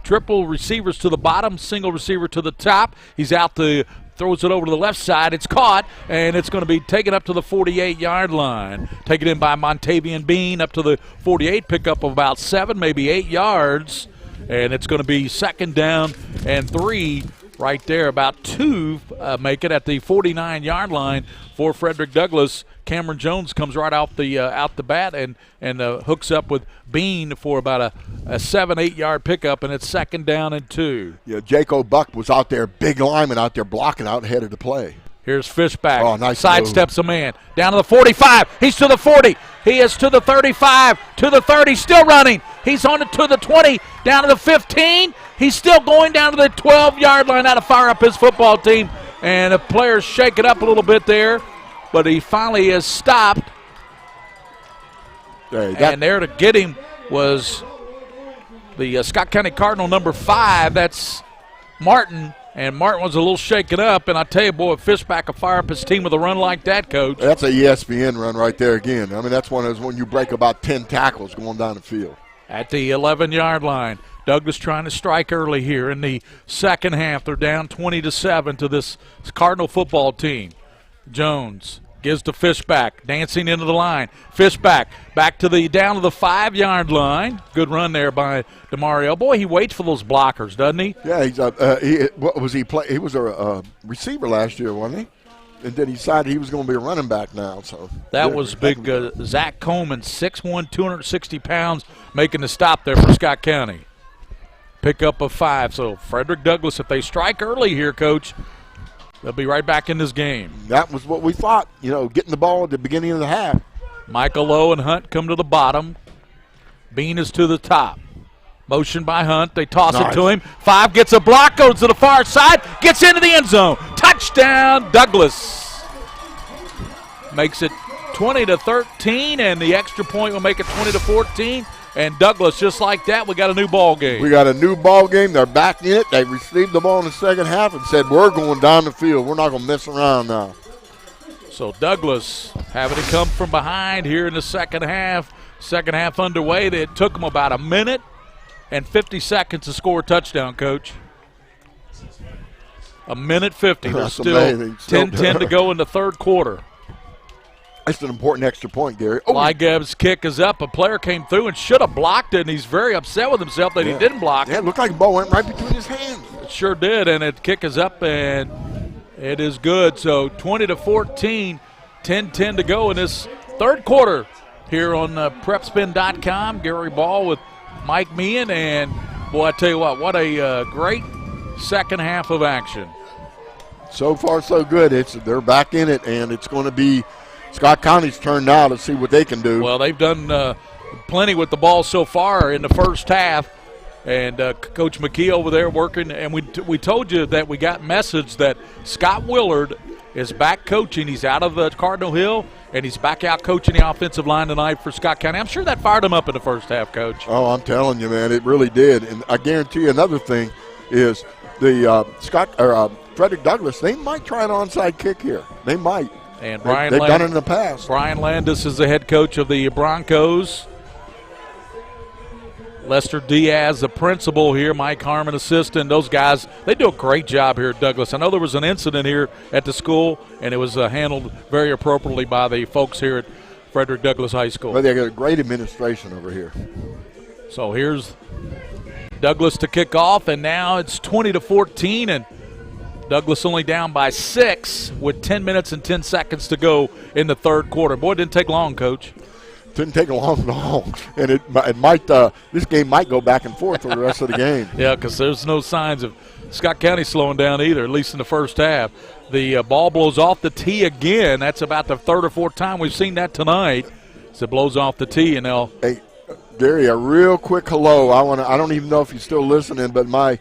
triple receivers to the bottom, single receiver to the top. He's out to throws it over to the left side. It's caught, and it's going to be taken up to the 48-yard line. Taken in by Montavian Bean up to the 48, pickup of about 7, maybe 8 yards. And it's going to be second down and 3 right there. About 2 make it at the 49-yard line for Frederick Douglass. Cameron Jones comes right out the bat and hooks up with Bean for about a 7-8 yard pickup, and it's second down and 2. Yeah, Jaco Buck was out there, big lineman out there blocking out ahead of the play. Here's Fishback. Oh, nice sidesteps a man. Down to the 45. He's to the 40. He is to the 35, to the 30, still running. He's on it to the 20, down to the 15. He's still going down to the 12-yard line. Now to fire up his football team. And the players shake it up a little bit there, but he finally is stopped. And there to get him was the Scott County Cardinal number 5. That's Martin. And Martin was a little shaken up, and I tell you, boy, if Fishback will fire up his team with a run like that, Coach. That's a ESPN run right there again. I mean, that's one of those when you break about 10 tackles going down the field. At the 11-yard line, Douglas trying to strike early here in the second half. They're down 20-7 to this Cardinal football team. Jones gives to Fishback, dancing into the line. Fishback back to the down to the 5-yard line. Good run there by DeMario. Boy, he waits for those blockers, doesn't he? Yeah, what was he play? He was a receiver last year, wasn't he? And then he decided he was going to be a running back now. So that was big. Zach Coleman, 6'1", 260 pounds, making the stop there for Scott County. Pickup of 5. So Frederick Douglass, if they strike early here, Coach, they'll be right back in this game. That was what we thought, getting the ball at the beginning of the half. Michael Lowe and Hunt come to the bottom. Bean is to the top. Motion by Hunt. They toss it to him. 5 gets a block, goes to the far side, gets into the end zone. Touchdown, Douglass. Makes it 20-13, and the extra point will make it 20-14. And Douglass, just like that, we got a new ball game. We got a new ball game. They're back in it. They received the ball in the second half and said, we're going down the field. We're not going to mess around now. So Douglass having to come from behind here in the second half. Second half underway. It took them about a minute and 50 seconds to score a touchdown, Coach. A minute 50. There's still 10-10 to go in the third quarter. That's an important extra point, Gary. Oh, Ligeb's kick is up. A player came through and should have blocked it, and he's very upset with himself that he didn't block it. Yeah, it looked like the ball went right between his hands. It sure did, and it kick is up, and it is good. So 20-14, 10-10 to go in this third quarter here on PrepSpin.com. Gary Ball with Mike Meehan, and boy, I tell you what a great second half of action. So far, so good. They're back in it, and it's going to be Scott County's turn now to see what they can do. Well, they've done plenty with the ball so far in the first half, and Coach McKee over there working. And we told you that we got message that Scott Willard is back coaching. He's out of Cardinal Hill, and he's back out coaching the offensive line tonight for Scott County. I'm sure that fired him up in the first half, Coach. Oh, I'm telling you, man, it really did. And I guarantee you another thing is the Frederick Douglass, they might try an onside kick here. They might. And they've done it in the past. Brian Landis is the head coach of the Broncos. Lester Diaz, the principal here. Mike Harmon, assistant. Those guys, they do a great job here at Douglas. I know there was an incident here at the school, and it was handled very appropriately by the folks here at Frederick Douglass High School. Well, they got a great administration over here. So here's Douglas to kick off, and now it's 20-14, and Douglas only down by 6 with 10 minutes and 10 seconds to go in the third quarter. Boy, it didn't take long, Coach. Didn't take long at all, and it might. This game might go back and forth for the rest of the game. Yeah, because there's no signs of Scott County slowing down either, at least in the first half. The ball blows off the tee again. That's about the third or fourth time we've seen that tonight. So it blows off the tee, and they'll. Hey, Gary, a real quick hello. I don't even know if you're still listening, but my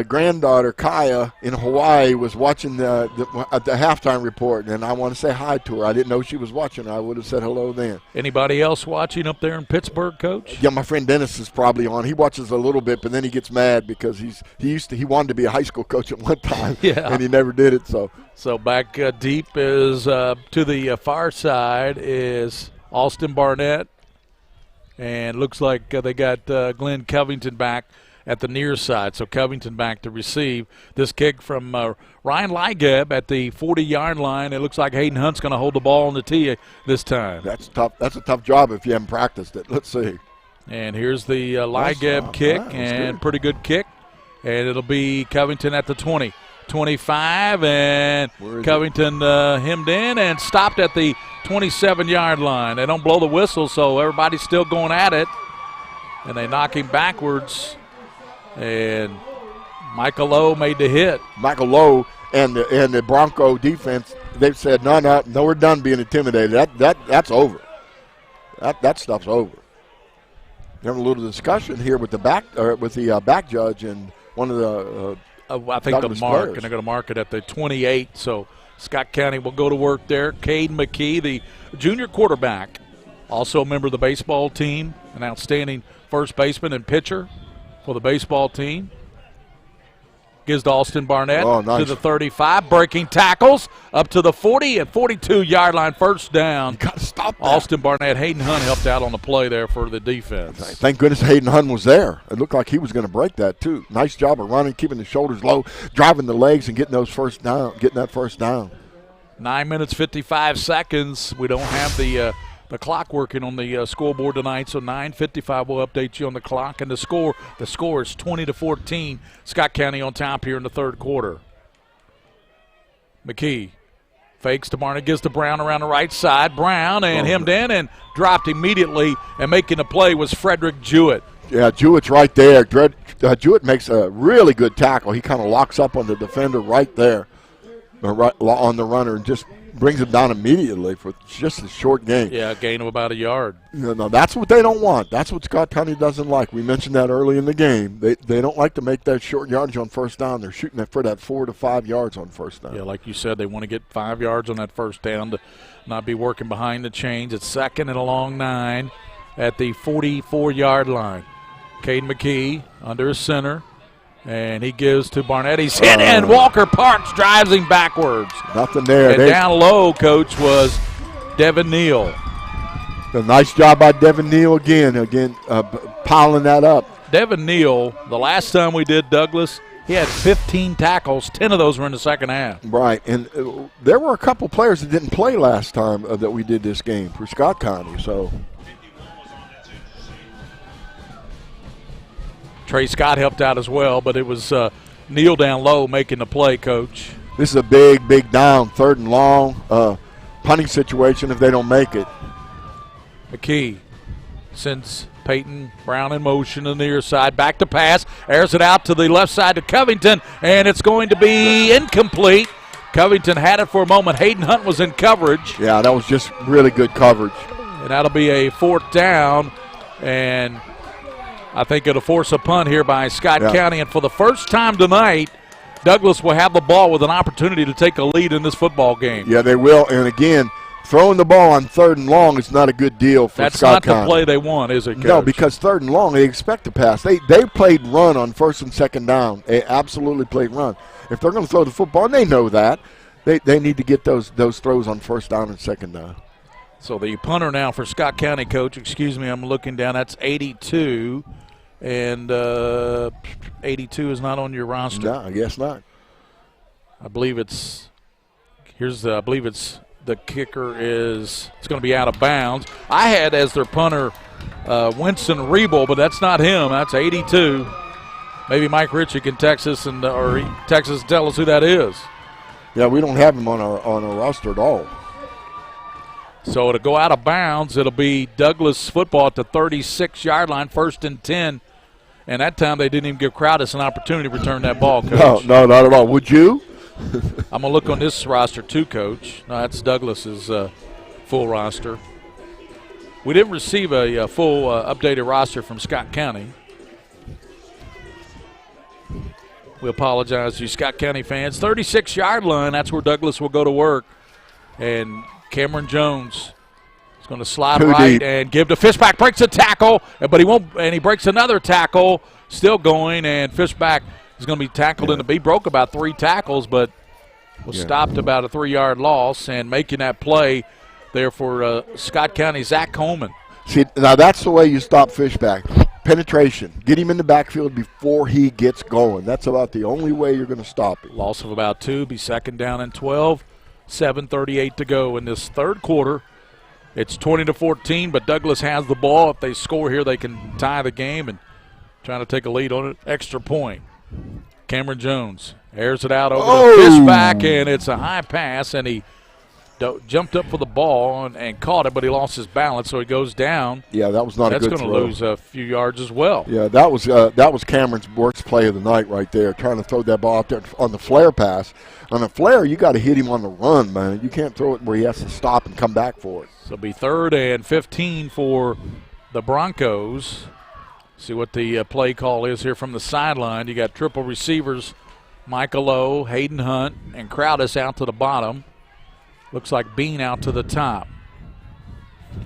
granddaughter Kaya in Hawaii was watching the halftime report, and I want to say hi to her. I didn't know she was watching. I would have said hello then. Anybody else watching up there in Pittsburgh, Coach? Yeah, my friend Dennis is probably on. He watches a little bit, but then he gets mad because he wanted to be a high school coach at one time, and he never did it. So back deep is to the far side is Austin Barnett, and looks like they got Glenn Covington back at the near side. So Covington back to receive this kick from Ryan Ligeb at the 40-yard line. It looks like Hayden Hunt's going to hold the ball on the tee this time. That's tough. That's a tough job if you haven't practiced it. Let's see. And here's the Ligeb kick, and pretty good kick. And it'll be Covington at the 20. 25, and Covington hemmed in and stopped at the 27-yard line. They don't blow the whistle, so everybody's still going at it. And they knock him backwards. And Michael Lowe made the hit. Michael Lowe and the Bronco defense, they've said, no, we're done being intimidated. That's over. That stuff's over. Having a little discussion here with the back judge and one of the I think Douglas the mark, players. and they're going to mark it at the 28. So Scott County will go to work there. Cade McKee, the junior quarterback, also a member of the baseball team, an outstanding first baseman and pitcher for the baseball team. Gives to Austin Barnett to the 35. Breaking tackles up to the 40 and 42-yard line. First down. You got to stop that. Austin Barnett. Hayden Hunt helped out on the play there for the defense. Thank goodness Hayden Hunt was there. It looked like he was going to break that too. Nice job of running, keeping the shoulders low, driving the legs, and getting that first down. 9 minutes, 55 seconds. We don't have the clock working on the scoreboard tonight, so 9:55 will update you on the clock. And the score is 20-14. Scott County on top here in the third quarter. McKee fakes to Barnett, gives to Brown around the right side. Brown and hemmed in and dropped immediately, and making the play was Frederick Jewett. Yeah, Jewett's right there. Jewett makes a really good tackle. He kind of locks up on the defender right there, right on the runner, and just brings him down immediately for just a short gain. Yeah, a gain of about a yard. No, that's what they don't want. That's what Scott County doesn't like. We mentioned that early in the game. They don't like to make that short yardage on first down. They're shooting for that 4 to 5 yards on first down. Yeah, like you said, they want to get 5 yards on that first down to not be working behind the chains. It's second and a long 9 at the 44-yard line. Cade McKee under his center. And he gives to Barnett. He's hit, and Walker Parks drives him backwards. Nothing there. And down low, Coach, was Devin Neal. A nice job by Devin Neal again, piling that up. Devin Neal, the last time we did Douglas, He had 15 tackles. 10 of those were in the second half. Right, and there were a couple players that didn't play last time that we did this game for Scott County. So Trey Scott helped out as well, but it was Neil down low making the play, Coach. This is a big down, 3rd and long punting situation if they don't make it. McKee sends Peyton Brown in motion on the near side. Back to pass. Airs it out to the left side to Covington, and it's going to be incomplete. Covington had it for a moment. Hayden Hunt was in coverage. Yeah, that was just really good coverage. And that'll be a 4th down, and I think it'll force a punt here by Scott County. And for the first time tonight, Douglas will have the ball with an opportunity to take a lead in this football game. Yeah, they will. And again, throwing the ball on 3rd and long is not a good deal for Scott County. That's not the play they want, is it, Coach? No, because 3rd and long, they expect to pass. They played run on 1st and 2nd down. They absolutely played run. If they're going to throw the football, and they know that, they need to get those throws on 1st down and 2nd down. So the punter now for Scott County, Coach, excuse me, I'm looking down. That's 82, and 82 is not on your roster. No, I guess not. I believe it's the kicker it's going to be out of bounds. I had as their punter Winston Rebo, but that's not him. That's 82. Maybe Mike Ritchie can text us and tell us who that is. Yeah, we don't have him on our roster at all. So to go out of bounds, it'll be Douglas football at the 36-yard line, 1st and 10. And that time they didn't even give Crowdus an opportunity to return that ball, Coach. No, not at all. Would you? I'm going to look on this roster too, Coach. No, that's Douglas's full roster. We didn't receive a full updated roster from Scott County. We apologize to you Scott County fans. 36-yard line, that's where Douglas will go to work. And Cameron Jones is going to slide right and give to Fishback. Breaks a tackle, but he won't, and he breaks another tackle. Still going, and Fishback is going to be tackled in the B. Broke about 3 tackles, but was stopped about a 3-yard loss, and making that play there for Scott County, Zach Coleman. See, now that's the way you stop Fishback. Penetration. Get him in the backfield before he gets going. That's about the only way you're going to stop him. Loss of about 2, be 2nd down and 12. 7:38 to go in this 3rd quarter. It's 20-14, but Douglas has the ball. If they score here, they can tie the game and trying to take a lead on an extra point. Cameron Jones airs it out over to Fishback, and it's a high pass, and he jumped up for the ball and caught it, but he lost his balance, so he goes down. Yeah, that was not a good throw. That's going to lose a few yards as well. Yeah, that was Cameron's worst play of the night right there, trying to throw that ball out there on the flare pass. On a flare, you got to hit him on the run, man. You can't throw it where he has to stop and come back for it. So it'll be 3rd and 15 for the Broncos. See what the play call is here from the sideline. You got triple receivers, Michael Lowe, Hayden Hunt, and Crowdus out to the bottom. Looks like Bean out to the top.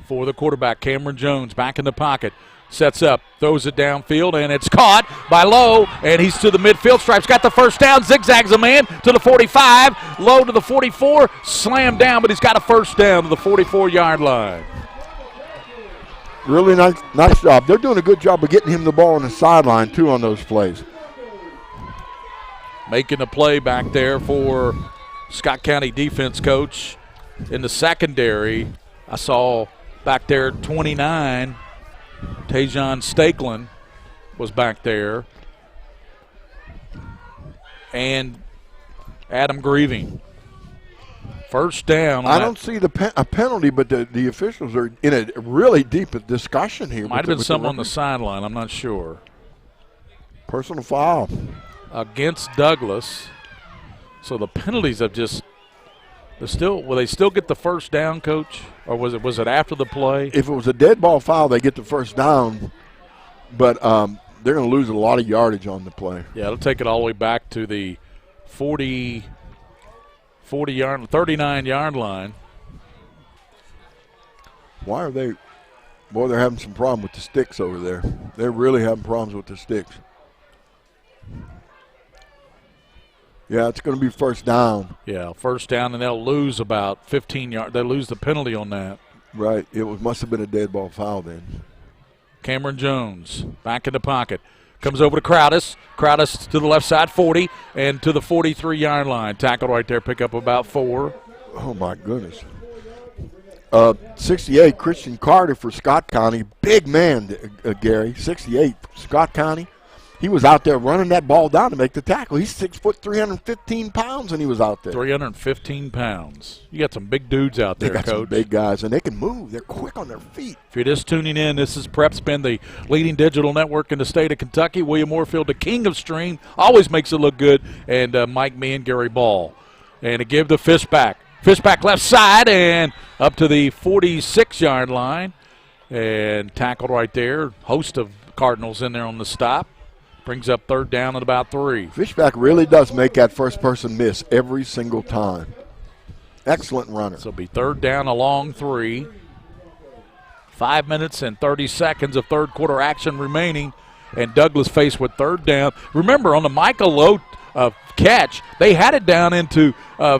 For the quarterback, Cameron Jones back in the pocket. Sets up, throws it downfield, and it's caught by Lowe, and he's to the midfield stripes. Got the first down, zigzags a man to the 45, Lowe to the 44, slammed down, but he's got a first down to the 44-yard line. Really nice job. They're doing a good job of getting him the ball on the sideline, too, on those plays. Making a play back there for Scott County defense coach in the secondary. I saw back there at 29, Tajon Stakelin was back there. And Adam Grieving. First down. I don't see a penalty, but the officials are in a really deep discussion here. Might have been something on the sideline. I'm not sure. Personal foul. Against Douglas. So the penalties have just will they still get the first down, Coach? Or was it after the play? If it was a dead ball foul, they get the first down. But they're going to lose a lot of yardage on the play. Yeah, it'll take it all the way back to the 39-yard line. Why are they? Boy, they're having some problem with the sticks over there. They're really having problems with the sticks. Yeah, it's going to be first down. Yeah, first down, and they'll lose about 15 yards. They'll lose the penalty on that. Right. It must have been a dead ball foul then. Cameron Jones back in the pocket. Comes over to Crowdis. Crowdis to the left side, 40, and to the 43-yard line. Tackle right there, pick up about 4. Oh, my goodness. 68, Christian Carter for Scott County. Big man, Gary. 68, Scott County. He was out there running that ball down to make the tackle. He's 6 foot, 315 pounds, and he was out there. 315 pounds. You got some big dudes out there, Coach. Some big guys, and they can move. They're quick on their feet. If you're just tuning in, this is PrepSpin, the leading digital network in the state of Kentucky. William Moorfield, the king of stream, always makes it look good, and Mike Mee and Gary Ball. And to give the Fishback. Fishback left side and up to the 46-yard line. And tackled right there. Host of Cardinals in there on the stop. Brings up 3rd down at about 3. Fishback really does make that first person miss every single time. Excellent runner. So it'll be 3rd down along 3. 5 minutes and 30 seconds of third quarter action remaining. And Douglas faced with 3rd down. Remember, on the Michael Lowe catch, they had it down into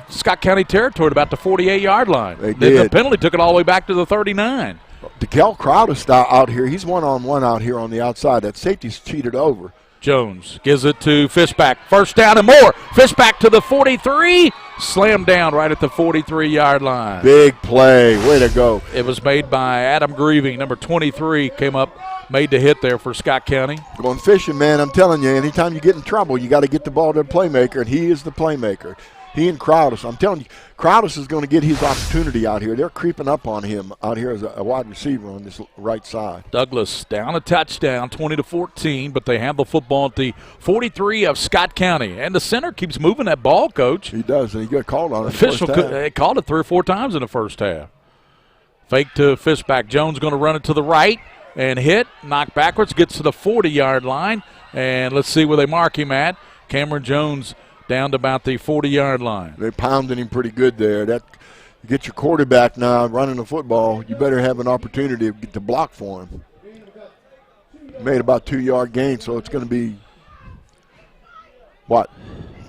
Scott County territory at about the 48-yard line. They did. The penalty took it all the way back to the 39. DeKel Crowder out here. He's one-on-one out here on the outside. That safety's cheated over. Jones gives it to Fishback. 1st down and more. Fishback to the 43. Slammed down right at the 43-yard line. Big play. Way to go. It was made by Adam Grieving. Number 23 came up, made the hit there for Scott County. Going fishing, man. I'm telling you, anytime you get in trouble, you got to get the ball to the playmaker, and he is the playmaker. He and Crowdis. I'm telling you, Crowdis is going to get his opportunity out here. They're creeping up on him out here as a wide receiver on this right side. Douglas down a touchdown, 20-14, but they have the football at the 43 of Scott County. And the center keeps moving that ball, Coach. He does, and he got called on it. They called it 3 or 4 times in the first half. Fake to Fishback. Jones going to run it to the right and hit. Knock backwards, gets to the 40-yard line. And let's see where they mark him at. Cameron Jones down to about the 40-yard line. They pounded him pretty good there. That you get your quarterback now running the football, you better have an opportunity to get the block for him. Made about 2-yard gain, so it's going to be, what,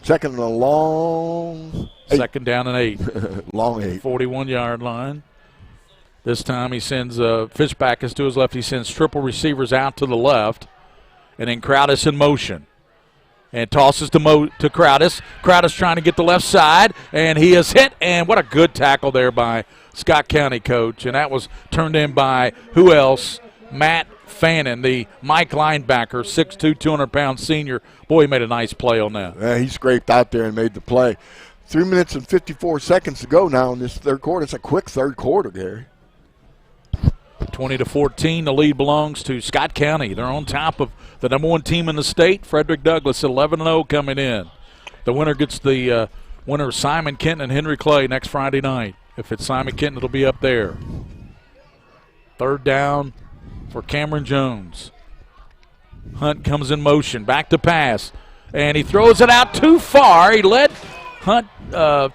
second and a long 8. Second down and 8. Long 8. 41-yard line. This time he sends Fishback is to his left. He sends triple receivers out to the left, and then Crowdis in motion. And tosses to Crowdis. Crowdis trying to get the left side, and he is hit. And what a good tackle there by Scott County, Coach. And that was turned in by who else? Matt Fannin, the Mike linebacker, 6'2", 200-pound senior. Boy, he made a nice play on that. Yeah, he scraped out there and made the play. 3 minutes and 54 seconds to go now in this third quarter. It's a quick third quarter, Gary. 20-14, the lead belongs to Scott County. They're on top of the number 1 team in the state, Frederick Douglass, 11-0 coming in. The winner gets the winner of Simon Kenton and Henry Clay next Friday night. If it's Simon Kenton, it'll be up there. 3rd down for Cameron Jones. Hunt comes in motion, back to pass, and he throws it out too far. He led Hunt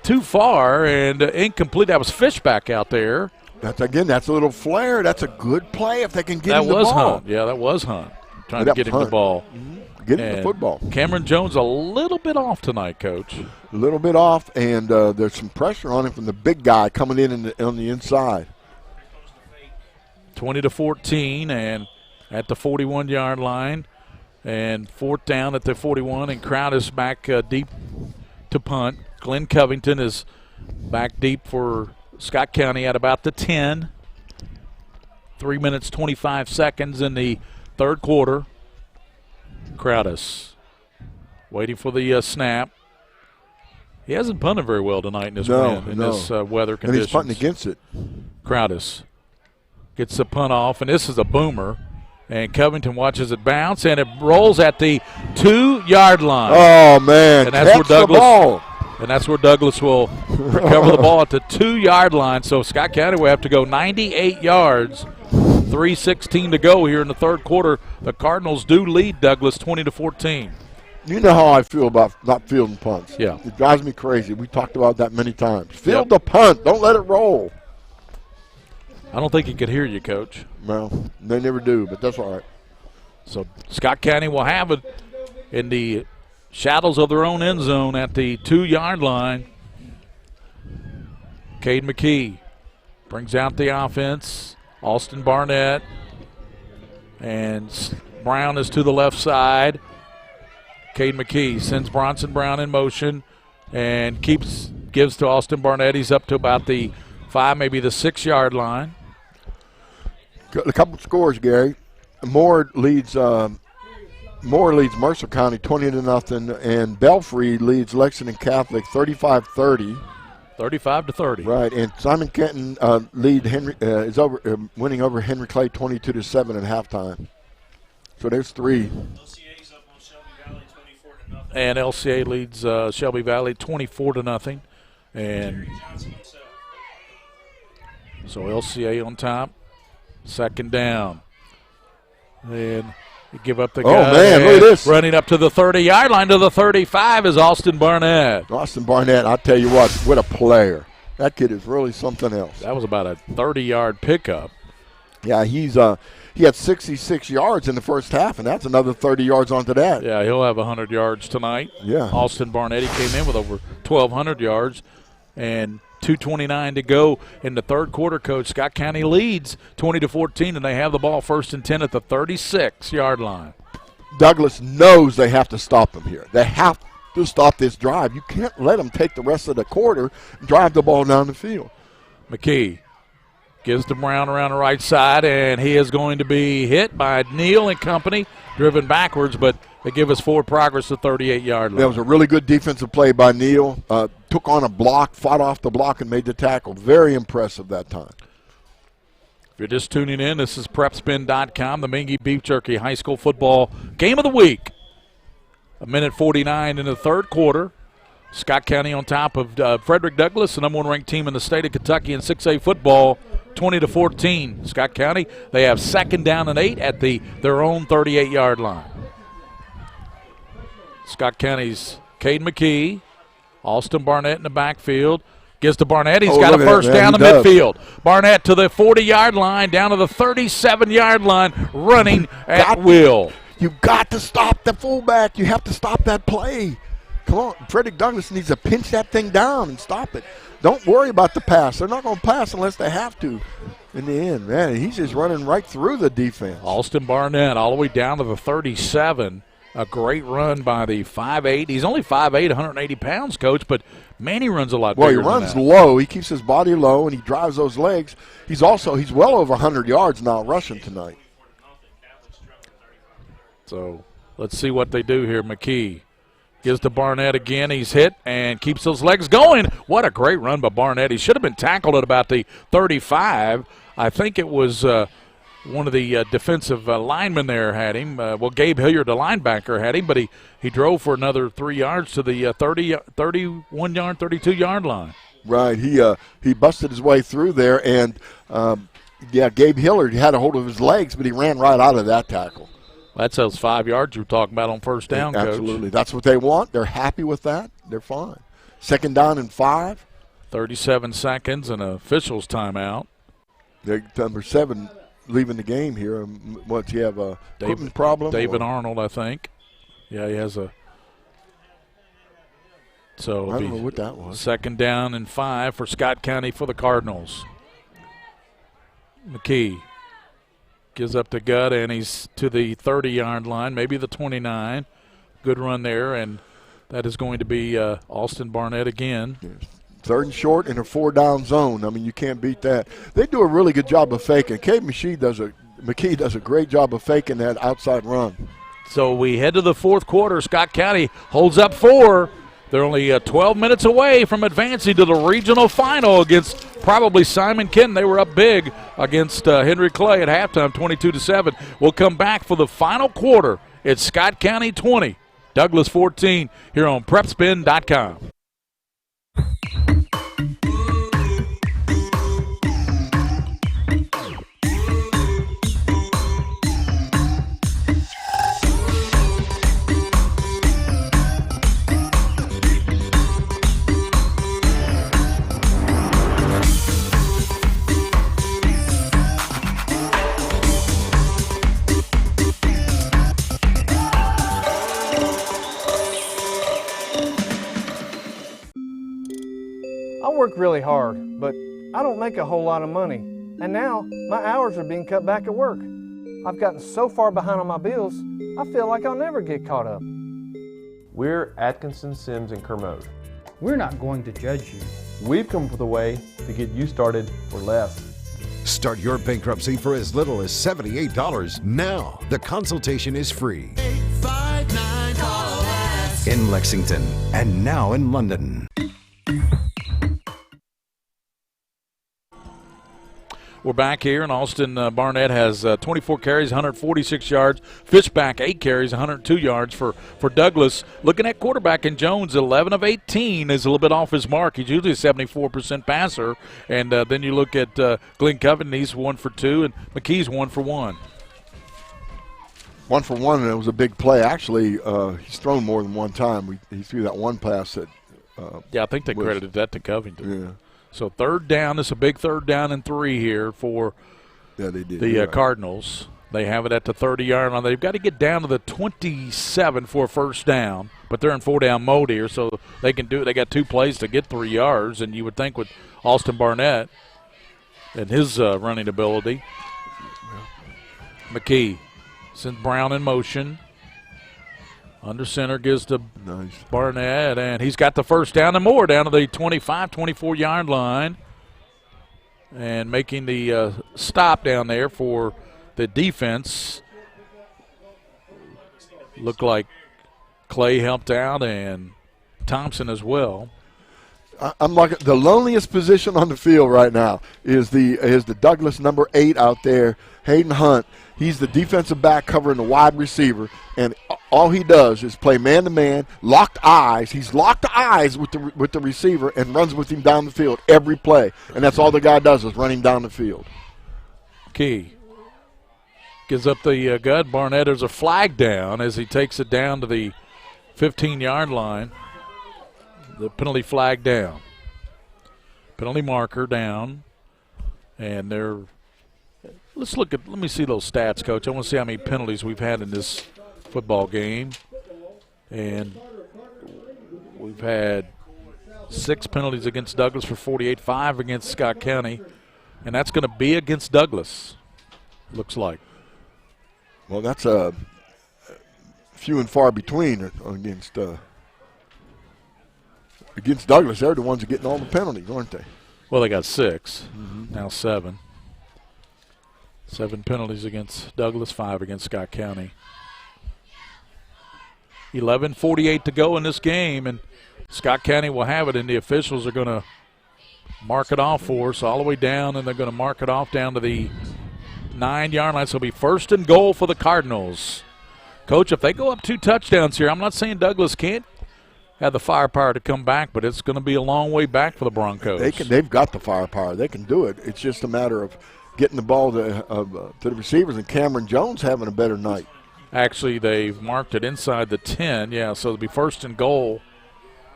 too far and incomplete. That was Fishback out there. That's a little flare. That's a good play if they can get him the ball. That was Hunt. Yeah, that was Hunt. Trying to get him the ball. Mm-hmm. Get him the football. Cameron Jones a little bit off tonight, Coach. A little bit off, and there's some pressure on him from the big guy coming in on the inside. 20-14, and at the 41-yard line, and 4th down at the 41, and Crowdis back deep to punt. Glenn Covington is back deep for Scott County at about the 10. 3 minutes, 25 seconds in the third quarter. Crowdis waiting for the snap. He hasn't punted very well tonight in this wind, in this weather conditions. And he's punting against it. Crowdis gets the punt off, and this is a boomer. And Covington watches it bounce, and it rolls at the 2-yard line. Oh, man. And that's where Douglas, and that's where Douglas will recover the ball at the 2-yard line. So Scott County will have to go 98 yards, 3:16 to go here in the third quarter. The Cardinals do lead Douglas 20-14. You know how I feel about not fielding punts. Yeah. It drives me crazy. We talked about that many times. Field the punt. Don't let it roll. I don't think he could hear you, Coach. Well, they never do, but that's all right. So Scott County will have it in the shadows of their own end zone at the 2-yard line. Cade McKee brings out the offense. Austin Barnett and Brown is to the left side. Cade McKee sends Bronson Brown in motion and gives to Austin Barnett. He's up to about the 5, maybe the 6-yard line. A couple scores, Gary. Moore leads Mercer County 20-0, and Belfry leads Lexington Catholic 35-30. 35-30. Right, and Simon Kenton winning over Henry Clay 22-7 at halftime. So there's 3. And LCA leads Shelby Valley 24-0, and so LCA on top. Second down, and you give up the guy. Oh man, look at this! Running up to the 30-yard line to the 35 is Austin Barnett. Austin Barnett, I'll tell you what a player! That kid is really something else. That was about a 30-yard pickup. Yeah, he had 66 yards in the first half, and that's another 30 yards onto that. Yeah, he'll have 100 yards tonight. Yeah. Austin Barnett, he came in with over 1,200 yards, and 2:29 to go in the third quarter. Coach, Scott County leads 20-14, and they have the ball 1st and 10 at the 36-yard line. Douglas knows they have to stop him here. They have to stop this drive. You can't let them take the rest of the quarter and drive the ball down the field. McKee gives to Brown around the right side, and he is going to be hit by Neal and company, driven backwards, but they give us forward progress to 38-yard line. That was a really good defensive play by Neal. Took on a block, fought off the block, and made the tackle. Very impressive that time. If you're just tuning in, this is PrepSpin.com, the Mingua Beef Jerky High School Football Game of the Week. 1:49 in the third quarter. Scott County on top of Frederick Douglass, the number 1 ranked team in the state of Kentucky in 6A football, 20-14. Scott County, they have 2nd down and 8 at their own 38-yard line. Scott County's Cade McKee, Austin Barnett in the backfield. Gives to Barnett. He's got a first down to midfield. Barnett to the 40-yard line, down to the 37-yard line, running at will. You've got to stop the fullback. You have to stop that play. Come on. Frederick Douglass needs to pinch that thing down and stop it. Don't worry about the pass. They're not going to pass unless they have to in the end. Man, he's just running right through the defense. Austin Barnett all the way down to the 37. A great run by the 5'8". He's only 5'8", 180 pounds, Coach, but man, he runs a lot bigger. Well, he runs low. He keeps his body low, and he drives those legs. He's well over 100 yards now rushing tonight. So let's see what they do here. McKee gives to Barnett again. He's hit and keeps those legs going. What a great run by Barnett. He should have been tackled at about the 35. I think it was one of the defensive linemen there had him. Gabe Hilliard, the linebacker, had him, but he drove for another 3 yards to the 31-yard, 32-yard line. Right. He busted his way through there, and, Gabe Hilliard had a hold of his legs, but he ran right out of that tackle. That's those 5 yards you were talking about on first down, Coach. Absolutely. That's what they want. They're happy with that. They're fine. 2nd down and 5. 37 seconds and officials timeout. They're number 7 leaving the game here. What, you have a equipment problem? David Arnold, I think. Yeah, he has a. So I don't know what that was. 2nd down and 5 for Scott County for the Cardinals. McKee gives up the gut, and he's to the 30-yard line, maybe the 29. Good run there, and that is going to be Austin Barnett again. Yes. 3rd and short in a 4-down zone. I mean, you can't beat that. They do a really good job of faking. McKee does a great job of faking that outside run. So we head to the fourth quarter. Scott County holds up 4. They're only 12 minutes away from advancing to the regional final against probably Simon Kenton. They were up big against Henry Clay at halftime, 22-7. We'll come back for the final quarter. It's Scott County 20, Douglas 14 here on PrepSpin.com. I work really hard, but I don't make a whole lot of money. And now my hours are being cut back at work. I've gotten so far behind on my bills, I feel like I'll never get caught up. We're Atkinson, Sims, and Kermode. We're not going to judge you. We've come up with a way to get you started for less. Start your bankruptcy for as little as $78 now. The consultation is free. 859-CALL-US. In Lexington and now in London. We're back here, and Austin Barnett has 24 carries, 146 yards. Fishback, 8 carries, 102 yards for Douglas. Looking at quarterback in Jones, 11 of 18 is a little bit off his mark. He's usually a 74% passer. And then you look at Glenn Covington, he's 1 for 2, and McKee's 1 for 1. 1 for 1, and it was a big play. Actually, he's thrown more than one time. He threw that one pass that I think they credited that to Covington. Yeah. So third down, it's a big 3rd down and 3 here for the Cardinals. They have it at the 30-yard line. They've got to get down to the 27 for a first down, but they're in 4-down mode here, so they can do it. They got 2 plays to get 3 yards, and you would think with Austin Barnett and his running ability. McKee sends Brown in motion. Under center gives to Barnett, and he's got the first down and more down to the 25, 24-yard line. And making the stop down there for the defense. Looked like Clay helped out and Thompson as well. I'm like the loneliest position on the field right now is the Douglas number 8 out there, Hayden Hunt. He's the defensive back covering the wide receiver, and all he does is play man-to-man, locked eyes. He's locked eyes with the receiver and runs with him down the field every play, and that's all the guy does is run him down the field. Key gives up the gut. Barnett, there's a flag down as he takes it down to the 15-yard line. The penalty flag down. Penalty marker down, and they're – let me see those stats, Coach. I want to see how many penalties we've had in this football game. And we've had 6 penalties against Douglas for 48, 5 against Scott County. And that's going to be against Douglas, looks like. Well, that's a few and far between against Douglas. They're the ones that are getting all the penalties, aren't they? Well, they got 6, now 7. 7 penalties against Douglas, 5 against Scott County. 11:48 to go in this game, and Scott County will have it, and the officials are going to mark it off for us all the way down, and they're going to mark it off down to the 9-yard line. So it'll be 1st and goal for the Cardinals. Coach, if they go up 2 touchdowns here, I'm not saying Douglas can't have the firepower to come back, but it's going to be a long way back for the Broncos. They've got the firepower. They can do it. It's just a matter of getting the ball to the receivers, and Cameron Jones having a better night. Actually, they've marked it inside the 10. Yeah, so it'll be 1st and goal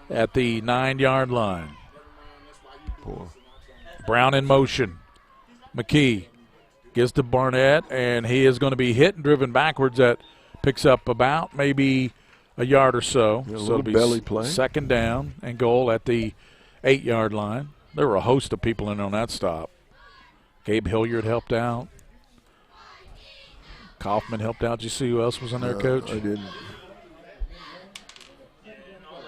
at the 9-yard line. Brown in motion. McKee gives to Barnett, and he is going to be hit and driven backwards. That picks up about maybe a yard or so. Yeah, so it'll be belly play. 2nd down and goal at the 8-yard line. There were a host of people in on that stop. Gabe Hilliard helped out. Kaufman helped out. Did you see who else was in there, Coach? I didn't.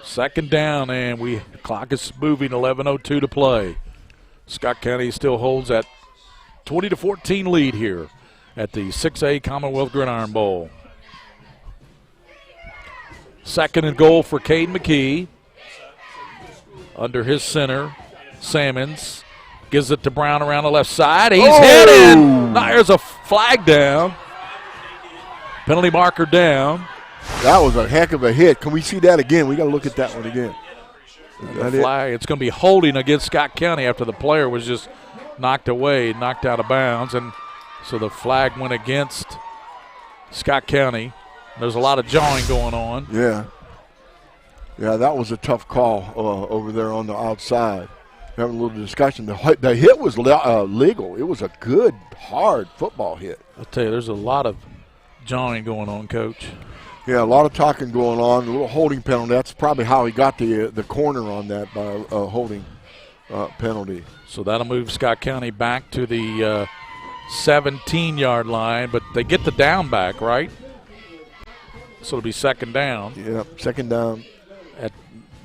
2nd down, and the clock is moving, 11:02 to play. Scott County still holds that 20-14 lead here at the 6A Commonwealth Gridiron Bowl. 2nd and goal for Cade McKee. Under his center, Sammons. Gives it to Brown around the left side. He's hit in. Now there's a flag down. Penalty marker down. That was a heck of a hit. Can we see that again? We got to look at that one again. Flag. It's going to be holding against Scott County after the player was just knocked away, knocked out of bounds. And so the flag went against Scott County. There's a lot of jawing going on. Yeah. Yeah, that was a tough call over there on the outside. Having a little discussion. The hit was legal. It was a good, hard football hit. I'll tell you, there's a lot of jawing going on, Coach. Yeah, a lot of talking going on. A little holding penalty. That's probably how he got the corner on that by a holding penalty. So that'll move Scott County back to the 17-yard line, but they get the down back, right? So it'll be second down. Yeah, second down. At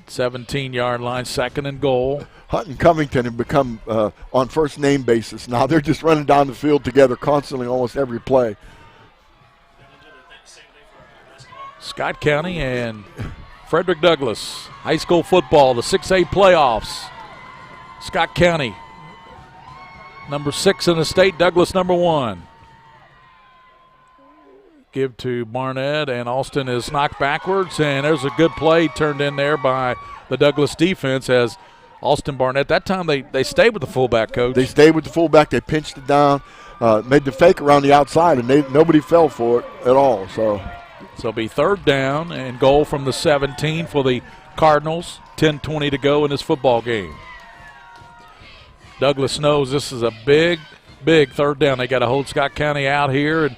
17-yard line, second and goal. Hunt and Covington have become on first name basis now. They're just running down the field together constantly almost every play. Scott County and Frederick Douglass, high school football, the 6A playoffs. Scott County, number 6 in the state, Douglass number 1. Give to Barnett, and Alston is knocked backwards, and there's a good play turned in there by the Douglass defense as Alston Barnett. That time they stayed with the fullback, Coach. They stayed with the fullback. They pinched it down, made the fake around the outside, and nobody fell for it at all. So it'll be third down and goal from the 17 for the Cardinals. 10:20 to go in this football game. Douglass knows this is a big, big third down. They got to hold Scott County out here. And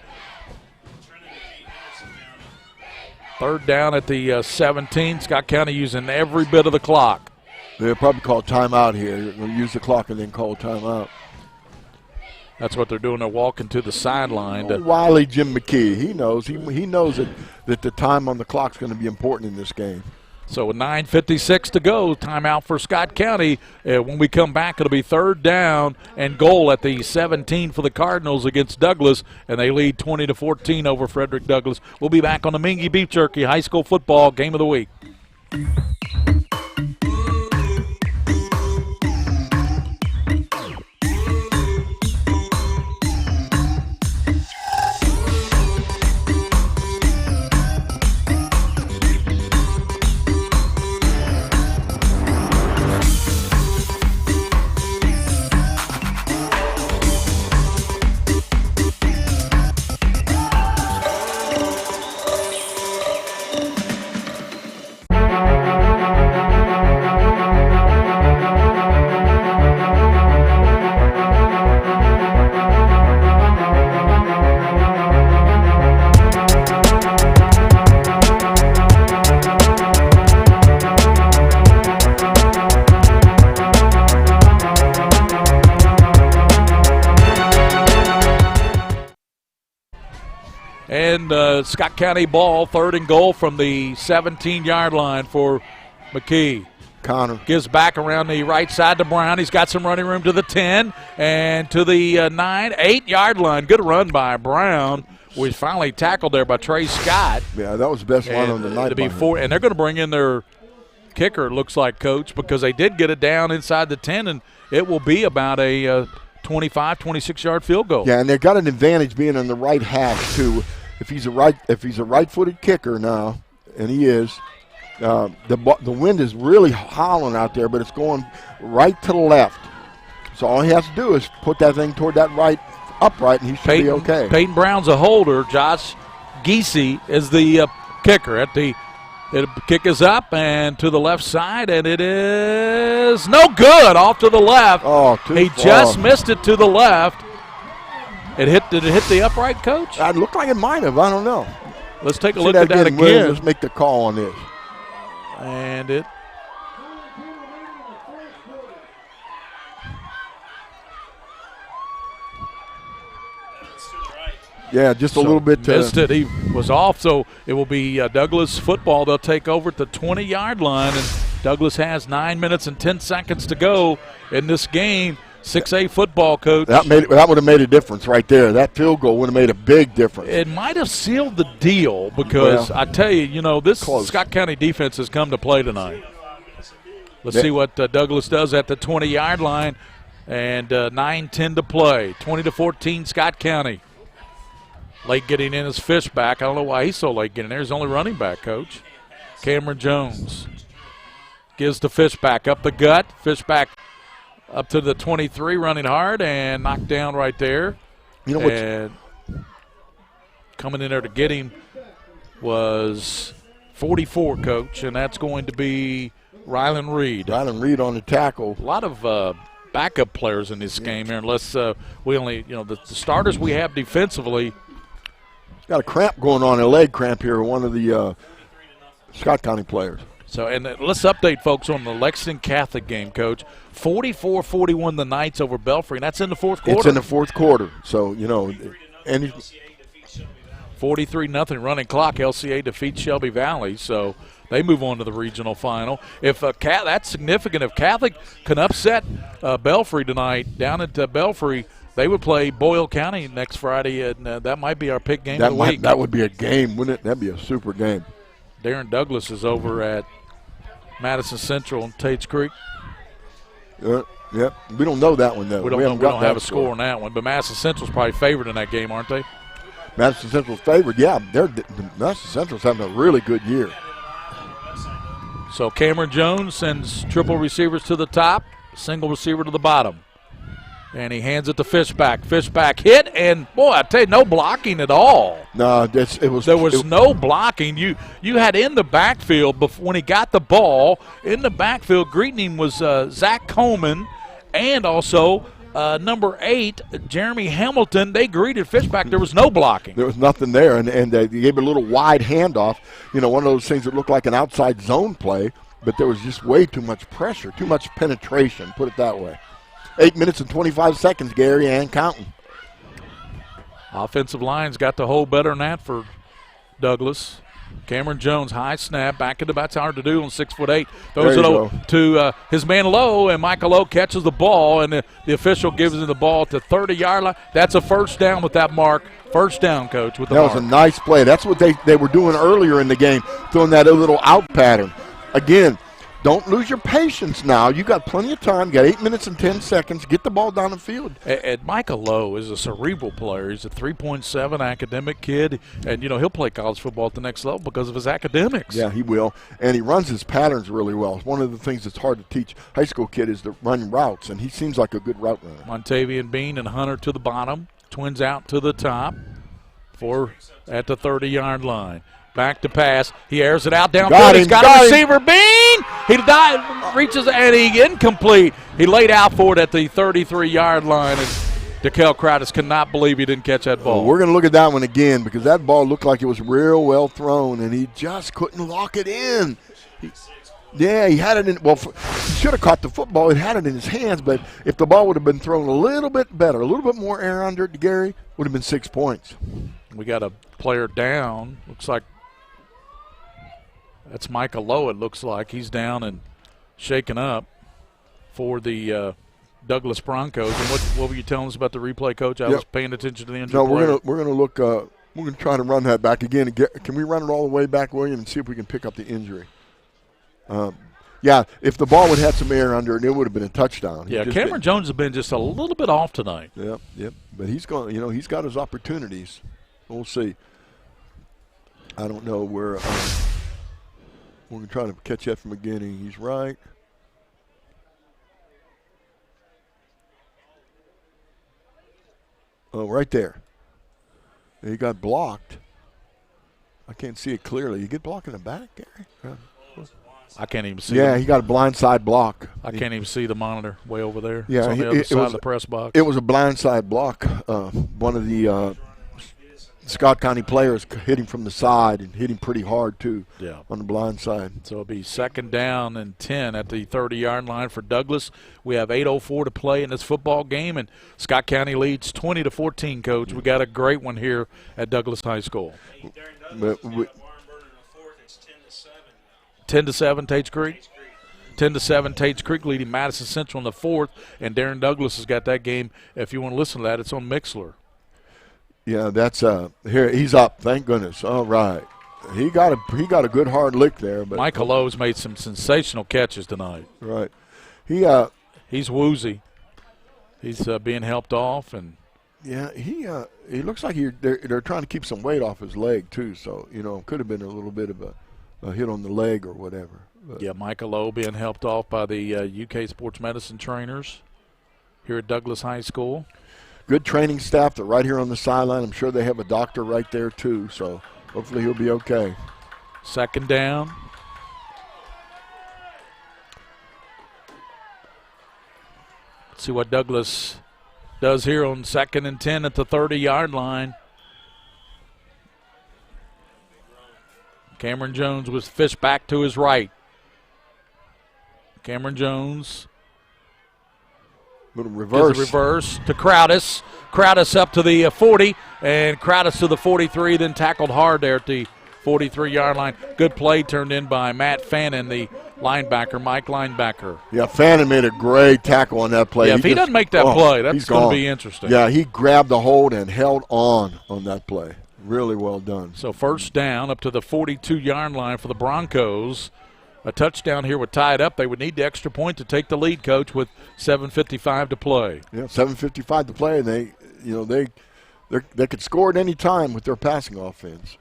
third down at the 17. Scott County using every bit of the clock. They'll probably call timeout here. They'll use the clock and then call timeout. That's what they're doing. They're walking to the sideline. Wily Jim McKee, he knows. He knows that the time on the clock is going to be important in this game. So with 9:56 to go, timeout for Scott County. When we come back, it'll be third down and goal at the 17 for the Cardinals against Douglass, and they lead 20-14 over Frederick Douglass. We'll be back on the Mingua Beef Jerky High School Football Game of the Week. And Scott County ball, third and goal from the 17-yard line for McKee. Connor gives back around the right side to Brown. He's got some running room to the 10 and to the 8-yard line. Good run by Brown. Was finally tackled there by Trey Scott. Yeah, that was the best run on the night. And they're going to bring in their kicker, it looks like, Coach, because they did get it down inside the 10, and it will be about a 25, 26-yard field goal. Yeah, and they've got an advantage being on the right hash too. If he's a right-footed kicker now, and he is, the wind is really howling out there, but it's going right to the left. So all he has to do is put that thing toward that right upright, and he should be okay. Peyton Brown's a holder. Josh Giese is the kicker. The kick is up and to the left side, and it is no good. Off to the left. Oh, he just missed it to the left. Did it hit the upright, Coach? It looked like it might have. I don't know. Let's take a look at that again. Let's make the call on this. And it. Yeah, just a little bit. Missed it. He was off, so it will be Douglass football. They'll take over at the 20-yard line, and Douglass has 9 minutes and 10 seconds to go in this game. 6A football, Coach. That would have made a difference right there. That field goal would have made a big difference. It might have sealed the deal because I tell you, this Scott County defense has come to play tonight. Let's see what Douglass does at the 20-yard line, and 9:10 to play. 20-14, Scott County. Late getting in his Fishback. I don't know why he's so late getting there. He's only running back, Coach. Cameron Jones gives to Fishback up the gut. Fishback up to the 23, running hard and knocked down right there. And coming in there to get him was 44, Coach, and that's going to be Rylan Reed. Rylan Reed on the tackle. A lot of backup players in this game here, unless we only, the starters we have defensively. Got a cramp going on, a leg cramp here, one of the Scott County players. So, and let's update folks on the Lexington Catholic game, Coach. 44-41 the Knights over Belfry, and that's in the fourth quarter. It's in the fourth quarter. So, you know, 43-0 running clock. LCA defeats Shelby Valley, so they move on to the regional final. If that's significant. If Catholic can upset Belfry tonight down at Belfry, they would play Boyle County next Friday, and that might be our pick game of the week. That would be a game, wouldn't it? That'd be a super game. Darren Douglas is over at Madison Central and Tates Creek. Yep. We don't know that one, though. We don't have a score on that one, but Madison Central's probably favored in that game, aren't they? Madison Central's favored, yeah. Madison Central's having a really good year. So Cameron Jones sends triple receivers to the top, single receiver to the bottom. And he hands it to Fishback. Fishback hit, and boy, I tell you, no blocking at all. No, there was no blocking. You had in the backfield when he got the ball in the backfield. Greeting him was Zach Coleman, and also number 8, Jeremy Hamilton. They greeted Fishback. There was no blocking. There was nothing there, and they gave a little wide handoff. You know, one of those things that looked like an outside zone play, but there was just way too much pressure, too much penetration. Put it that way. 8 minutes and 25 seconds, Gary, and counting. Offensive line's got to hold better than that for Douglas. Cameron Jones, high snap, back into that's hard to do on 6'8". Throws it to his man Lowe, and Michael Lowe catches the ball, and the official gives him the ball to 30-yard line. That's a first down with that mark. First down, Coach, with the mark. That was a nice play. That's what they were doing earlier in the game, throwing that little out pattern. Again, don't lose your patience now. You got plenty of time. You got 8 minutes and 10 seconds. Get the ball down the field. And Michael Lowe is a cerebral player. He's a 3.7 academic kid, and, you know, he'll play college football at the next level because of his academics. Yeah, he will. And he runs his patterns really well. One of the things that's hard to teach high school kid is to run routes, and he seems like a good route runner. Montavian Bean and Hunter to the bottom. Twins out to the top. 4 at the 30-yard line. Back to pass. He airs it out downfield. He's got a receiver. Bean! He reaches, and he incomplete. He laid out for it at the 33-yard line, and DeKel Crowdis cannot believe he didn't catch that ball. Well, we're going to look at that one again because that ball looked like it was real well thrown, and he just couldn't lock it in. He had it in. Well, he should have caught the football. It had it in his hands, but if the ball would have been thrown a little bit better, a little bit more air under it to Gary, would have been 6 points. We got a player down. Looks like that's Michael Lowe, it looks like. He's down and shaken up for the Douglas Broncos. And what were you telling us about the replay, Coach? I was paying attention to the injured player. No, we're gonna look. We're gonna try to run that back again. Can we run it all the way back, William, and see if we can pick up the injury? If the ball would have had some air under it, it would have been a touchdown. Cameron Jones has been just a little bit off tonight. Yep. But he's going. You know, he's got his opportunities. We'll see. I don't know where. We're going to try to catch that from the beginning. He's right. Oh, right there. He got blocked. I can't see it clearly. You get blocked in the back, Gary? I can't even see. Yeah, he got a blindside block. I can't even see the monitor way over there. Yeah, it's on the other side of the press box. It was a blindside block. One of the Scott County players hit him from the side and hit him pretty hard, too, on the blind side. So it'll be 2nd down and 10 at the 30-yard line for Douglas. We have 8:04 to play in this football game, and Scott County leads 20-14, Coach. We got a great one here at Douglas High School. 10-7, Tates Creek. 10-7, Tates Creek leading Madison Central in the 4th, and Darren Douglas has got that game. If you want to listen to that, it's on Mixler. Yeah, that's here. He's up. Thank goodness. All right, he got a good hard lick there. But Michael Lowe's made some sensational catches tonight. Right, he's woozy. He's being helped off, and he looks like they're trying to keep some weight off his leg too. So could have been a little bit of a hit on the leg or whatever. But Michael Lowe being helped off by the UK sports medicine trainers here at Douglas High School. Good training staff. They're right here on the sideline. I'm sure they have a doctor right there, too, so hopefully he'll be okay. 2nd down. Let's see what Douglas does here on 2nd and 10 at the 30-yard line. Cameron Jones with Fish back to his right. Cameron Jones. Little reverse. Reverse to Crowdis. Crowdis up to the 40, and Crowdis to the 43, then tackled hard there at the 43-yard line. Good play turned in by Matt Fannin, the linebacker, Mike linebacker. Yeah, Fannin made a great tackle on that play. Yeah, if he doesn't make that play, that's going to be interesting. Yeah, he grabbed the hold and held on that play. Really well done. So first down up to the 42-yard line for the Broncos. A touchdown here would tie it up. They would need the extra point to take the lead, Coach, with 7:55 to play. Yeah, 7:55 to play, and they could score at any time with their passing offense.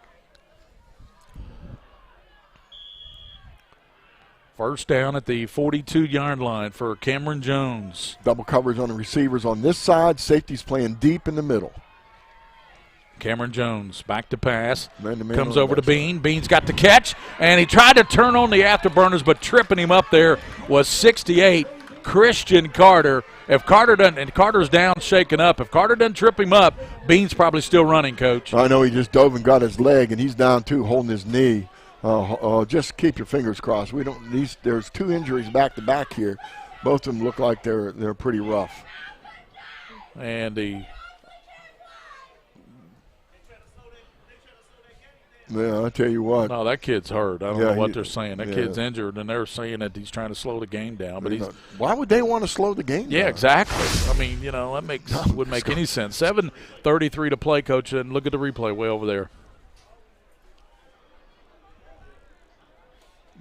First down at the 42-yard line for Cameron Jones. Double coverage on the receivers on this side. Safety's playing deep in the middle. Cameron Jones back to pass. Man-to-man comes over to Bean. Bean's got the catch, and he tried to turn on the afterburners, but tripping him up there was 68, Christian Carter. If Carter doesn't, and Carter's down, shaken up, if Carter doesn't trip him up, Bean's probably still running, Coach. I know he just dove and got his leg, and he's down too, holding his knee. Just keep your fingers crossed. There's 2 injuries back to back here. Both of them look like they're pretty rough. And yeah, I tell you what. No, that kid's hurt. I don't know what they're saying. That kid's injured, and they're saying that he's trying to slow the game down. But why would they want to slow the game down? Yeah, exactly. I mean, that wouldn't make any sense. 7:33 to play, Coach, and look at the replay way over there.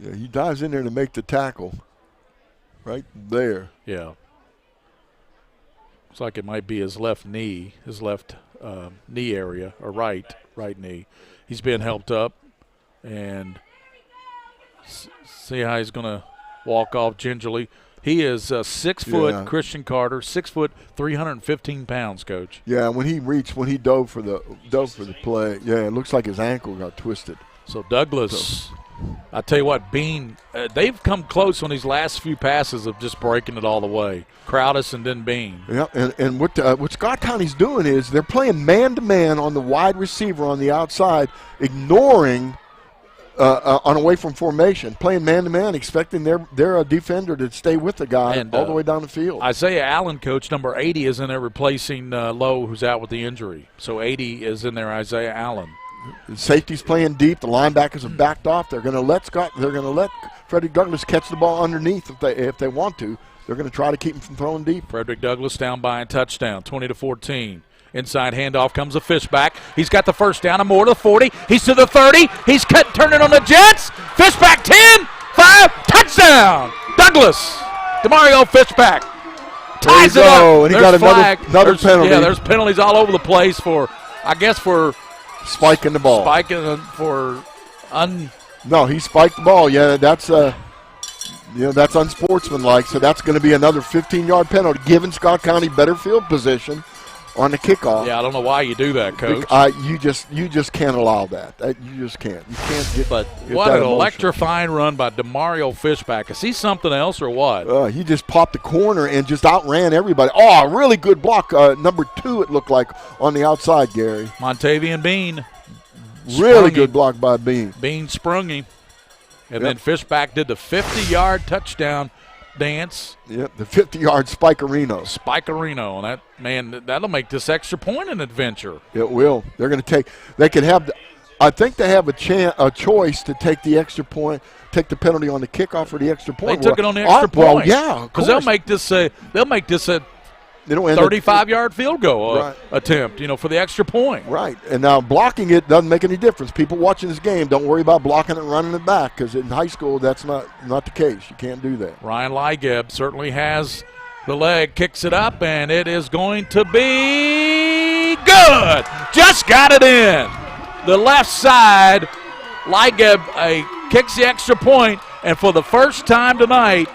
Yeah, he dives in there to make the tackle. Right there. Yeah. Looks like it might be his left knee, knee area, or right knee. He's being helped up, and see how he's going to walk off gingerly. He is 6 foot, Christian Carter, 6 foot, 315 pounds, Coach. Yeah, when he dove for the play, it looks like his ankle got twisted. So Douglas, I tell you what, Bean, they've come close on these last few passes of just breaking it all the way. Crowdis and then Bean. Yeah, and what Scott County's doing is they're playing man-to-man on the wide receiver on the outside, ignoring on away from formation, playing man-to-man, expecting their defender to stay with the guy all the way down the field. Isaiah Allen, Coach, number 80, is in there replacing Lowe, who's out with the injury. So 80 is in there, Isaiah Allen. The safety's playing deep. The linebackers have backed off. They're going to let Frederick Douglass catch the ball underneath if they want to. They're going to try to keep him from throwing deep. Frederick Douglass down by a touchdown, 20-14. Inside handoff comes a Fishback. He's got the first down and more to the 40. He's to the 30. He's turning on the Jets. Fishback 10, 5, touchdown. Douglass. DeMario Fishback ties it up. And he got another penalty. Yeah, there's penalties all over the place for spiking the ball. No, he spiked the ball. Yeah, that's unsportsmanlike. So that's going to be another 15-yard penalty, giving Scott County better field position on the kickoff. Yeah, I don't know why you do that, Coach. You just can't allow that. You just can't. You can't get. But what an electrifying run by DeMario Fishback. Is he something else or what? He just popped the corner and just outran everybody. Oh, a really good block. Number 2, it looked like, on the outside, Gary. Montavian Bean. Really good block by Bean. Bean sprung him. And then Fishback did the 50-yard touchdown dance. Yep, the 50-yard Spikerino. And that, man, that'll make this extra point an adventure. It will. They're going to I think they have a choice to take the extra point, take the penalty on the kickoff or the extra point. They took it on the extra point. Well, yeah, because they'll make this a 35-yard field goal attempt, for the extra point. Right. And now blocking it doesn't make any difference. People watching this game, don't worry about blocking it and running it back, because in high school that's not the case. You can't do that. Ryan Ligeb certainly has the leg, kicks it up, and it is going to be good. Just got it in. The left side, Ligeb kicks the extra point, and for the first time tonight,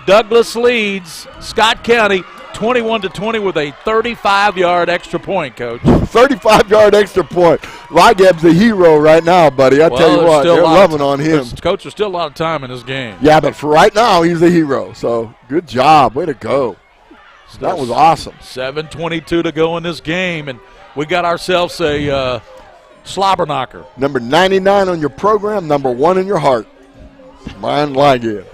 Douglas leads Scott County 21-20 with a 35-yard extra point, Coach. 35-yard extra point. Ligeb's the hero right now, buddy. I tell you what, they're loving on him. Coach, there's still a lot of time in this game. Yeah, but for right now, he's the hero. So good job. Way to go. That was awesome. 7:22 to go in this game, and we got ourselves a slobber knocker. Number 99 on your program, number 1 in your heart. Brian Ligeb.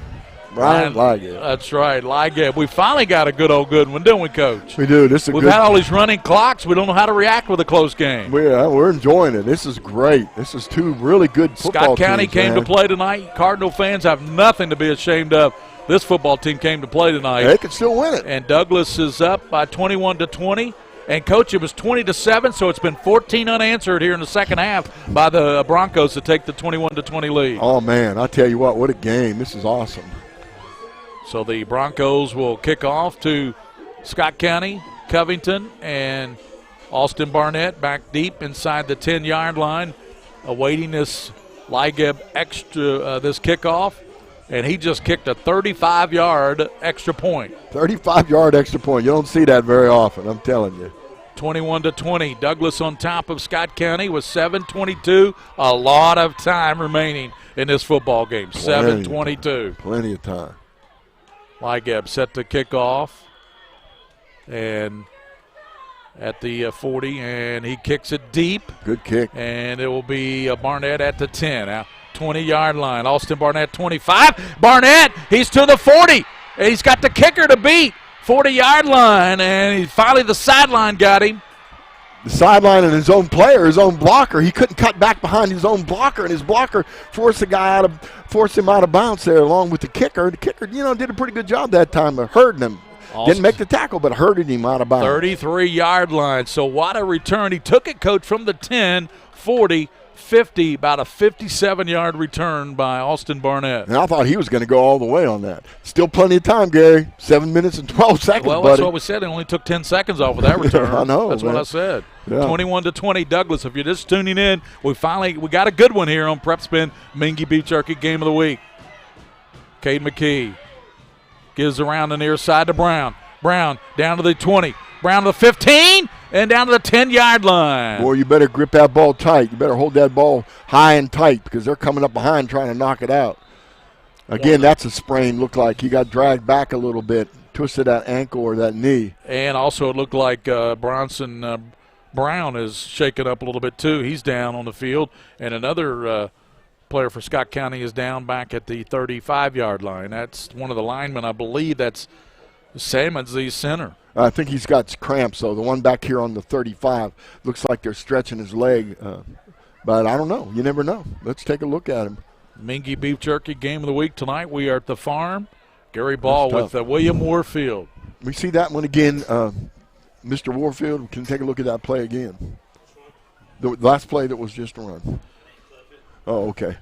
Brian Ligab. That's right, Ligab. We finally got a good one, don't we, Coach? We do. This is We've had all these running clocks. We don't know how to react with a close game. We're enjoying it. This is great. This is two really good football Scott County teams, came man. to play tonight. Cardinal fans have nothing to be ashamed of. This football team came to play tonight. They can still win it. And Douglas is up by 21-20. And, Coach, it was 20-7, so it's been 14 unanswered here in the second half by the Broncos to take the 21-20 lead. Oh, man, I tell you what a game. This is awesome. So the Broncos will kick off to Scott County, Covington, and Austin Barnett back deep inside the 10-yard line, awaiting this Ligab this kickoff. And he just kicked a 35-yard extra point. 35-yard extra point. You don't see that very often, I'm telling you. 21-20. Douglas on top of Scott County with 7:22. A lot of time remaining in this football game. 7:22. Plenty of time. Ligab set to kick off. And at the 40, and he kicks it deep. Good kick. And it will be Barnett at the 10. Now, 20-yard line. Austin Barnett, 25. Barnett, he's to the 40. And he's got the kicker to beat. 40-yard line, and finally the sideline got him. The sideline and his own player, his own blocker. He couldn't cut back behind his own blocker, and his blocker forced him out of bounds there along with the kicker. The kicker, did a pretty good job that time of hurting him. Didn't make the tackle, but hurted him out of bounds. 33-yard line. So what a return. He took it, Coach, from the 10, 40, 50, about a 57-yard return by Austin Barnett. And I thought he was going to go all the way on that. Still plenty of time, Gary. 7 minutes and 12 seconds, Well, buddy. that's what we said. It only took 10 seconds off of that return. I know. That's man. what I said. Yeah. 21-20 Douglas. If you're just tuning in, we got a good one here on PrepSpin Mingua Beef Jerky Game of the Week. Cade McKee gives around the near side to Brown. Brown down to the 20. Brown to the 15 and down to the 10-yard line. Boy, you better grip that ball tight. You better hold that ball high and tight because they're coming up behind trying to knock it out. Again, that's a sprain. Looked like he got dragged back a little bit, twisted that ankle or that knee. And also it looked like Bronson Brown is shaken up a little bit too. He's down on the field. And another player for Scott County is down back at the 35-yard line. That's one of the linemen, I believe. That's Salmon's the center. I think he's got cramps, though. The one back here on the 35 looks like they're stretching his leg. But I don't know. You never know. Let's take a look at him. Mingua Beef Jerky Game of the Week tonight. We are at the farm. Gary Ball with William Warfield. We see that one again. Mr. Warfield, can take a look at that play again. The last play that was just run. Oh, okay.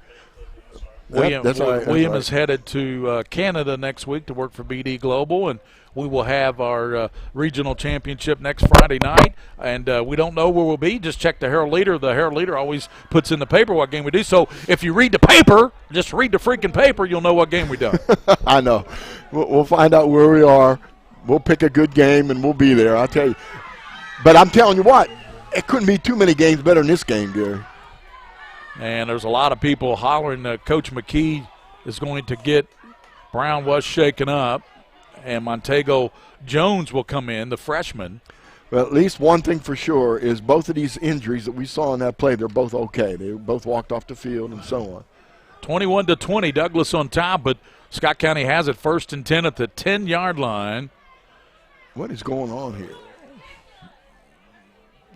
William, that's all right. William is headed to Canada next week to work for BD Global, and we will have our regional championship next Friday night. And we don't know where we'll be. Just check the Herald Leader. The Herald Leader always puts in the paper what game we do. So if you read the paper, just read the freaking paper, you'll know what game we done. I know. We'll find out where we are. We'll pick a good game, and we'll be there, I'll tell you. But I'm telling you what, it couldn't be too many games better than this game, Gary. And there's a lot of people hollering that Coach McKee is going to get Brown was shaken up, and Montego Jones will come in, the freshman. Well, at least one thing for sure is both of these injuries that we saw in that play, they're both okay. They both walked off the field and so on. 21-20, Douglas on top, but Scott County has it 1st and 10 at the 10-yard line. What is going on here?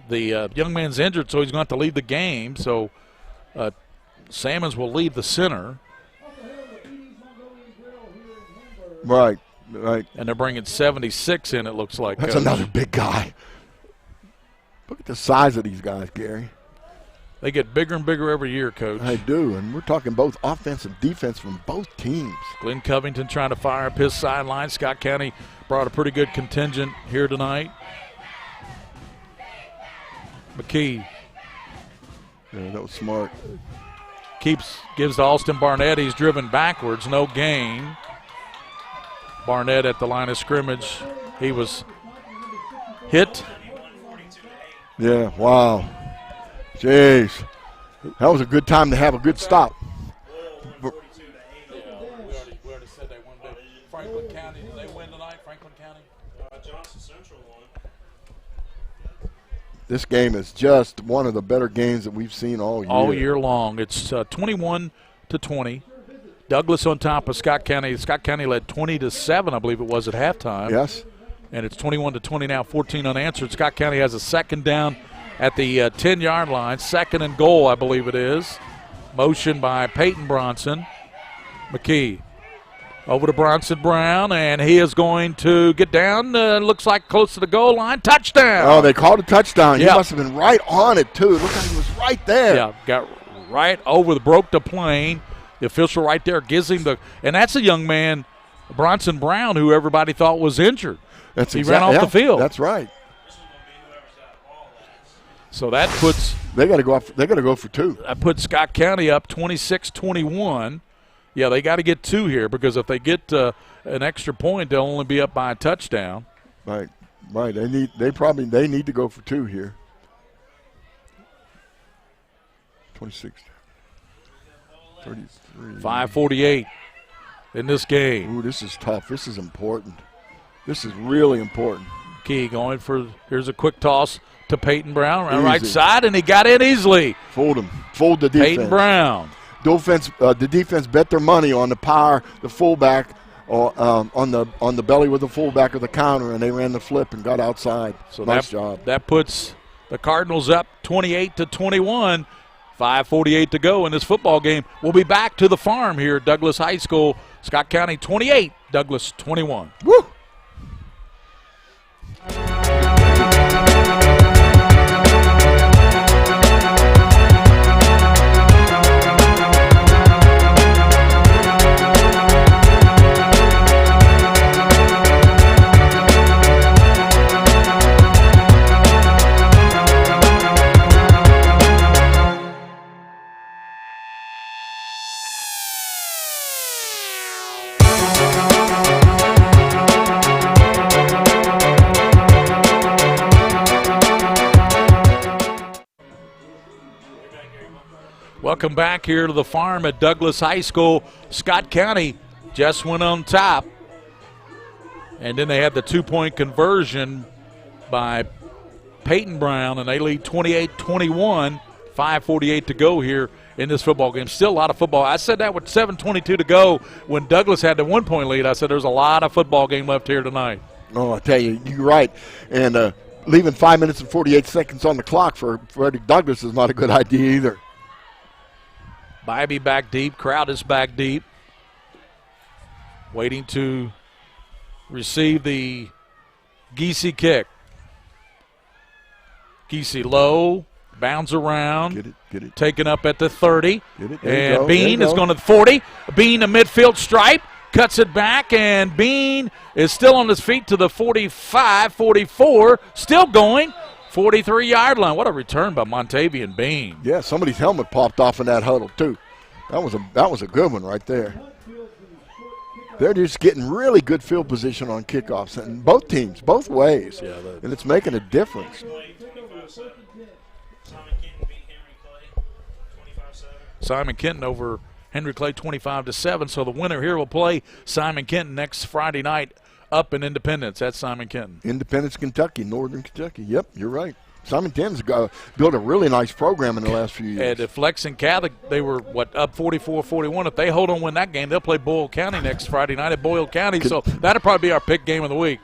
The young man's injured, so he's going to have to leave the game. So Salmons will leave the center. Right. And they're bringing 76 in, it looks like. That's Coach. another big guy. Look at the size of these guys, Gary. They get bigger and bigger every year, Coach. They do, and we're talking both offense and defense from both teams. Glenn Covington trying to fire up his sideline. Scott County brought a pretty good contingent here tonight. McKee. Yeah, that was smart. Gives to Austin Barnett. He's driven backwards, no gain. Barnett at the line of scrimmage. He was hit. Yeah, wow. Jeez. That was a good time to have a good stop. We already said they won. Franklin County, did they win tonight, Franklin County? Johnson Central won. This game is just one of the better games that we've seen all year. All year long. It's 21-20. Douglas on top of Scott County. Scott County led 20-7, I believe it was, at halftime. Yes. And it's 21-20 now, 14 unanswered. Scott County has a second down at the 10-yard line. Second and goal, I believe it is. Motion by Peyton Bronson. McKee over to Bronson Brown, and he is going to get down. Looks like close to the goal line. Touchdown. Oh, they called a touchdown. Yep. He must have been right on it, too. Look like he was right there. Yeah, got right over broke the plane. The official right there gives him and that's a young man, Bronson Brown, who everybody thought was injured. He ran off the field. That's right. So that puts they got to go for 2. That puts Scott County up 26-21. Yeah, they got to get 2 here, because if they get an extra point, they'll only be up by a touchdown. Right. They need to go for 2 here. 26. 33. 5:48 in this game. Ooh, this is tough. This is important. This is really important. Key going for, here's a quick toss to Peyton Brown around right side, and he got in easily. Fooled him. Fooled the defense. Peyton Brown. The defense bet their money on the power, the fullback, on the belly with the fullback of the counter, and they ran the flip and got outside. So nice job. That puts the Cardinals up 28-21. 5:48 to go in this football game. We'll be back to the farm here at Douglas High School. Scott County 28, Douglas 21. Woo! Welcome back here to the farm at Douglas High School. Scott County just went on top. And then they had the 2-point conversion by Peyton Brown, and they lead 28-21. 5:48 to go here in this football game. Still a lot of football. I said that with 7:22 to go when Douglas had the 1-point lead. I said there's a lot of football game left here tonight. Oh, I tell you, you're right. And leaving 5 minutes and 48 seconds on the clock for Frederick Douglas is not a good idea either. Bybee back deep. Crowd is back deep. Waiting to receive the Giese kick. Giese low. Bounds around. Get it. Taken up at the 30. Get it. And Bean is going to the 40. Bean a midfield stripe. Cuts it back, and Bean is still on his feet to the 45, 44. Still going. 43-yard line. What a return by Montavian Bean. Yeah, somebody's helmet popped off in that huddle too. That was a good one right there. They're just getting really good field position on kickoffs, and both teams, both ways, and it's making a difference. Simon Kenton over Henry Clay 25-7. So the winner here will play Simon Kenton next Friday night up in Independence. That's Simon Kenton. Independence, Kentucky, Northern Kentucky. Yep, you're right. Simon Kenton's built a really nice program in the last few years. And if Lexington Catholic, they were, up 44-41. If they hold on win that game, they'll play Boyle County next Friday night at Boyle County. So that'll probably be our pick game of the week.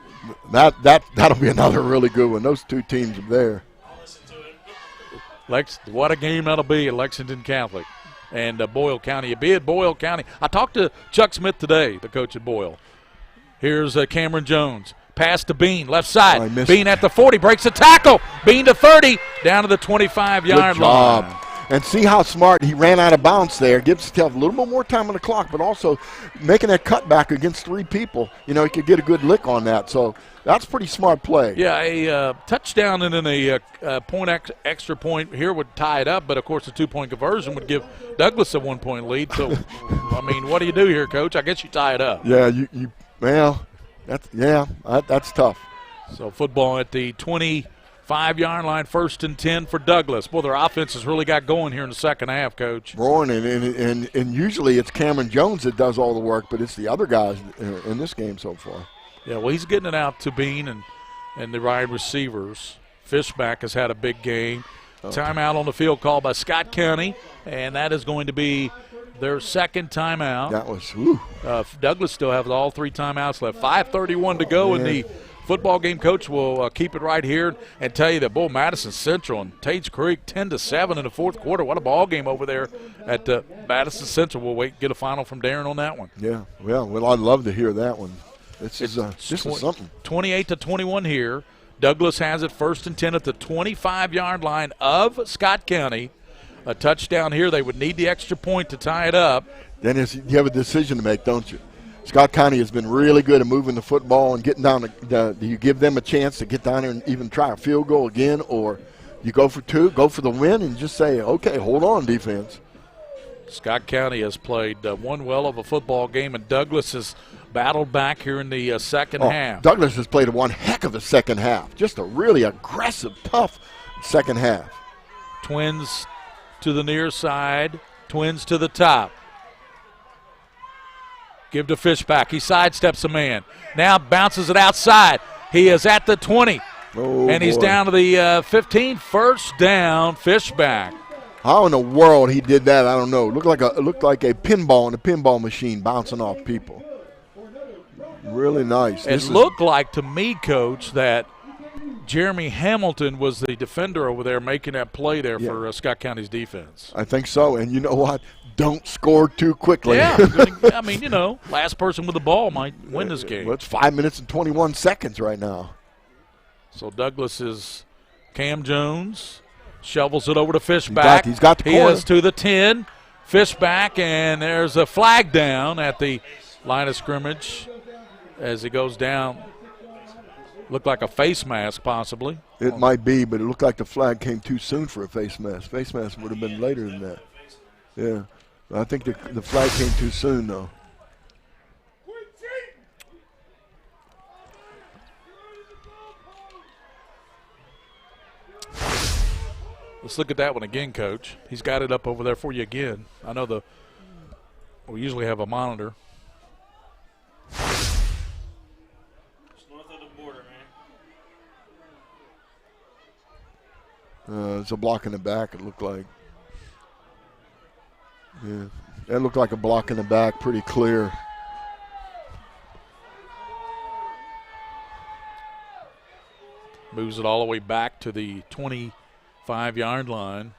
That'll be another really good one. Those two teams are there. What a game that'll be at Lexington Catholic and Boyle County. You be at Boyle County. I talked to Chuck Smith today, the coach at Boyle. Here's Cameron Jones. Pass to Bean, left side. Bean at the 40, breaks the tackle. Bean to 30, down to the 25-yard line. And see how smart he ran out of bounds there. Gives himself a little bit more time on the clock, but also making that cutback against three people. You know, he could get a good lick on that. So that's pretty smart play. Yeah, a touchdown and then a extra point here would tie it up. But, of course, a 2-point conversion would give Douglas a 1-point lead. So, I mean, what do you do here, Coach? I guess you tie it up. Yeah, that's tough. So football at the 25-yard line, 1st and 10 for Douglas. Boy, their offense has really got going here in the second half, Coach. Roaring, and usually it's Cameron Jones that does all the work, but it's the other guys in this game so far. Yeah, well, he's getting it out to Bean and the wide receivers. Fishback has had a big game. Timeout on the field called by Scott County, and that is going to be their second timeout. That was, whew. Douglas still has all 3 timeouts left. 5:31 to go in the football game. Coach will keep it right here and tell you that Bull Madison Central and Tage Creek 10-7 in the fourth quarter. What a ball game over there at Madison Central. We'll get a final from Darren on that one. Yeah, well, I'd love to hear that one. This is something. 28-21 here. Douglas has it 1st and 10 at the 25-yard line of Scott County. A touchdown here. They would need the extra point to tie it up. Then you have a decision to make, don't you? Scott County has been really good at moving the football and getting down. Do you give them a chance to get down there and even try a field goal again, or you go for 2, go for the win, and just say, okay, hold on, defense. Scott County has played one well of a football game, and Douglas has battled back here in the second half. Douglas has played one heck of a second half. Just a really aggressive, tough second half. Twins to the near side, Twins to the top. Give to Fishback. He sidesteps a man. Now bounces it outside. He is at the 20. And he's down to the 15. First down, Fishback. How in the world he did that, I don't know. It looked like a pinball in a pinball machine bouncing off people. Really nice. It looked like to me, Coach, that Jeremy Hamilton was the defender over there making that play there for Scott County's defense. I think so. And you know what? Don't score too quickly. Yeah. I mean, last person with the ball might win this game. Well, it's 5 minutes and 21 seconds right now. So Douglas is Cam Jones. Shovels it over to Fishback. He's got the corner. He is to the 10. Fishback, and there's a flag down at the line of scrimmage as he goes down. Looked like a face mask possibly. It might be, but it looked like the flag came too soon for a face mask. Face mask would have been later than that. Yeah. I think the flag came too soon, though. Let's look at that one again, Coach. He's got it up over there for you again. I know we usually have a monitor. It's north of the border, man. It's a block in the back, it looked like. Yeah, that looked like a block in the back, pretty clear. Moves it all the way back to the 25-yard line.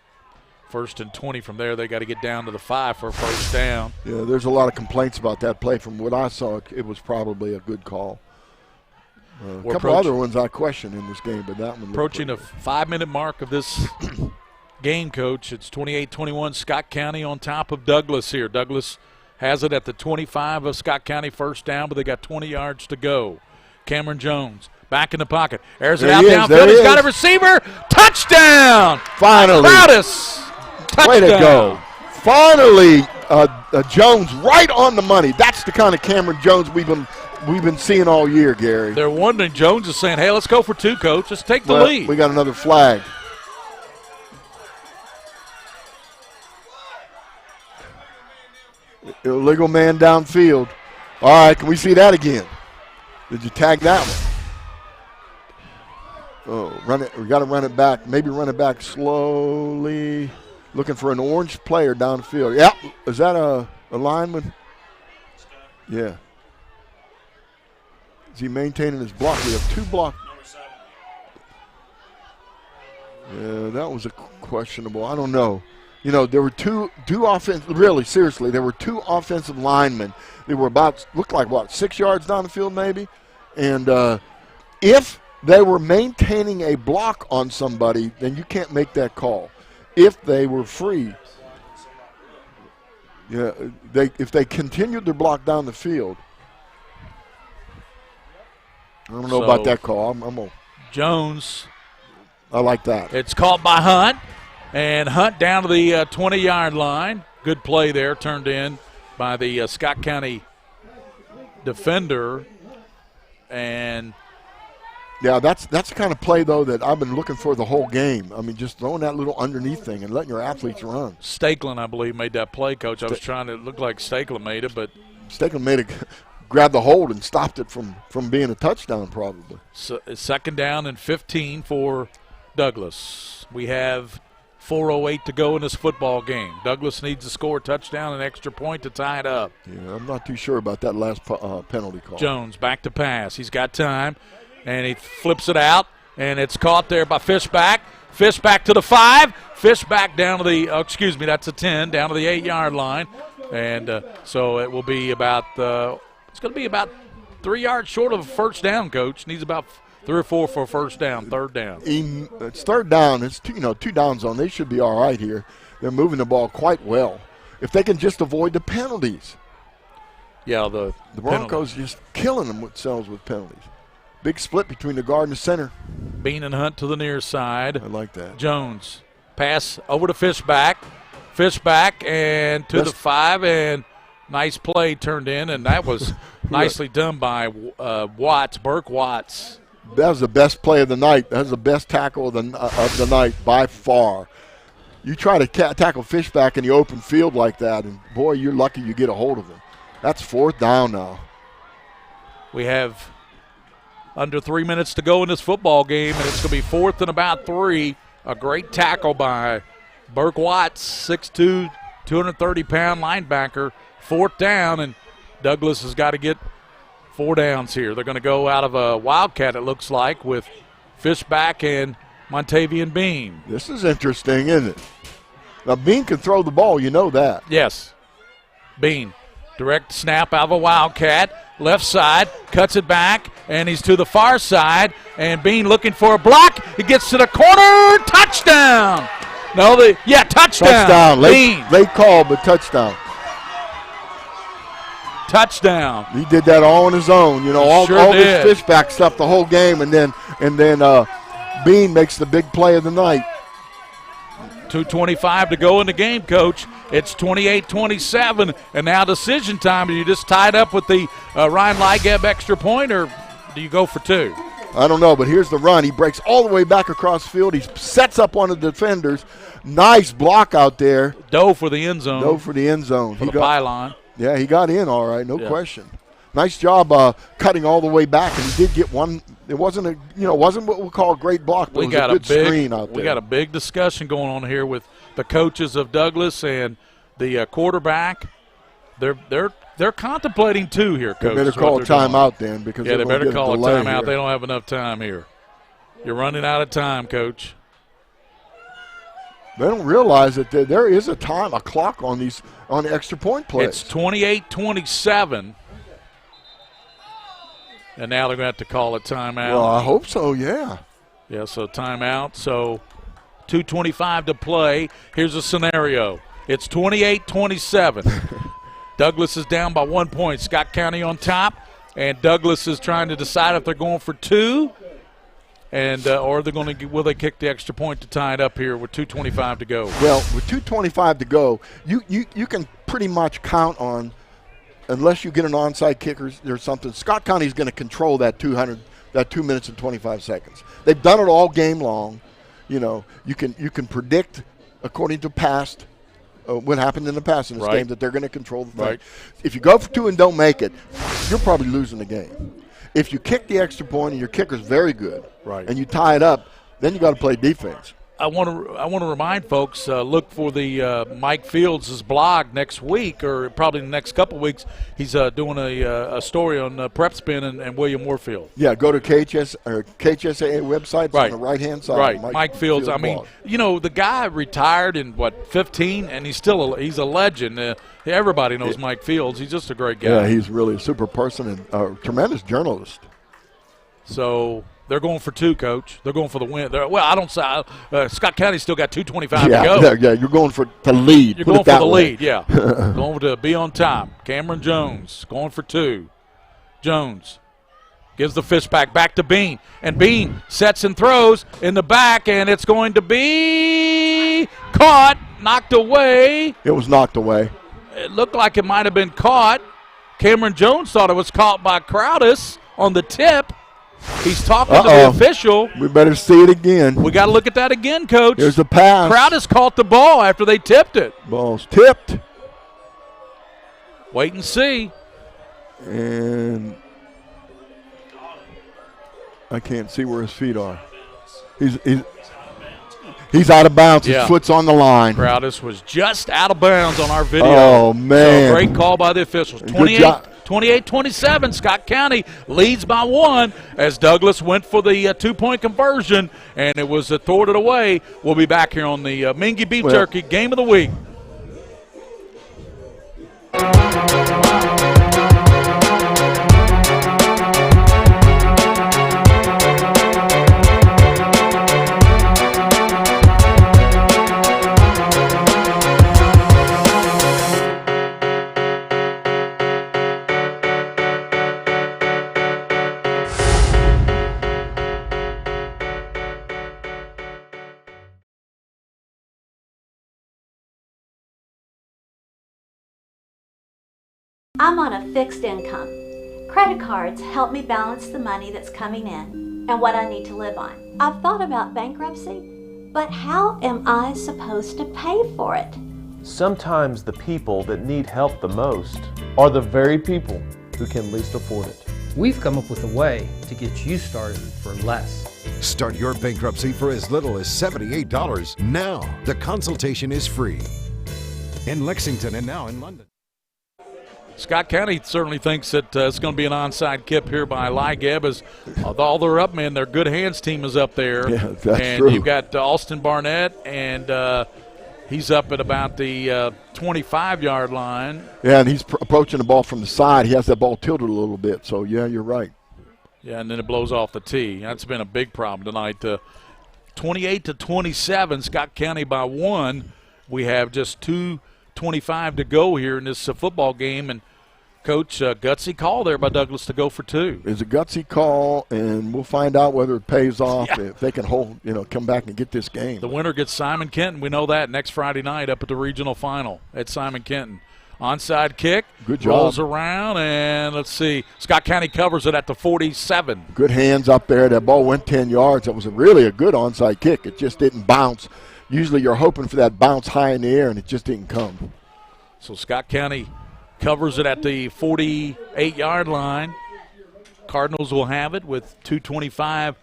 1st and 20 from there. They got to get down to the 5 for a first down. Yeah, there's a lot of complaints about that play. From what I saw, it was probably a good call. A couple other ones I questioned in this game, but that one approaching a 5-minute mark of this game, Coach. It's 28-21, Scott County on top of Douglas here. Douglas has it at the 25 of Scott County, first down, but they got 20 yards to go. Cameron Jones back in the pocket. Airs it out downfield. He's got a receiver. Touchdown! Finally. Crowdis. Touchdown. Way to go. Finally, Jones right on the money. That's the kind of Cameron Jones we've been seeing all year, Gary. They're wondering. Jones is saying, hey, let's go for 2, Coach. Let's take the lead. We got another flag. Illegal man downfield. All right, can we see that again? Did you tag that one? Oh, run it. We got to run it back. Maybe run it back slowly. Looking for an orange player downfield. Yeah, is that a lineman? Yeah. Is he maintaining his block? We have 2 blocks. Yeah, that was a questionable. I don't know. There were two offensive. Really, seriously, there were 2 offensive linemen. They were looked like 6 yards down the field, maybe. And if they were maintaining a block on somebody, then you can't make that call. If they were free, if they continued their block down the field. I don't know about that call. I'm Jones. I like that. It's called by Hunt. And Hunt down to the 20-yard line. Good play there, turned in by the Scott County defender. And yeah, that's the kind of play, though, that I've been looking for the whole game. I mean, just throwing that little underneath thing and letting your athletes run. Stakelin, I believe, made that play, Coach. I was trying to look like Stakelin made it, but Stakelin made it, grabbed the hold and stopped it from being a touchdown, probably. So, 2nd down and 15 for Douglas. We have 4:08 to go in this football game. Douglas needs to score a touchdown and extra point to tie it up. Yeah, I'm not too sure about that last penalty call. Jones back to pass. He's got time, and he flips it out, and it's caught there by Fishback. Fishback to the 5. Fishback down to the, that's a 10, down to the 8-yard line. And so it will be about, it's going to be about 3 yards short of a first down, Coach. Needs about 3 or 4 for a first down, third down. It's third down. It's two down zone. They should be all right here. They're moving the ball quite well. If they can just avoid the penalties. Yeah, the Broncos just killing themselves with penalties. Big split between the guard and the center. Bean and Hunt to the near side. I like that. Jones, pass over to Fishback. Fishback and to the 5, and nice play turned in, and that was nicely done by Watts, Burke Watts. That was the best play of the night. That was the best tackle of the night by far. You try to tackle Fishback in the open field like that, and, boy, you're lucky you get a hold of him. That's fourth down now. We have under 3 minutes to go in this football game, and it's going to be 4th and about 3. A great tackle by Burke Watts, 6'2", 230-pound linebacker. 4th down, and Douglas has got to get 4 downs here. They're going to go out of a Wildcat, it looks like, with Fishback and Montavian Bean. This is interesting, isn't it? Now, Bean can throw the ball. You know that. Yes. Bean, direct snap out of a Wildcat. Left side, cuts it back, and he's to the far side. And Bean looking for a block. He gets to the corner. Touchdown. Touchdown. Touchdown. Late call, but touchdown. Touchdown. He did that all on his own. All this Fishback stuff the whole game, and then Bean makes the big play of the night. 2:25 to go in the game, Coach. It's 28-27, and now decision time. Do you just tie it up with the Ryan Ligeb extra point, or do you go for 2? I don't know, but here's the run. He breaks all the way back across the field. He sets up one of the defenders. Nice block out there. Dove for the end zone. For the pylon. Yeah, he got in all right, no question. Nice job cutting all the way back, and he did get one. It wasn't wasn't what we call a great block, but it was a good screen out there. We got a big discussion going on here with the coaches of Douglas and the quarterback. They're contemplating 2 here, Coach. They better call a timeout then, because they better call a timeout. Here. They don't have enough time here. You're running out of time, Coach. They don't realize that there is a clock on the extra point plays. It's 28-27. And now they're going to have to call a timeout. Well, I hope so, yeah. Yeah, so timeout. So 2:25 to play. Here's a scenario. It's 28-27. Douglas is down by 1 point. Scott County on top. And Douglas is trying to decide if they're going for 2 and or will they kick the extra point to tie it up here with 2:25 to go. Well, with 2:25 to go, you can pretty much count on, unless you get an onside kicker or something, Scott County's going to control that 2 minutes and 25 seconds. They've done it all game long. You can predict according to past what happened in the past in this game that they're going to control the thing. Right. If you go for 2 and don't make it, you're probably losing the game. If you kick the extra point and your kicker's very good, and you tie it up, then you got to play defense. I want to remind folks, look for the Mike Fields' blog next week, or probably in the next couple of weeks. He's doing a story on PrepSpin and William Warfield. Yeah, go to KHSAA website. It's on the right-hand side. Right, Mike Fields. I mean, the guy retired in, 15, and he's a legend. Everybody knows Mike Fields. He's just a great guy. Yeah, he's really a super person and a tremendous journalist. So they're going for 2, Coach. They're going for the win. I don't say Scott County's still got 2:25 to go. Yeah, you're going for the lead. You're going for the lead, yeah. Going to be on top. Cameron Jones going for 2. Jones gives the Fishback back to Bean. And Bean sets and throws in the back, and it's going to be caught, knocked away. It was knocked away. It looked like it might have been caught. Cameron Jones thought it was caught by Crowdis on the tip. He's talking to the official. We better see it again. We got to look at that again, Coach. There's a pass. Crowdis caught the ball after they tipped it. Ball's tipped. Wait and see. And I can't see where his feet are. He's out of bounds. Yeah. His foot's on the line. Crowdis was just out of bounds on our video. Oh, man. So great call by the officials. 28-27, Scott County leads by 1 as Douglas went for the 2-point conversion, and it was thwarted away. We'll be back here on the Mingua Beef Jerky Game of the Week. I'm on a fixed income. Credit cards help me balance the money that's coming in and what I need to live on. I've thought about bankruptcy, but how am I supposed to pay for it? Sometimes the people that need help the most are the very people who can least afford it. We've come up with a way to get you started for less. Start your bankruptcy for as little as $78 now. The consultation is free. In Lexington and now in London. Scott County certainly thinks that it's going to be an onside kick here by Ligeb as all their up men, their good hands team is up there. Yeah, that's and true. You've got Austin Barnett, and he's up at about the 25-yard line. Yeah, and he's approaching the ball from the side. He has that ball tilted a little bit, so, yeah, you're right. Yeah, and then it blows off the tee. That's been a big problem tonight. 28-27, Scott County by 1. We have just 2:25 to go here in this football game, and Coach, gutsy call there by Douglas to go for 2. It's a gutsy call, and we'll find out whether it pays off if they can come back and get this game. The winner gets Simon Kenton. We know that next Friday night up at the regional final at Simon Kenton. Onside kick. Good job. Rolls around, and let's see. Scott County covers it at the 47. Good hands up there. That ball went 10 yards. That was really a good onside kick. It just didn't bounce. Usually you're hoping for that bounce high in the air, and it just didn't come. So Scott County covers it at the 48-yard line. Cardinals will have it with 2:25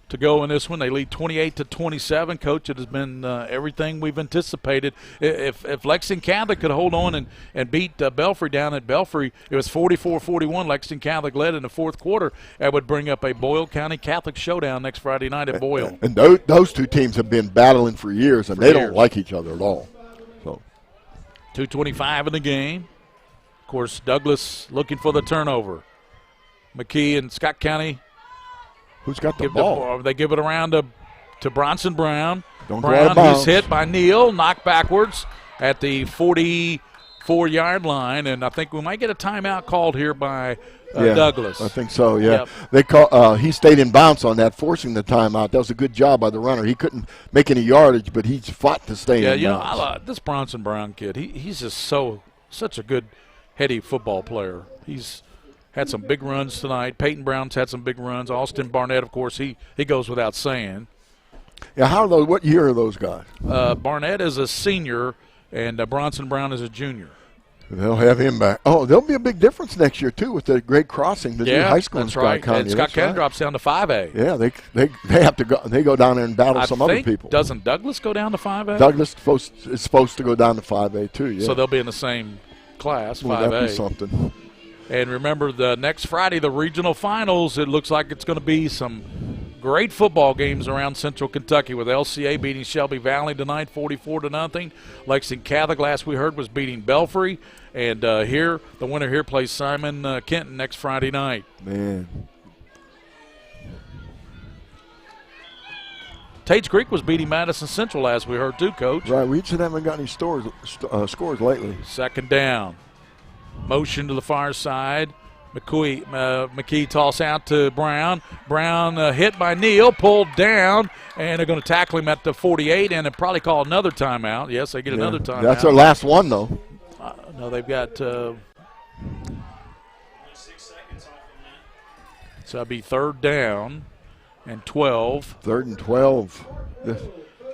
to go in this one. They lead 28-27. Coach, it has been everything we've anticipated. If Lexington Catholic could hold on and beat Belfry down at Belfry, it was 44-41. Lexington Catholic led in the fourth quarter. That would bring up a Boyle County Catholic showdown next Friday night at Boyle. And those two teams have been battling for years, and they don't like each other at all. So 2:25 in the game. Of course, Douglas looking for the turnover. McKee and Scott County. Who's got the ball? They give it around to Bronson Brown. Don't go out of bounds. He's hit by Neal, knocked backwards at the 44-yard line, and I think we might get a timeout called here by Douglas. I think so, yeah. Yep. They he stayed in bounds on that, forcing the timeout. That was a good job by the runner. He couldn't make any yardage, but he's fought to stay in bounds. I love this Bronson Brown kid. He's just such a good, heady football player. He's had some big runs tonight. Peyton Brown's had some big runs. Austin Barnett, of course, he goes without saying. Yeah, what year are those guys? Barnett is a senior, and Bronson Brown is a junior. They'll have him back. Oh, there'll be a big difference next year, too, with the great crossing. The new high school in Scott County. And Scott County drops down to 5A. Yeah, they have to go. They go down there and battle some other people. Doesn't Douglas go down to 5A? Douglas is supposed to go down to 5A, too, yeah. So they'll be in the same class, 5A. Well, that'd be something. And remember, the next Friday, the regional finals, it looks like it's going to be some great football games around Central Kentucky with LCA beating Shelby Valley tonight 44-0. Lexington Catholic, last we heard, was beating Belfry. And the winner here plays Simon Kenton next Friday night. Man. Tate's Creek was beating Madison Central last we heard too, Coach. Right, we just haven't got any scores lately. Second down. Motion to the far side. McKee toss out to Brown. Brown hit by Neal, pulled down, and they're going to tackle him at the 48 and probably call another timeout. Yes, they get another timeout. That's their last one, though. No, they've got 6 seconds off on that. So that'd be 3rd down and 12. 3rd and 12.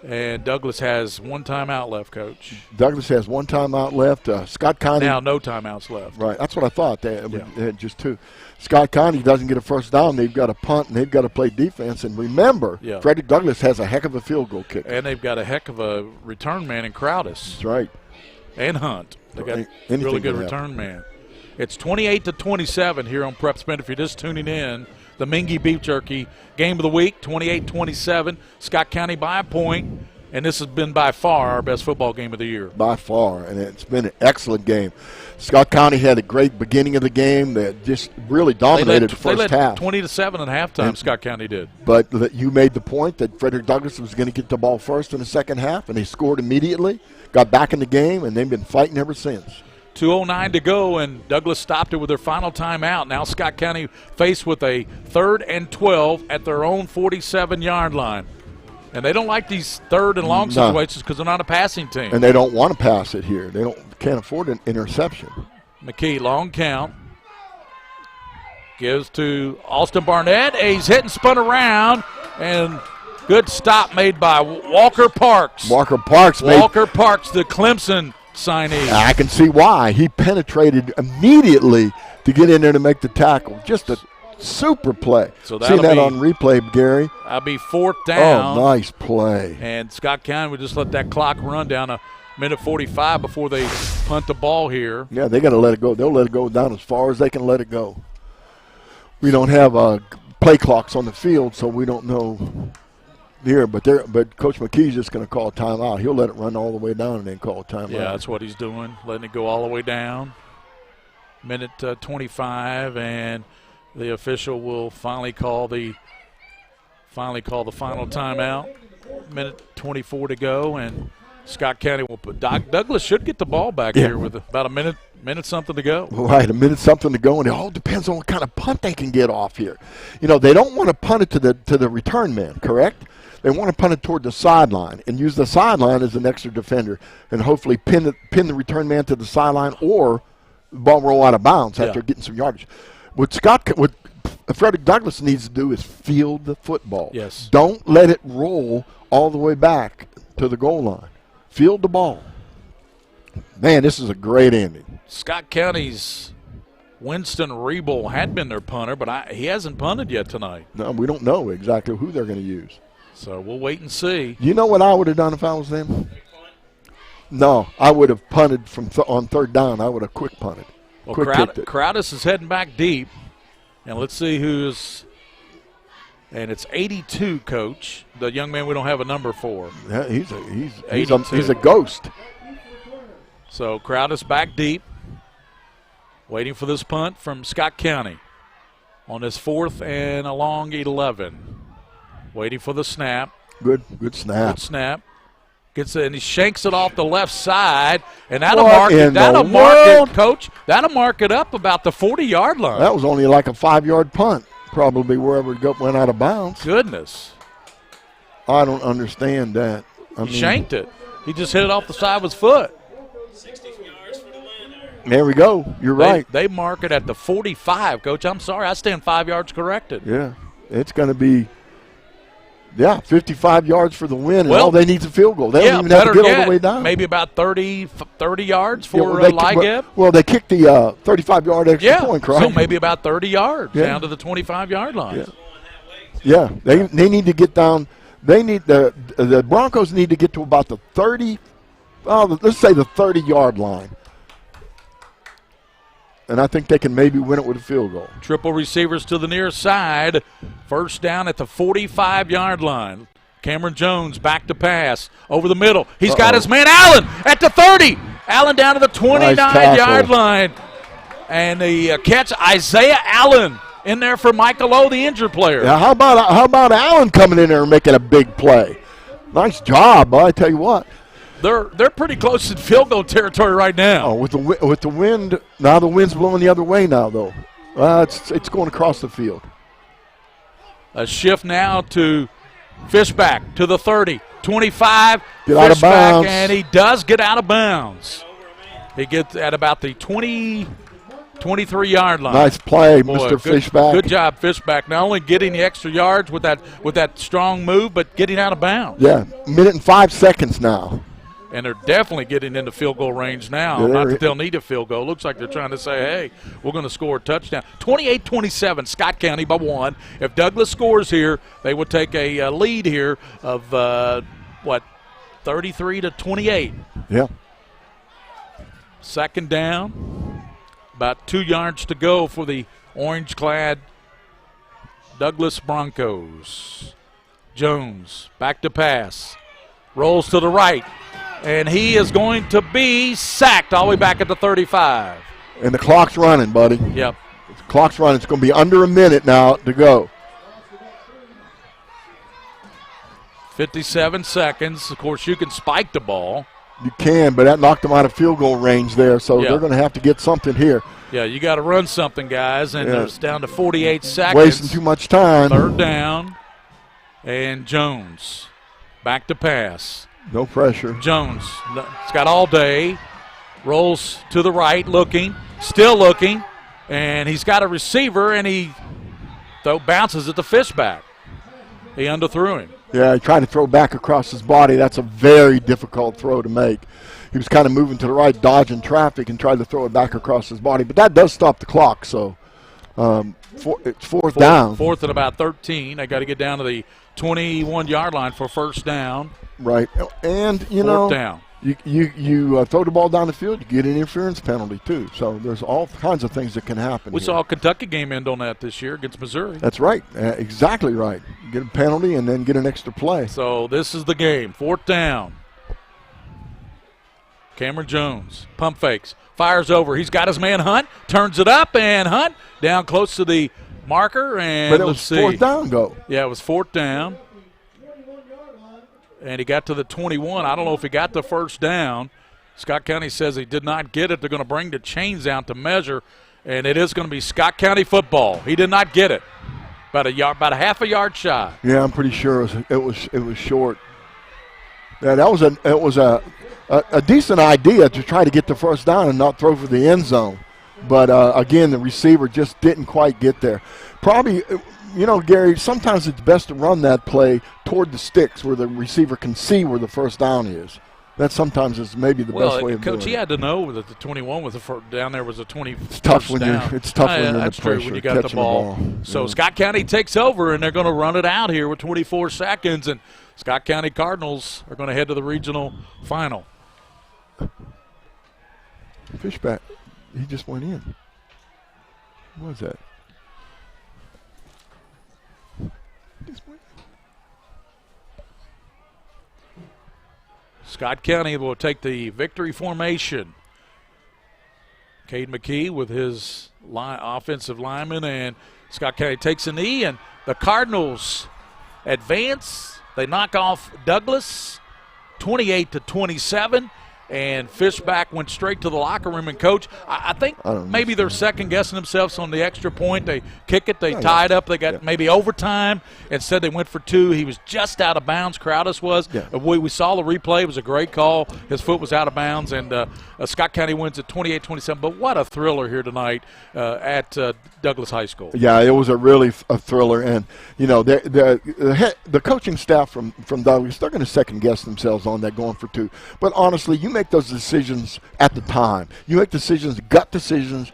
And Douglas has one timeout left, Coach. Douglas has one timeout left. Scott Connie. Now no timeouts left. Right, that's what I thought. They had just two. Scott Connie doesn't get a first down. They've got to punt, and they've got to play defense. And remember, Frederick Douglass has a heck of a field goal kicker. And they've got a heck of a return man in Crowdis. That's right. And Hunt. They got really good return man. It's 28-27 here on PrepSpin. If you're just tuning in, the Mingua Beef Jerky game of the week, 28-27. Scott County by a point, and this has been by far our best football game of the year. By far, and it's been an excellent game. Scott County had a great beginning of the game. They just really dominated the first half. 20-7 at halftime, Scott County did. But you made the point that Frederick Douglass was going to get the ball first in the second half, and they scored immediately, got back in the game, and they've been fighting ever since. 2:09 to go, and Douglas stopped it with their final timeout. Now Scott County faced with a 3rd and 12 at their own 47-yard line. And they don't like these 3rd and long situations because they're not a passing team. And they don't want to pass it here. They can't afford an interception. McKee, long count. Gives to Austin Barnett. He's hit and spun around, and good stop made by Walker Parks. Walker Parks, the Clemson signee. I can see why. He penetrated immediately to get in there to make the tackle. Just a super play. So seen that on replay, Gary. That'll be 4th down. Oh, nice play. And Scott County would just let that clock run down a minute 45 before they punt the ball here. Yeah, they got to let it go. They'll let it go down as far as they can let it go. We don't have play clocks on the field, so we don't know here. But Coach McKee's just going to call a timeout. He'll let it run all the way down and then call a timeout. Yeah, that's what he's doing, letting it go all the way down. Minute 25, and the official will finally call the final timeout. Minute 24 to go, and Scott County will put Douglas should get the ball back here with about a minute something to go. Right, a minute something to go, and it all depends on what kind of punt they can get off here. You know, they don't want to punt it to the return man, correct? They want to punt it toward the sideline and use the sideline as an extra defender and hopefully pin the return man to the sideline or the ball roll out of bounds after getting some yardage. What Frederick Douglass needs to do is field the football. Yes. Don't let it roll all the way back to the goal line. Field the ball. Man, this is a great ending. Scott County's Winston Riebel had been their punter, but he hasn't punted yet tonight. No, we don't know exactly who they're going to use. So we'll wait and see. You know what I would have done if I was them? No, I would have punted on 3rd down. I would have quick punted. Well, Crowdis is heading back deep. And let's see who's – and it's 82, Coach, the young man we don't have a number for. Yeah, he's a ghost. So Crowdis back deep, waiting for this punt from Scott County on his 4th and a long 11. Waiting for the snap. Good snap. Good snap. Gets it, and he shanks it off the left side, and that'll mark it, Coach. That'll mark it up about the 40-yard line. That was only like a 5-yard punt, probably wherever it went out of bounds. Goodness. I don't understand that. He shanked it. He just hit it off the side of his foot. 60 yards for the win there. There we go. You're right. They mark it at the 45, Coach. I'm sorry. I stand 5 yards corrected. Yeah. It's going to be, 55 yards for the win, and all they need is a field goal. They don't even have to get all the way down. Maybe about 30 yards for Ligeb. Well, they kicked the 35-yard extra point, correct? So maybe about 30 yards down to the 25-yard line. Yeah, they need to get down. They need the Broncos need to get to about the 30. Let's say the 30-yard line. And I think they can maybe win it with a field goal. Triple receivers to the near side. 1st down at the 45-yard line. Cameron Jones back to pass. Over the middle. He's got his man Allen at the 30. Allen down to the 29-yard line. And the catch, Isaiah Allen in there for Michael O, the injured player. Yeah, how about Allen coming in there and making a big play? Nice job, I tell you what. They're pretty close to field goal territory right now. Oh, with the wind, now the wind's blowing the other way now, though. It's going across the field. A shift now to Fishback to the 30, 25. Get out of bounds. And he does get out of bounds. He gets at about the 20, 23-yard line. Nice play, Boy, Mr. Fishback. Good job, Fishback. Not only getting the extra yards with that strong move, but getting out of bounds. Yeah, minute and 5 seconds now. And they're definitely getting into field goal range now. Yeah, Not that they'll need a field goal. Looks like they're trying to say, hey, we're going to score a touchdown. 28-27, Scott County by 1. If Douglas scores here, they would take a lead here of, 33-28. Yeah. Second down. About 2 yards to go for the orange-clad Douglas Broncos. Jones back to pass. Rolls to the right. And he is going to be sacked all the way back at the 35. And the clock's running, buddy. Yep. The clock's running. It's going to be under a minute now to go. 57 seconds. Of course, you can spike the ball. You can, but that knocked them out of field goal range there, so they're going to have to get something here. Yeah, you got to run something, guys, and it's down to 48 seconds. Wasting too much time. Third down, and Jones back to pass. No pressure. Jones, it's got all day, rolls to the right, still looking, and he's got a receiver, and he bounces at the Fishback. He underthrew him. Yeah, he tried to throw back across his body. That's a very difficult throw to make. He was kind of moving to the right, dodging traffic, and tried to throw it back across his body. But that does stop the clock, so it's fourth down. Fourth and about 13. They got to get down to the 21-yard line for first down. Right, and fourth down. You throw the ball down the field, you get an interference penalty too. So there's all kinds of things that can happen. We saw a Kentucky game end on that this year against Missouri. That's right, exactly right. Get a penalty and then get an extra play. So this is the game. Fourth down. Cameron Jones, pump fakes, fires over. He's got his man Hunt, turns it up, and Hunt down close to the marker. And but it was fourth down, go. Yeah, it was fourth down. And he got to the 21. I don't know if he got the first down. Scott County says he did not get it. They're going to bring the chains out to measure, and it is going to be Scott County football. He did not get it. About a half a yard shy. Yeah, I'm pretty sure it was short. Yeah, it was a decent idea to try to get the first down and not throw for the end zone. But, again, the receiver just didn't quite get there. Probably – Gary, sometimes it's best to run that play toward the sticks where the receiver can see where the first down is. That sometimes is maybe the best way of doing it. Coach, he had to know that the 21 was down there was a 20 It's tough when down. It's tough when you're in the That's pressure, true when you got the ball. So Scott County takes over, and they're going to run it out here with 24 seconds, and Scott County Cardinals are going to head to the regional final. Fishback, he just went in. What was that? Scott County will take the victory formation. Cade McKee with his offensive lineman, and Scott County takes a knee, and the Cardinals advance. They knock off Douglas 28-27. And Fishback went straight to the locker room. And, Coach, I think maybe they're second-guessing themselves on the extra point. They kick it. They tied up. They got maybe overtime. Instead, they went for 2. He was just out of bounds. Crowdis was. Yeah. We saw the replay. It was a great call. His foot was out of bounds. And Scott County wins at 28-27. But what a thriller here tonight at Douglas High School. Yeah, it was a thriller. And, the coaching staff from Douglas, they're going to second-guess themselves on that going for 2. But, honestly, you make those decisions at the time. You make decisions, gut decisions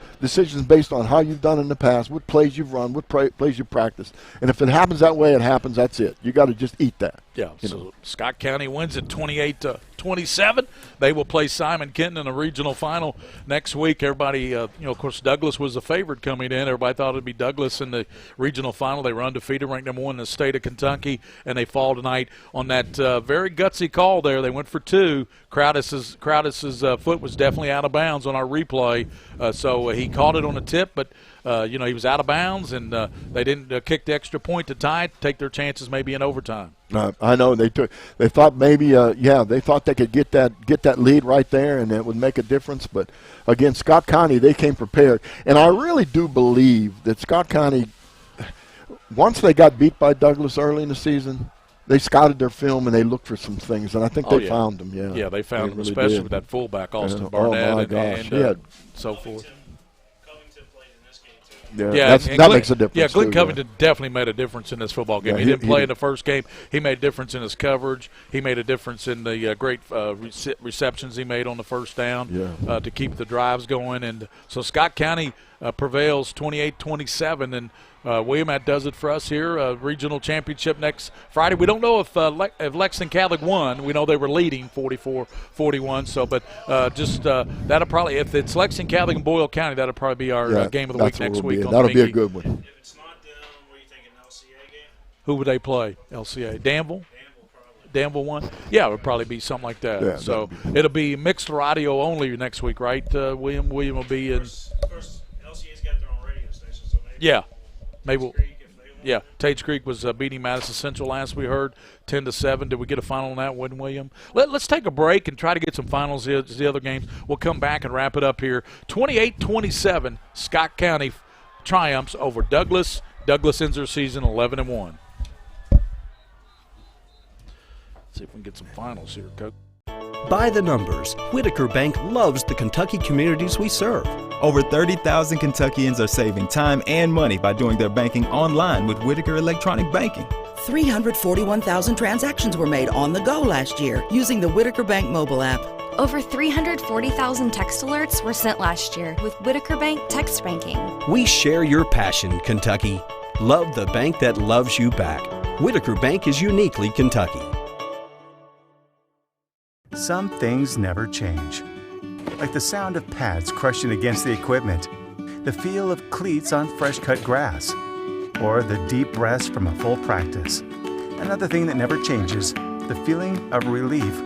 based on how you've done in the past, what plays you've run, what plays you've practiced. And if it happens that way, it happens. That's it. You got to just eat that. Yeah, so Scott County wins at 28-27. They will play Simon Kenton in a regional final next week. Everybody, of course, Douglas was the favorite coming in. Everybody thought it would be Douglas in the regional final. They were undefeated, ranked number 1 in the state of Kentucky, and they fall tonight on that very gutsy call there. They went for 2. Crowdis's foot was definitely out of bounds on our replay, so he caught it on a tip, but he was out of bounds, and they didn't kick the extra point to tie it, take their chances maybe in overtime. I know they thought maybe they thought they could get that lead right there and it would make a difference. But again, Scott County, they came prepared, and I really do believe that Scott County, once they got beat by Douglas early in the season, they scouted their film and they looked for some things, and I think they found them. Yeah, they found them, really especially with that fullback Austin Barnett and so forth. Yeah, that makes a difference. Yeah, Glenn too, Covington definitely made a difference in this football game. Yeah, he didn't play he in the first game. He made a difference in his coverage. He made a difference in the great receptions he made on the first down to keep the drives going. And so Scott County prevails 28-27, and William does it for us here. Regional championship next Friday. We don't know if Lexington Catholic won. We know they were leading 44-41. So, but that'll probably, if it's Lexington Catholic and Boyle County, that'll probably be our game of the week next week. That'll be a good one. If it's not them, what do you think, an LCA game? Who would they play? LCA. Danville? Danville won? Yeah, it would probably be something like that. Yeah, so it'll be mixed radio only next week, right, William? William will be in. Of course, LCA's got their own radio station, so maybe. Yeah. Maybe. Yeah, Tage Creek was beating Madison Central last we heard, 10-7. Did we get a final on that one, William? Let's take a break and try to get some finals the other games. We'll come back and wrap it up here. 28-27, Scott County triumphs over Douglas. Douglas ends their season 11-1. See if we can get some finals here, Coach. By the numbers, Whitaker Bank loves the Kentucky communities we serve. Over 30,000 Kentuckians are saving time and money by doing their banking online with Whitaker Electronic Banking. 341,000 transactions were made on the go last year using the Whitaker Bank mobile app. Over 340,000 text alerts were sent last year with Whitaker Bank text banking. We share your passion, Kentucky. Love the bank that loves you back. Whitaker Bank is uniquely Kentucky. Some things never change. Like the sound of pads crushing against the equipment, the feel of cleats on fresh-cut grass, or the deep rest from a full practice. Another thing that never changes, the feeling of relief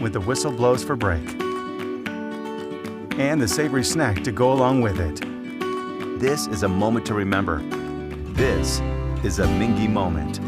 when the whistle blows for break. And the savory snack to go along with it. This is a moment to remember. This is a Mingua moment.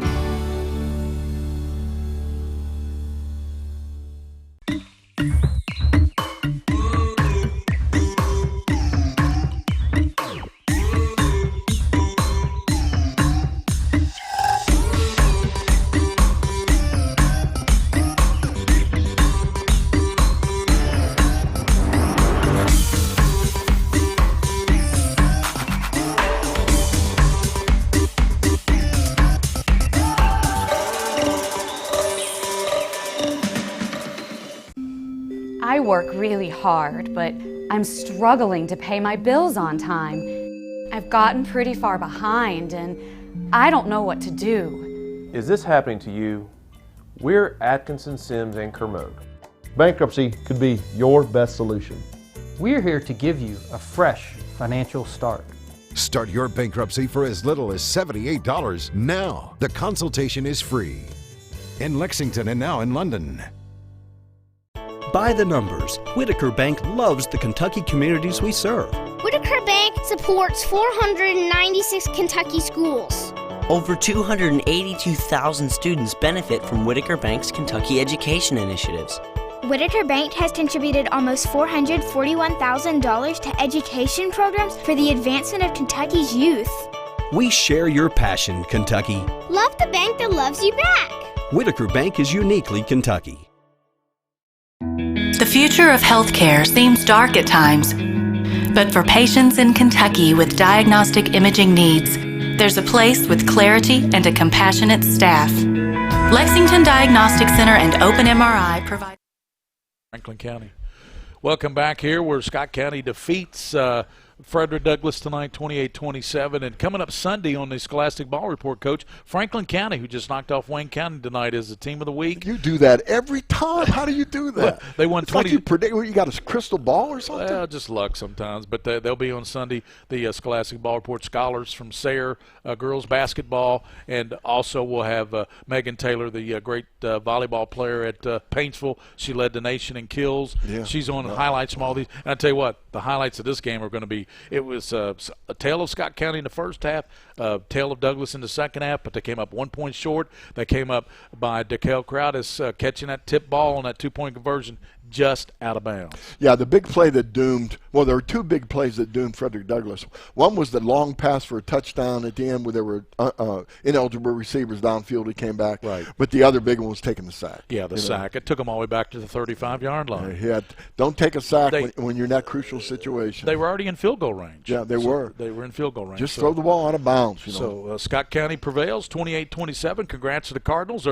I work really hard, but I'm struggling to pay my bills on time. I've gotten pretty far behind, and I don't know what to do. Is this happening to you? We're Atkinson, Sims, and Kermode. Bankruptcy could be your best solution. We're here to give you a fresh financial start. Start your bankruptcy for as little as $78 now. The consultation is free. In Lexington and now in London. By the numbers, Whitaker Bank loves the Kentucky communities we serve. Whitaker Bank supports 496 Kentucky schools. Over 282,000 students benefit from Whitaker Bank's Kentucky education initiatives. Whitaker Bank has contributed almost $441,000 to education programs for the advancement of Kentucky's youth. We share your passion, Kentucky. Love the bank that loves you back. Whitaker Bank is uniquely Kentucky. The future of healthcare seems dark at times, but for patients in Kentucky with diagnostic imaging needs, there's a place with clarity and a compassionate staff. Lexington Diagnostic Center and Open MRI provide. Franklin County. Welcome back here where Scott County defeats Frederick Douglass tonight, 28-27. And coming up Sunday on the Scholastic Ball Report, Coach, Franklin County, who just knocked off Wayne County tonight, is the team of the week. You do that every time. How do you do that? Well, they won 20. Like you predict. You got a crystal ball or something? Well, just luck sometimes. But they'll be on Sunday. The Scholastic Ball Report scholars from Sayre girls basketball, and also we'll have Megan Taylor, the great volleyball player at Paintsville. She led the nation in kills. Yeah. She's on highlights from all these. And I tell you what, the highlights of this game are going to be. It was a tale of Scott County in the first half, tale of Douglas in the second half, but they came up 1 point short. They came up by DeKel Crowdis catching that tip ball on that 2-point conversion. just out of bounds. Yeah, the big play that doomed, well, there were two big plays that doomed Frederick Douglass. One was the long pass for a touchdown at the end where there were ineligible receivers downfield who came back. Right. But the other big one was taking the sack. Yeah, the sack. It took them all the way back to the 35-yard line. Yeah, don't take a sack when you're in that crucial situation. They were already in field goal range. Yeah, they were. They were in field goal range. Just throw the ball out of bounds. So Scott County prevails 28-27. Congrats to the Cardinals.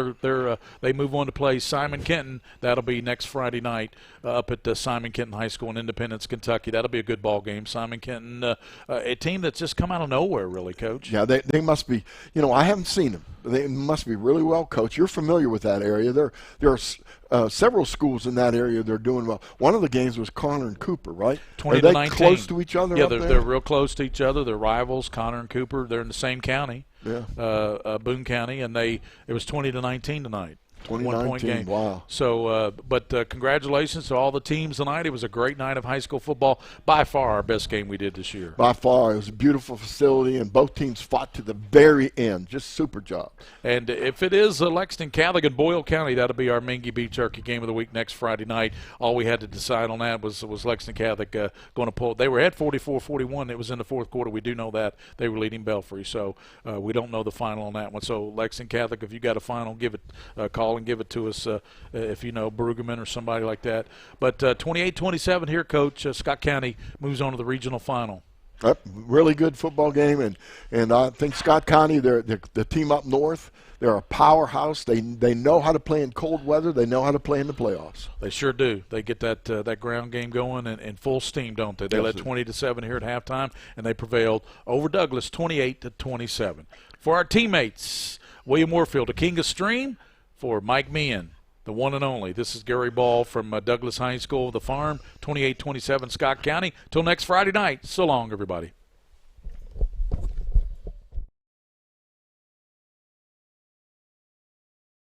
They move on to play Simon Kenton. That'll be next Friday night up at Simon Kenton High School in Independence, Kentucky. That'll be a good ball game. Simon Kenton, a team that's just come out of nowhere, really, Coach. Yeah, they must be. I haven't seen them. They must be really well coached. You're familiar with that area. There are several schools in that area that are doing well. One of the games was Garner and Cooper, right? 20 are to they 19. Close to each other? Yeah, up there? they're real close to each other. They're rivals, Garner and Cooper. They're in the same county, Boone County, and it was 20-19 tonight. 1-point game. Wow. So, but congratulations to all the teams tonight. It was a great night of high school football. By far our best game we did this year. By far. It was a beautiful facility, and both teams fought to the very end. Just super job. And if it is Lexington Catholic and Boyle County, that'll be our Mingua Beef Jerky game of the week next Friday night. All we had to decide on that was Lexington Catholic going to pull. They were at 44-41. It was in the fourth quarter. We do know that. They were leading Belfry. So we don't know the final on that one. So Lexington Catholic, if you got a final, give it call and give it to us if you know Brueggemann or somebody like that. But 28-27 here, Coach. Scott County moves on to the regional final. Really good football game, and I think Scott County, they're the team up north. They're a powerhouse. They know how to play in cold weather. They know how to play in the playoffs. They sure do. They get that ground game going in full steam, don't they? They led 20-7 here at halftime, and they prevailed over Douglas 28-27. For our teammates, William Warfield, a King of Stream. For Mike Meehan, the one and only, this is Gary Ball from Douglas High School, The Farm, 28-27 Scott County. Till next Friday night, so long, everybody.